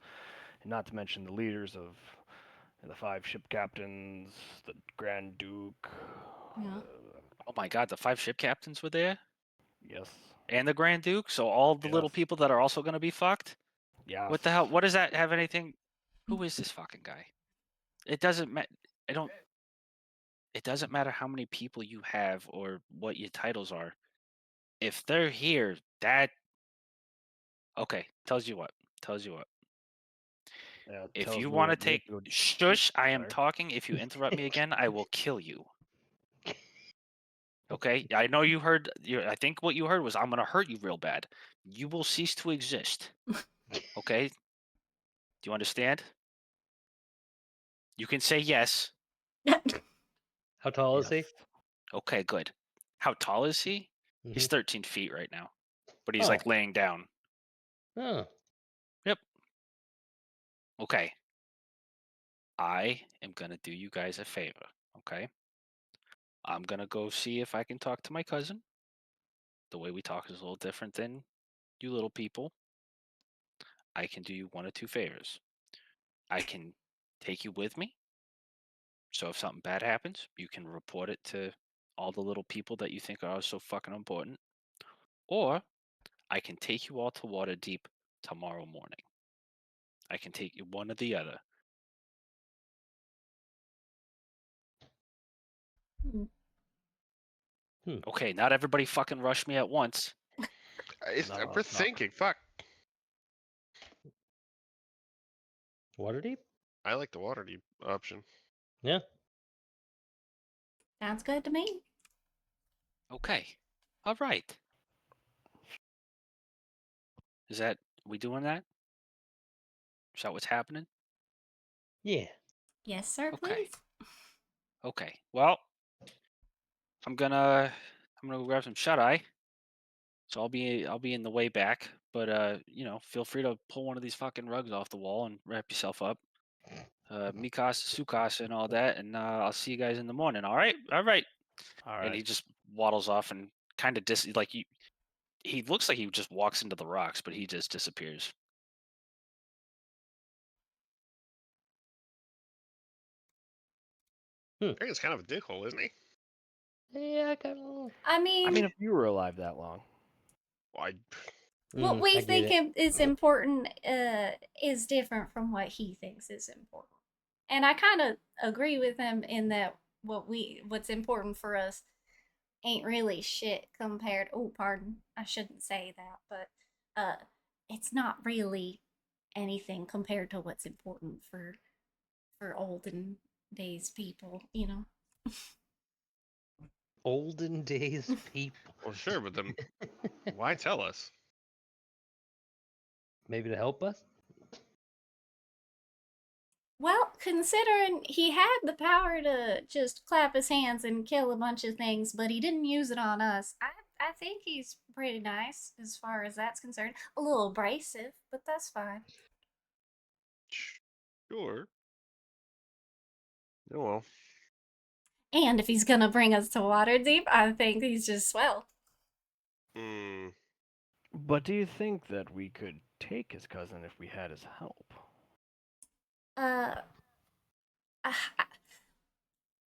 [SPEAKER 5] And not to mention the leaders of the 5 ship captains, the Grand Duke.
[SPEAKER 2] Yeah.
[SPEAKER 3] Oh my god, the 5 ship captains were there?
[SPEAKER 5] Yes.
[SPEAKER 3] And the Grand Duke? So all the little
[SPEAKER 5] Yes.
[SPEAKER 3] people that are also going to be fucked?
[SPEAKER 5] Yes.
[SPEAKER 3] What the hell? What does that have anything? Who is this fucking guy? It doesn't matter. It doesn't matter how many people you have or what your titles are. If they're here, that okay. Tells you what.
[SPEAKER 5] Yeah,
[SPEAKER 3] If
[SPEAKER 5] tells
[SPEAKER 3] you
[SPEAKER 5] me
[SPEAKER 3] want to
[SPEAKER 5] that you have
[SPEAKER 3] take
[SPEAKER 5] to go-
[SPEAKER 3] shush, I am
[SPEAKER 5] Sorry.
[SPEAKER 3] talking. If you interrupt me again, I will kill you. Okay, I know you heard. I think what you heard was, "I'm gonna hurt you real bad." You will cease to exist. Okay, do you understand? You can say yes.
[SPEAKER 6] How tall is he?
[SPEAKER 5] Yes.
[SPEAKER 3] Okay, good. How tall is he? He's
[SPEAKER 6] Mhm.
[SPEAKER 3] 13 feet right now, but he's
[SPEAKER 6] Oh.
[SPEAKER 3] like laying down.
[SPEAKER 6] Oh.
[SPEAKER 3] Yep. Okay. I am gonna do you guys a favor. Okay. I'm gonna go see if I can talk to my cousin. The way we talk is a little different than you little people. I can do you one of two favors. I can take you with me. So if something bad happens, you can report it to all the little people that you think are so fucking important. Or I can take you all to Waterdeep tomorrow morning. I can take you one or the other. Okay, not everybody fucking rush me at once.
[SPEAKER 5] No,
[SPEAKER 4] We're thinking. Fuck.
[SPEAKER 6] Waterdeep?
[SPEAKER 4] I like the Waterdeep option.
[SPEAKER 6] Yeah.
[SPEAKER 2] Sounds good to me.
[SPEAKER 3] Okay. All right. Is that we doing that? Is that what's happening?
[SPEAKER 6] Yeah.
[SPEAKER 2] Yes, sir,
[SPEAKER 3] Okay.
[SPEAKER 2] please.
[SPEAKER 3] Okay. Well, I'm gonna go grab some shut eye. So I'll be in the way back, but feel free to pull one of these fucking rugs off the wall and wrap yourself up. Mikasa, Sukasa, and all that, and I'll see you guys in the morning. All right, all right.
[SPEAKER 5] All
[SPEAKER 3] And he
[SPEAKER 5] right.
[SPEAKER 3] just waddles off and kind of he looks like he just walks into the rocks, but he just disappears.
[SPEAKER 4] Dragon's kind of a dickhole, isn't he?
[SPEAKER 6] Yeah, I kind of.
[SPEAKER 2] I mean,
[SPEAKER 5] I mean, if you were alive that long.
[SPEAKER 4] Well,
[SPEAKER 2] what we
[SPEAKER 6] I get
[SPEAKER 2] think
[SPEAKER 6] it.
[SPEAKER 2] is important is different from what he thinks is important. And I kind of agree with him in that what's important for us ain't really shit compared. Oh, pardon, I shouldn't say that, but it's not really anything compared to what's important for olden days people, you know.
[SPEAKER 6] Olden days people.
[SPEAKER 4] well, sure, but then why tell us?
[SPEAKER 6] Maybe to help us?
[SPEAKER 2] Well, considering he had the power to just clap his hands and kill a bunch of things, but he didn't use it on us, I think he's pretty nice as far as that's concerned. A little abrasive, but that's fine.
[SPEAKER 4] Sure. Oh well.
[SPEAKER 2] And if he's gonna bring us to Waterdeep, I think he's just swell.
[SPEAKER 4] Hmm.
[SPEAKER 5] But do you think that we could take his cousin if we had his help?
[SPEAKER 2] I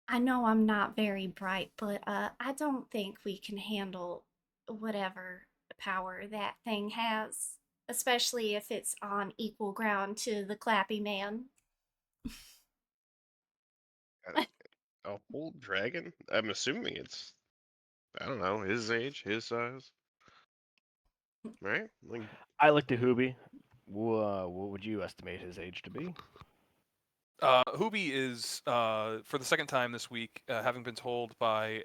[SPEAKER 2] I know I'm not very bright, but I don't think we can handle whatever power that thing has, especially if it's on equal ground to the Clappy Man.
[SPEAKER 4] A whole dragon? I'm assuming it's, I don't know, his age, his size. Right? Like,
[SPEAKER 5] I looked at Hooby. What would you estimate his age to be?
[SPEAKER 1] Hooby is, for the second time this week, having been told by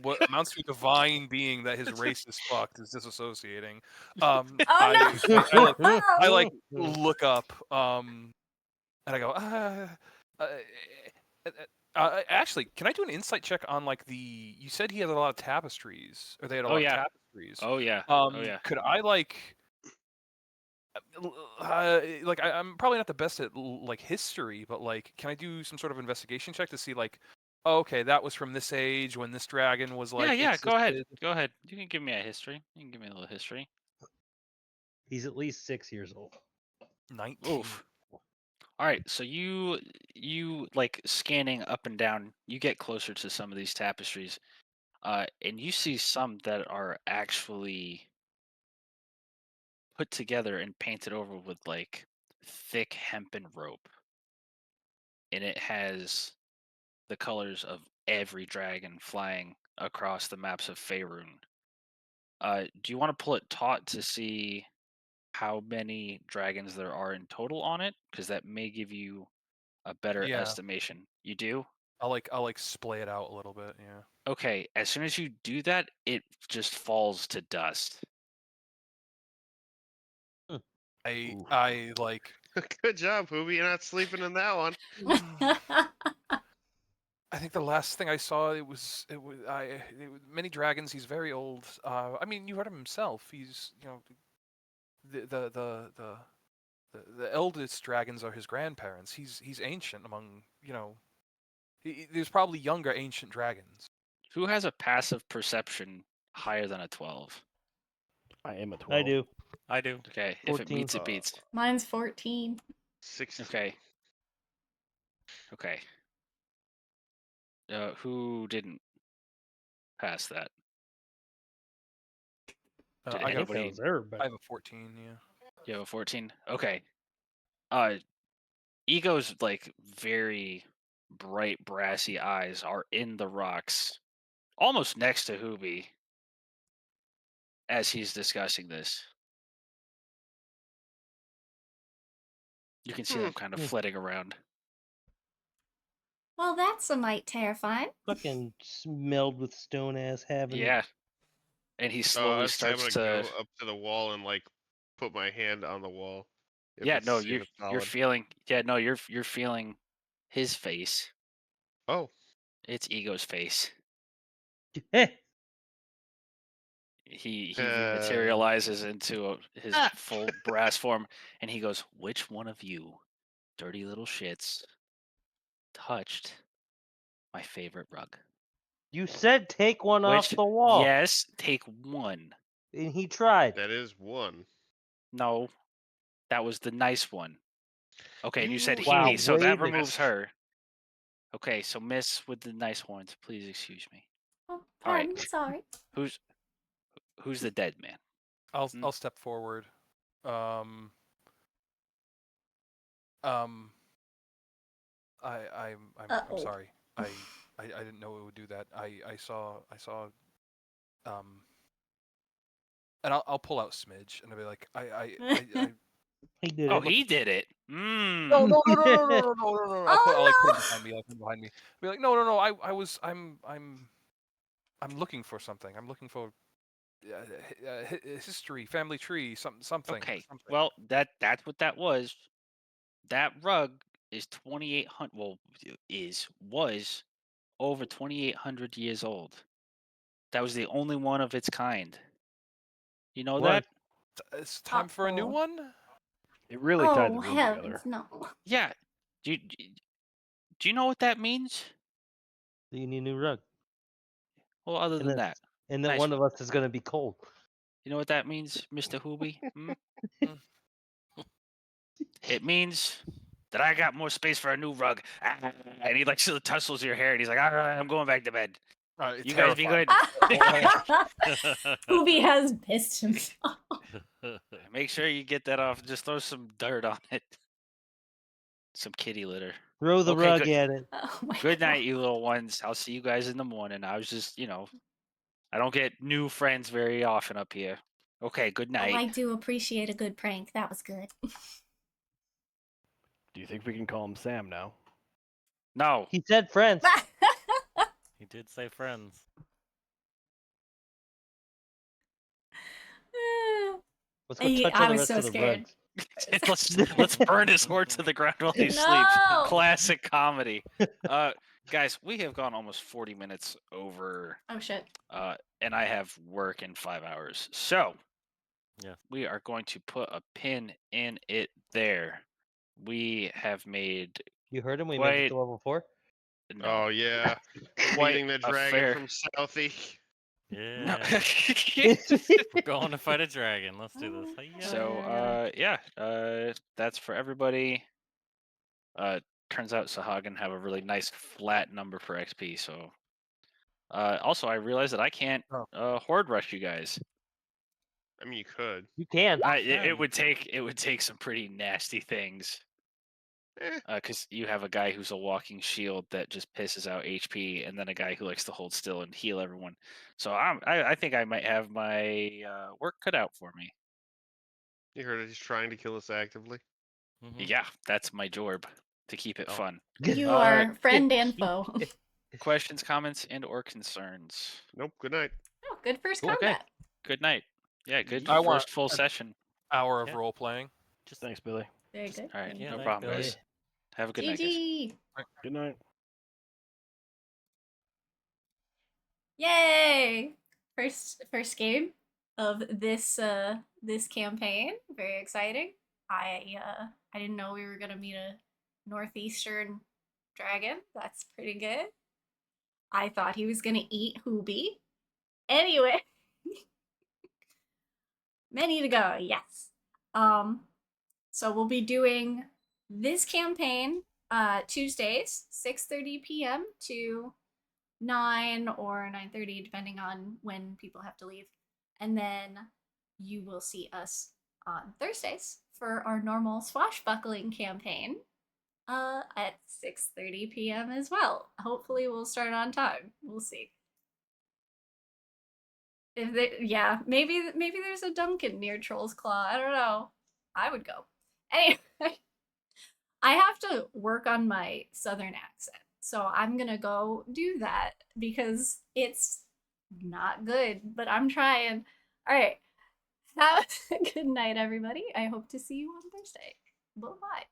[SPEAKER 1] what amounts to a divine being that his race is fucked, is disassociating.
[SPEAKER 2] Oh no!
[SPEAKER 1] I look up, and I go, actually, can I do an insight check on like you said he had a lot of tapestries, or they had a
[SPEAKER 3] Oh,
[SPEAKER 1] lot
[SPEAKER 3] yeah.
[SPEAKER 1] of tapestries.
[SPEAKER 3] Oh yeah. Oh yeah.
[SPEAKER 1] Could I I'm probably not the best at like history, but like, can I do some sort of investigation check to see like, oh, okay, that was from this age when this dragon was like,
[SPEAKER 3] Yeah. Go ahead.
[SPEAKER 1] existed.
[SPEAKER 3] Go ahead. You can give me a history. You can give me a little history.
[SPEAKER 6] He's at least 6 years old.
[SPEAKER 1] 19.
[SPEAKER 3] Oof. All right, so you like scanning up and down, you get closer to some of these tapestries, and you see some that are actually put together and painted over with like thick hempen rope, and it has the colors of every dragon flying across the maps of Faerun. Do you want to pull it taut to see how many dragons there are in total on it? Because that may give you a better
[SPEAKER 1] Yeah,
[SPEAKER 3] estimation. You do?
[SPEAKER 1] I'll splay it out a little bit. Yeah.
[SPEAKER 3] Okay, as soon as you do that, it just falls to dust.
[SPEAKER 1] I
[SPEAKER 5] Oof.
[SPEAKER 1] I like
[SPEAKER 4] Good job, Hoobie. You're not sleeping in that one.
[SPEAKER 1] I think the last thing I saw many dragons. He's very old. I mean, you heard him himself. He's the eldest dragons are his grandparents. He's ancient among there's probably younger ancient dragons.
[SPEAKER 3] Who has a passive perception higher than a 12?
[SPEAKER 5] I am a 12.
[SPEAKER 6] I do.
[SPEAKER 7] I do.
[SPEAKER 3] Okay, if it
[SPEAKER 6] 14.
[SPEAKER 3] meets, it beats.
[SPEAKER 2] Mine's 14.
[SPEAKER 4] 16.
[SPEAKER 3] Okay. Okay. Who didn't pass that? Did
[SPEAKER 1] I got
[SPEAKER 3] anybody?
[SPEAKER 6] That was everybody.
[SPEAKER 1] I have a 14. Yeah.
[SPEAKER 3] You have a 14. Okay. Ego's like very bright brassy eyes are in the rocks, almost next to Hoobie, as he's discussing this. You can see them kind of flitting around.
[SPEAKER 2] Well, that's a mite terrifying.
[SPEAKER 6] Fucking smelled with stone ass having.
[SPEAKER 3] Yeah. And he slowly
[SPEAKER 4] I'm
[SPEAKER 3] starts
[SPEAKER 4] gonna
[SPEAKER 3] to.
[SPEAKER 4] go up to the wall and like put my hand on the wall. if
[SPEAKER 3] Yeah,
[SPEAKER 4] it's-
[SPEAKER 3] no,
[SPEAKER 4] if
[SPEAKER 3] you're
[SPEAKER 4] it's
[SPEAKER 3] you're
[SPEAKER 4] solid.
[SPEAKER 3] feeling. Yeah, no, you're feeling his face.
[SPEAKER 4] Oh,
[SPEAKER 3] It's Ego's face.
[SPEAKER 6] Hey,
[SPEAKER 3] He
[SPEAKER 4] Uh,
[SPEAKER 3] materializes into his
[SPEAKER 6] Ah.
[SPEAKER 3] full brass form, and he goes, "Which one of you, dirty little shits, touched my favorite rug?"
[SPEAKER 6] you said take one off
[SPEAKER 3] Which,
[SPEAKER 6] the wall.
[SPEAKER 3] yes, take one.
[SPEAKER 6] And he tried.
[SPEAKER 4] that is one.
[SPEAKER 3] No, that was the nice one. Okay, and you said he,
[SPEAKER 6] Wow,
[SPEAKER 3] so that
[SPEAKER 6] way to-
[SPEAKER 3] removes her. Okay, so Miss with the nice horns, please excuse me.
[SPEAKER 2] Oh,
[SPEAKER 3] All right.
[SPEAKER 2] pardon, sorry.
[SPEAKER 3] Who's the dead man?
[SPEAKER 1] I'll step forward. I'm
[SPEAKER 2] Uh-oh.
[SPEAKER 1] sorry. I didn't know it would do that. I saw and I'll pull out Smidge and I'll be like I
[SPEAKER 6] He did
[SPEAKER 3] Oh,
[SPEAKER 6] it.
[SPEAKER 3] he did it. Mm.
[SPEAKER 1] no. I'll like put him
[SPEAKER 2] Oh,
[SPEAKER 1] behind me. I'll put him behind me. I'll be like no. I'm looking for something. I'm looking for history, family tree, something.
[SPEAKER 3] Okay. Well, that's what that was. That rug is 2,800. Well, was over 2,800 years old. That was the only one of its kind. You know
[SPEAKER 6] Was.
[SPEAKER 3] that?
[SPEAKER 1] It's time for a new
[SPEAKER 2] Uh-oh.
[SPEAKER 1] one.
[SPEAKER 5] It really tied the
[SPEAKER 2] oh
[SPEAKER 5] room
[SPEAKER 2] heavens,
[SPEAKER 5] together.
[SPEAKER 2] no.
[SPEAKER 3] Yeah. Do you know what that means?
[SPEAKER 6] You need a new rug.
[SPEAKER 3] Well, other
[SPEAKER 6] And
[SPEAKER 3] than
[SPEAKER 6] then-
[SPEAKER 3] that,
[SPEAKER 6] And then
[SPEAKER 3] Nice.
[SPEAKER 6] one of us is going to be cold.
[SPEAKER 3] you know what that means, Mr. Hoobie? It means that I got more space for a new rug. And he like tussles your hair, and he's like, "All right, I'm going back to bed. You guys be good.
[SPEAKER 2] Hoobie has pissed himself.
[SPEAKER 3] Make sure you get that off. Just throw some dirt on it. Some kitty litter.
[SPEAKER 6] Throw the
[SPEAKER 3] Okay,
[SPEAKER 6] rug
[SPEAKER 3] good.
[SPEAKER 6] at it.
[SPEAKER 2] Oh my
[SPEAKER 3] Good
[SPEAKER 2] God.
[SPEAKER 3] night, you little ones. I'll see you guys in the morning. I was just, I don't get new friends very often up here. Okay, good
[SPEAKER 2] Oh, I
[SPEAKER 3] night.
[SPEAKER 2] do appreciate a good prank. That was good.
[SPEAKER 5] Do you think we can call him Sam now?
[SPEAKER 3] No.
[SPEAKER 6] He said friends.
[SPEAKER 7] He did say friends.
[SPEAKER 6] Let's go touch
[SPEAKER 2] I
[SPEAKER 6] on the
[SPEAKER 2] was
[SPEAKER 6] rest
[SPEAKER 2] so
[SPEAKER 6] of the
[SPEAKER 2] scared.
[SPEAKER 6] rugs.
[SPEAKER 3] let's burn his horse to the ground while he sleeps.
[SPEAKER 2] No!
[SPEAKER 3] Classic comedy. Guys, we have gone almost 40 minutes over,
[SPEAKER 2] Oh shit.
[SPEAKER 3] and I have work in 5 hours. So,
[SPEAKER 7] Yeah.
[SPEAKER 3] we are going to put a pin in it there. We have made
[SPEAKER 6] You heard him? We made
[SPEAKER 3] Quite-
[SPEAKER 6] it to level 4?
[SPEAKER 3] no,
[SPEAKER 4] Oh yeah,
[SPEAKER 3] quite
[SPEAKER 4] leading the
[SPEAKER 3] a
[SPEAKER 4] dragon
[SPEAKER 3] fair-
[SPEAKER 4] from Southie.
[SPEAKER 3] no.
[SPEAKER 7] Yeah. We're going to fight a dragon. Let's do this. Hi-ya.
[SPEAKER 3] So that's for everybody. Turns out Sahagin have a really nice flat number for XP. So also I realized that I can't horde rush you guys.
[SPEAKER 4] I mean, you could.
[SPEAKER 6] You can.
[SPEAKER 3] It would take some pretty nasty things. Because you have a guy who's a walking shield that just pisses out HP, and then a guy who likes to hold still and heal everyone. So I think I might have my work cut out for me.
[SPEAKER 4] You heard it. He's trying to kill us actively.
[SPEAKER 7] Mhm.
[SPEAKER 3] Yeah, that's my job to keep it
[SPEAKER 4] Oh.
[SPEAKER 3] fun.
[SPEAKER 2] You
[SPEAKER 3] Uh,
[SPEAKER 2] are friend and foe.
[SPEAKER 3] Questions, comments, and or concerns?
[SPEAKER 4] Nope. Good night.
[SPEAKER 2] Oh, good first
[SPEAKER 3] Cool, okay.
[SPEAKER 2] combat.
[SPEAKER 3] Good night. Yeah, good
[SPEAKER 1] I
[SPEAKER 3] first
[SPEAKER 1] want
[SPEAKER 3] full
[SPEAKER 1] a-
[SPEAKER 3] session.
[SPEAKER 1] Hour of
[SPEAKER 7] Yeah.
[SPEAKER 1] role playing.
[SPEAKER 7] Just
[SPEAKER 5] Thanks, Billy.
[SPEAKER 2] Very good.
[SPEAKER 3] All right,
[SPEAKER 7] Yeah,
[SPEAKER 3] no
[SPEAKER 7] thank
[SPEAKER 3] problem,
[SPEAKER 6] Billy.
[SPEAKER 3] guys. Have a good night, guys.
[SPEAKER 2] GG.
[SPEAKER 5] Good night.
[SPEAKER 2] Yay! First game of this campaign. Very exciting. I didn't know we were gonna meet a northeastern dragon. That's pretty good. I thought he was gonna eat Hoobie. Anyway, many to go. Yes. So we'll be doing this campaign Tuesdays, 6:30 p.m. to 9 or 9:30 depending on when people have to leave. And then you will see us on Thursdays for our normal swashbuckling campaign at 6:30 p.m. as well. Hopefully we'll start on time. We'll see. If they, yeah, maybe there's a Duncan near Troll's Claw. I don't know. I would go. Anyway, I have to work on my southern accent. So I'm going to go do that because it's not good, but I'm trying. All right. Have a good night, everybody. I hope to see you on Thursday. Bye-bye.